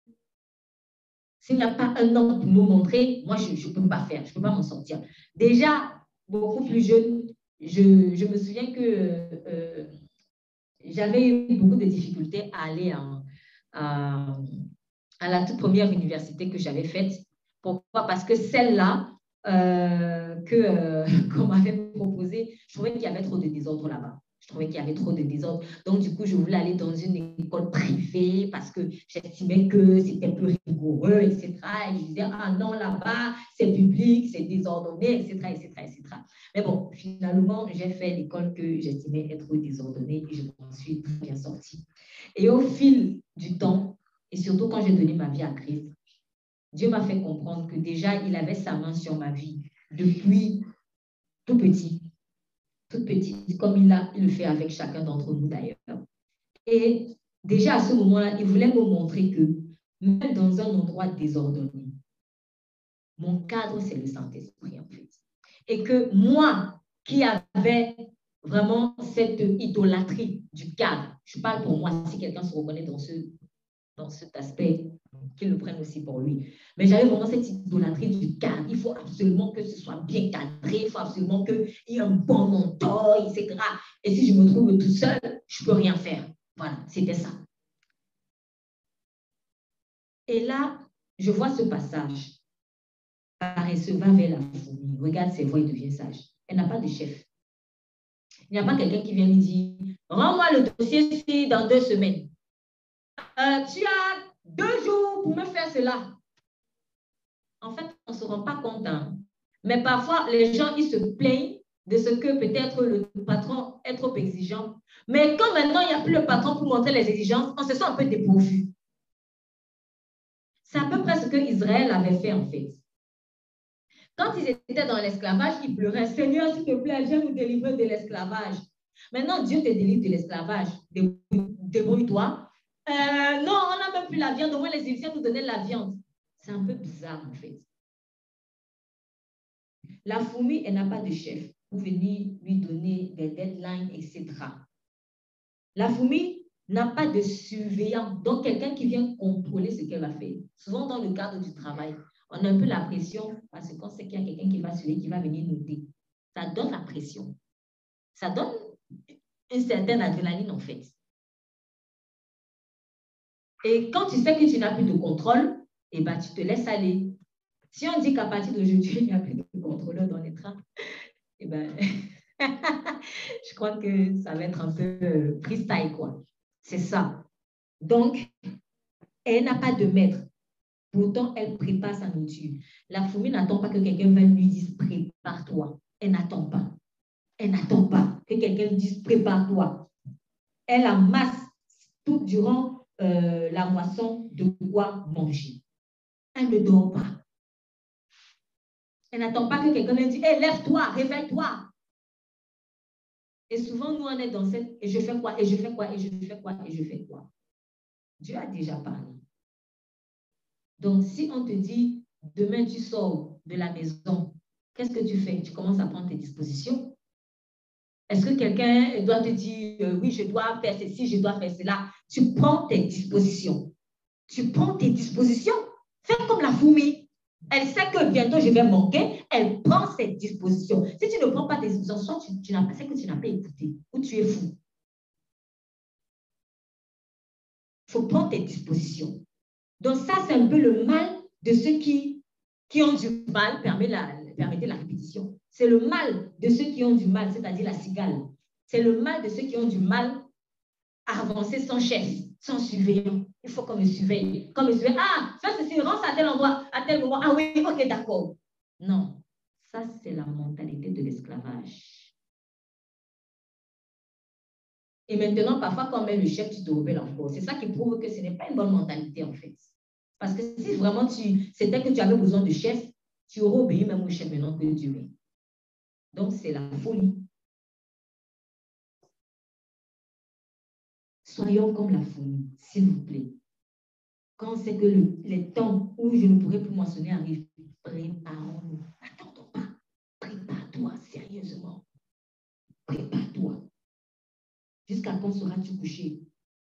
Speaker 2: s'il n'y a pas un homme pour me montrer, moi, je ne peux pas faire, je ne peux pas m'en sortir. Déjà, beaucoup plus jeune, je me souviens que j'avais eu beaucoup de difficultés à aller à la toute première université que j'avais faite. Pourquoi? Parce que celle-là qu'on m'avait proposée, je trouvais qu'il y avait trop de désordre là-bas. Je trouvais qu'il y avait trop de désordre. Donc, du coup, je voulais aller dans une école privée parce que j'estimais que c'était plus rigoureux, etc. Et je disais, ah non, là-bas, c'est public, c'est désordonné, etc., etc., etc. Mais bon, finalement, j'ai fait l'école que j'estimais être désordonnée et je m'en suis bien sortie. Et au fil du temps, et surtout quand j'ai donné ma vie à Christ, Dieu m'a fait comprendre que déjà, il avait sa main sur ma vie depuis tout petit. Toute petite, comme il le fait avec chacun d'entre nous d'ailleurs. Et déjà à ce moment-là, il voulait me montrer que même dans un endroit désordonné, mon cadre, c'est le Saint-Esprit en fait. Et que moi, qui avais vraiment cette idolâtrie du cadre, je parle pour moi, si quelqu'un se reconnaît dans cet aspect, qu'il le prenne aussi pour lui. Mais j'avais vraiment cette idolâtrie du cadre. Il faut absolument que ce soit bien cadré, il faut absolument qu'il y ait un bon mentor, etc. Et si je me trouve tout seul, je ne peux rien faire. Voilà, c'était ça. Et là, je vois ce passage. Paresseux, va vers la fourmi. Regarde ses voies et devient sage. Elle n'a pas de chef. Il n'y a pas quelqu'un qui vient lui dire, rends-moi le dossier ici dans 2 semaines. Tu as 2 jours pour me faire cela. En fait, on ne se rend pas compte. Hein. Mais parfois, les gens, ils se plaignent de ce que peut-être le patron est trop exigeant. Mais quand maintenant, il n'y a plus le patron pour montrer les exigences, on se sent un peu dépourvu. C'est à peu près ce que Israël avait fait en fait. Quand ils étaient dans l'esclavage, ils pleuraient. Seigneur, s'il te plaît, viens nous délivrer de l'esclavage. Maintenant, Dieu te délivre de l'esclavage. Débrouille-toi. Non, on n'a même plus la viande. Au moins, les Égyptiens nous donnaient la viande. C'est un peu bizarre en fait. La fourmi, elle n'a pas de chef pour venir lui donner des deadlines, etc. La fourmi n'a pas de surveillant, donc quelqu'un qui vient contrôler ce qu'elle va faire. Souvent, dans le cadre du travail, on a un peu la pression parce qu'on sait qu'il y a quelqu'un qui va suivre, qui va venir noter. Ça donne la pression. Ça donne une certaine adrénaline, en fait. Et quand tu sais que tu n'as plus de contrôle, eh ben, tu te laisses aller. Si on dit qu'à partir d'aujourd'hui, il n'y a plus de contrôleur dans les trains, eh ben, je crois que ça va être un peu freestyle, quoi. C'est ça. Donc, elle n'a pas de maître. Pourtant, elle prépare sa nourriture. La fourmi n'attend pas que quelqu'un vienne lui dise « prépare-toi ». Elle n'attend pas. Elle n'attend pas que quelqu'un dise « prépare-toi ». Elle amasse tout durant la moisson de quoi manger. Elle ne dort pas. Elle n'attend pas que quelqu'un lui dise « hey, lève-toi, réveille-toi ». Et souvent, nous, on est dans cette « et je fais quoi, et je fais quoi, et je fais quoi, et je fais quoi ». Dieu a déjà parlé. Donc, si on te dit « demain, tu sors de la maison », qu'est-ce que tu fais? Tu commences à prendre tes dispositions. Est-ce que quelqu'un doit te dire « oui, je dois faire ceci, je dois faire cela ». Tu prends tes dispositions. Tu prends tes dispositions. Fais comme la fourmi. Elle sait que bientôt je vais manquer. Elle prend ses dispositions. Si tu ne prends pas tes dispositions, soit c'est que tu n'as pas écouté ou tu es fou. Il faut prendre tes dispositions. Donc ça, c'est un peu le mal de ceux qui ont du mal, permettez la répétition. C'est le mal de ceux qui ont du mal, c'est-à-dire la cigale. C'est le mal de ceux qui ont du mal à avancer sans chef, sans surveillant. Il faut qu'on me surveille. Qu'on me surveille. Ah, fais ceci, rentre à tel endroit, à tel moment. Ah oui, ok, d'accord. Non, ça, c'est la mentalité de l'esclavage. Et maintenant, parfois, quand on met le chef, tu te rebelles encore. C'est ça qui prouve que ce n'est pas une bonne mentalité, en fait. Parce que si vraiment c'était que tu avais besoin de chef, tu aurais obéi même au chef maintenant que Dieu est. Donc, c'est la folie. Soyons comme la folie, s'il vous plaît. Quand c'est que les temps où je ne pourrai plus moissonner arrivent, préparons-nous. N'attendons pas. Prépare-toi sérieusement. Prépare-toi. Jusqu'à quand seras-tu couché?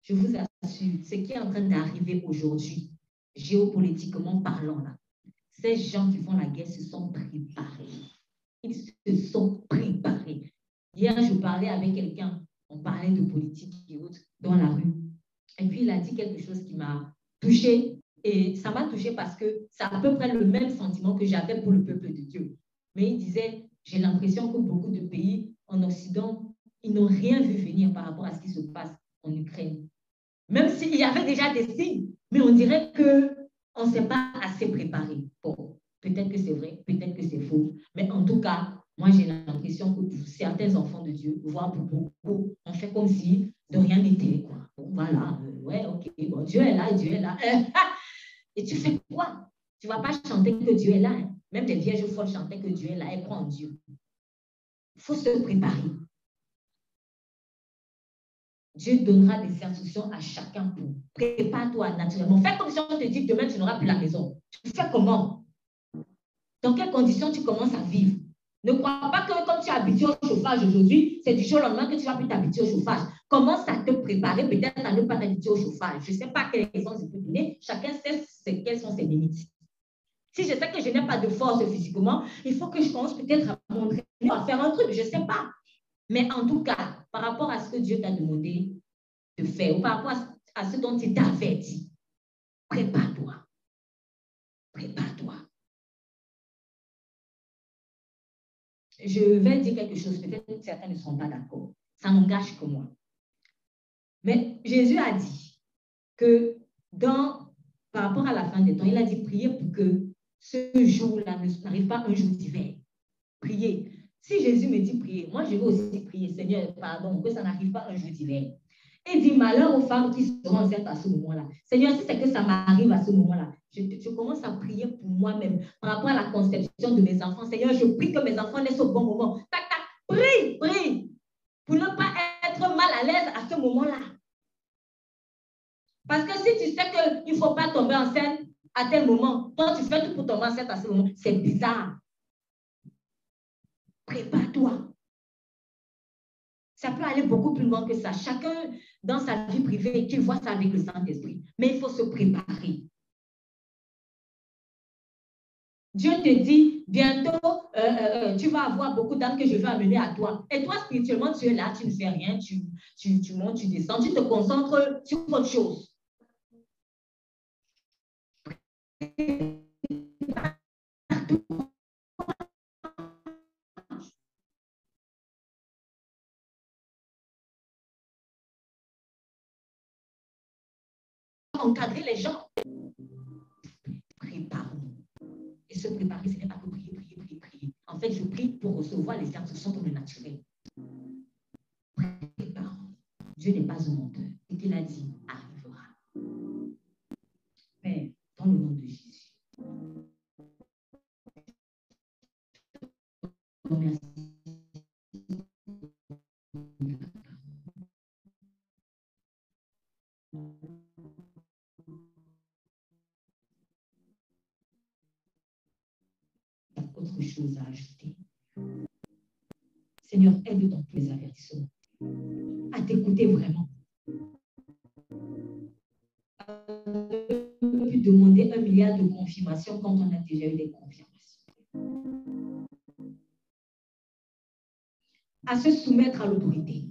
Speaker 2: Je vous assure, ce qui est en train d'arriver aujourd'hui, géopolitiquement parlant, là, ces gens qui font la guerre se sont préparés. Ils se sont préparés. Hier, je parlais avec quelqu'un, on parlait de politique et autres dans la rue. Et puis, il a dit quelque chose qui m'a touchée. Et ça m'a touchée parce que c'est à peu près le même sentiment que j'avais pour le peuple de Dieu. Mais il disait, j'ai l'impression que beaucoup de pays en Occident, ils n'ont rien vu venir par rapport à ce qui se passe en Ukraine. Même s'il y avait déjà des signes, mais on dirait qu'on ne s'est pas assez préparé. Bon, peut-être que c'est vrai, peut-être que c'est faux. Mais en tout cas, moi, j'ai l'impression que pour certains enfants de Dieu, voire pour beaucoup, on fait comme si de rien n'était, quoi. Bon, voilà, ouais, ok, bon, Dieu est là, Dieu est là. Et tu fais quoi? Tu ne vas pas chanter que Dieu est là. Hein. Même les vierges folles chantaient que Dieu est là. Elles croient en Dieu. Il faut se préparer. Dieu donnera des instructions à chacun pour. Prépare-toi naturellement. Fais comme si on te dit que demain, tu n'auras plus la maison. Tu fais comment? Dans quelles conditions tu commences à vivre? Ne crois pas que comme tu es habitué au chauffage aujourd'hui, c'est du jour au lendemain que tu vas plus t'habituer au chauffage. Commence à te préparer peut-être à ne pas t'habituer au chauffage. Je ne sais pas quelles raisons je peux donner. Chacun sait quelles sont ses limites. Si je sais que je n'ai pas de force physiquement, il faut que je commence peut-être à m'entraîner, à faire un truc. Je ne sais pas. Mais en tout cas, par rapport à ce que Dieu t'a demandé de faire, ou par rapport à ce dont il t'a averti, prépare-toi. Prépare-toi. je vais dire quelque chose, peut-être que certains ne seront pas d'accord. Ça n'engage que moi. Mais Jésus a dit que par rapport à la fin des temps, il a dit priez pour que ce jour-là n'arrive pas un jour d'hiver. Priez. Si Jésus me dit prier, moi je vais aussi prier, Seigneur, pardon, que ça n'arrive pas un jour d'hiver. Et dit malheur aux femmes qui seront enceintes à ce moment-là. Seigneur, si c'est que ça m'arrive à ce moment-là, je commence à prier pour moi-même par rapport à la conception de mes enfants. Seigneur, je prie que mes enfants naissent au bon moment. Tac, tac, prie, prie, pour ne pas être mal à l'aise à ce moment-là. Parce que si tu sais qu'il ne faut pas tomber enceinte à tel moment, toi tu fais tout pour tomber enceinte à ce moment, c'est bizarre. Prépare-toi. Ça peut aller beaucoup plus loin que ça. Chacun, dans sa vie privée, qu'il voit ça avec le Saint-Esprit. Mais il faut se préparer. Dieu te dit, bientôt, tu vas avoir beaucoup d'âmes que je vais amener à toi. Et toi, spirituellement, tu es là, tu ne fais rien, tu montes, tu descends, tu te concentres sur autre chose. Encadrer les gens. Préparons. Et se préparer, ce n'est pas que prier, prier, prier, prier. En fait, je prie pour recevoir les instructions comme le naturel. Préparons. Dieu n'est pas un menteur. Ce qu'il a dit arrivera. Père, dans le nom de Jésus. Merci. Autre chose à ajouter. Seigneur, aide dans tous les avertissements. À t'écouter vraiment. On peut demander 1 milliard de confirmations quand on a déjà eu des confirmations. À se soumettre à l'autorité.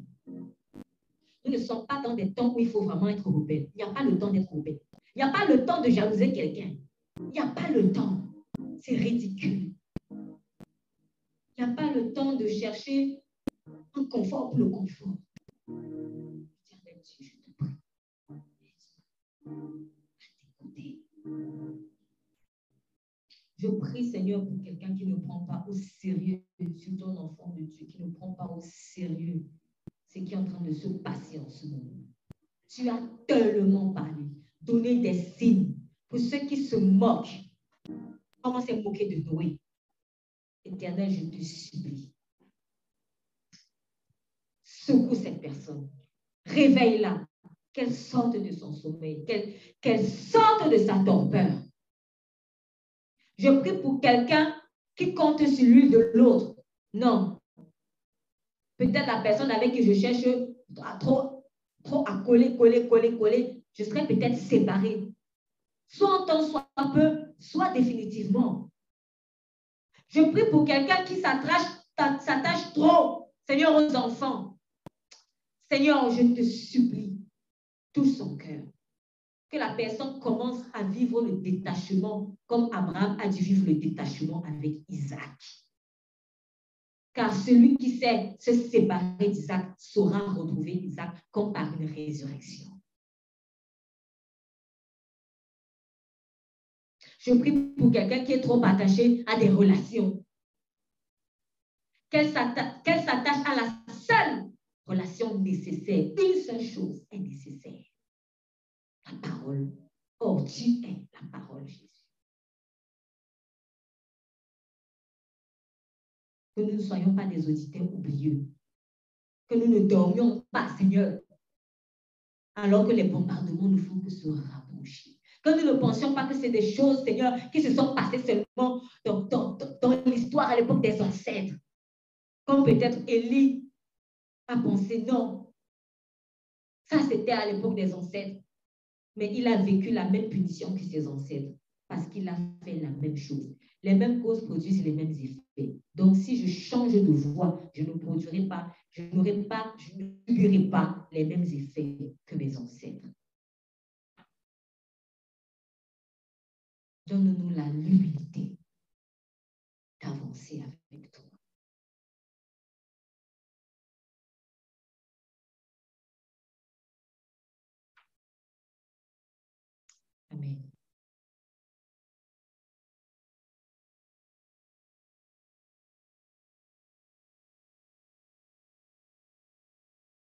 Speaker 2: Nous ne sommes pas dans des temps où il faut vraiment être rebelle. Il n'y a pas le temps d'être rebelle. Il n'y a pas le temps de jalouser quelqu'un. Il n'y a pas le temps. C'est ridicule. Il n'y a pas le temps de chercher un confort pour le confort. Je te prie. Je prie, Seigneur, pour quelqu'un qui ne prend pas au sérieux, surtout un enfant de Dieu, qui ne prend pas au sérieux ce qui est en train de se passer en ce moment. Tu as tellement parlé, donné des signes pour ceux qui se moquent. Comment s'est moqué de Noé? Éternel, je te supplie. Secoue cette personne. Réveille-la. Qu'elle sorte de son sommeil. Qu'elle sorte de sa torpeur. Je prie pour quelqu'un qui compte sur l'huile de l'autre. Non. Peut-être la personne avec qui je cherche trop à coller. Je serais peut-être séparée. Soit en temps, soit un peu, soit définitivement. Je prie pour quelqu'un qui s'attache trop, Seigneur, aux enfants. Seigneur, je te supplie, touche son cœur. Que la personne commence à vivre le détachement comme Abraham a dû vivre le détachement avec Isaac. Car celui qui sait se séparer d'Isaac saura retrouver Isaac comme par une résurrection. Je prie pour quelqu'un qui est trop attaché à des relations. Qu'elle s'attache à la seule relation nécessaire. Une seule chose est nécessaire. La parole. Or, tu es la parole, Jésus. Que nous ne soyons pas des auditeurs oublieux. Que nous ne dormions pas, Seigneur, alors que les bombardements ne font que se rapprocher. Que nous ne pensions pas que c'est des choses, Seigneur, qui se sont passées seulement dans l'histoire à l'époque des ancêtres. Comme peut-être Élie a pensé, non, ça c'était à l'époque des ancêtres. Mais il a vécu la même punition que ses ancêtres parce qu'il a fait la même chose. Les mêmes causes produisent les mêmes effets. Donc, si je change de voie, je ne produirai pas, je ne subirai pas les mêmes effets que mes ancêtres. Donne-nous l'humilité d'avancer avec toi. Amen.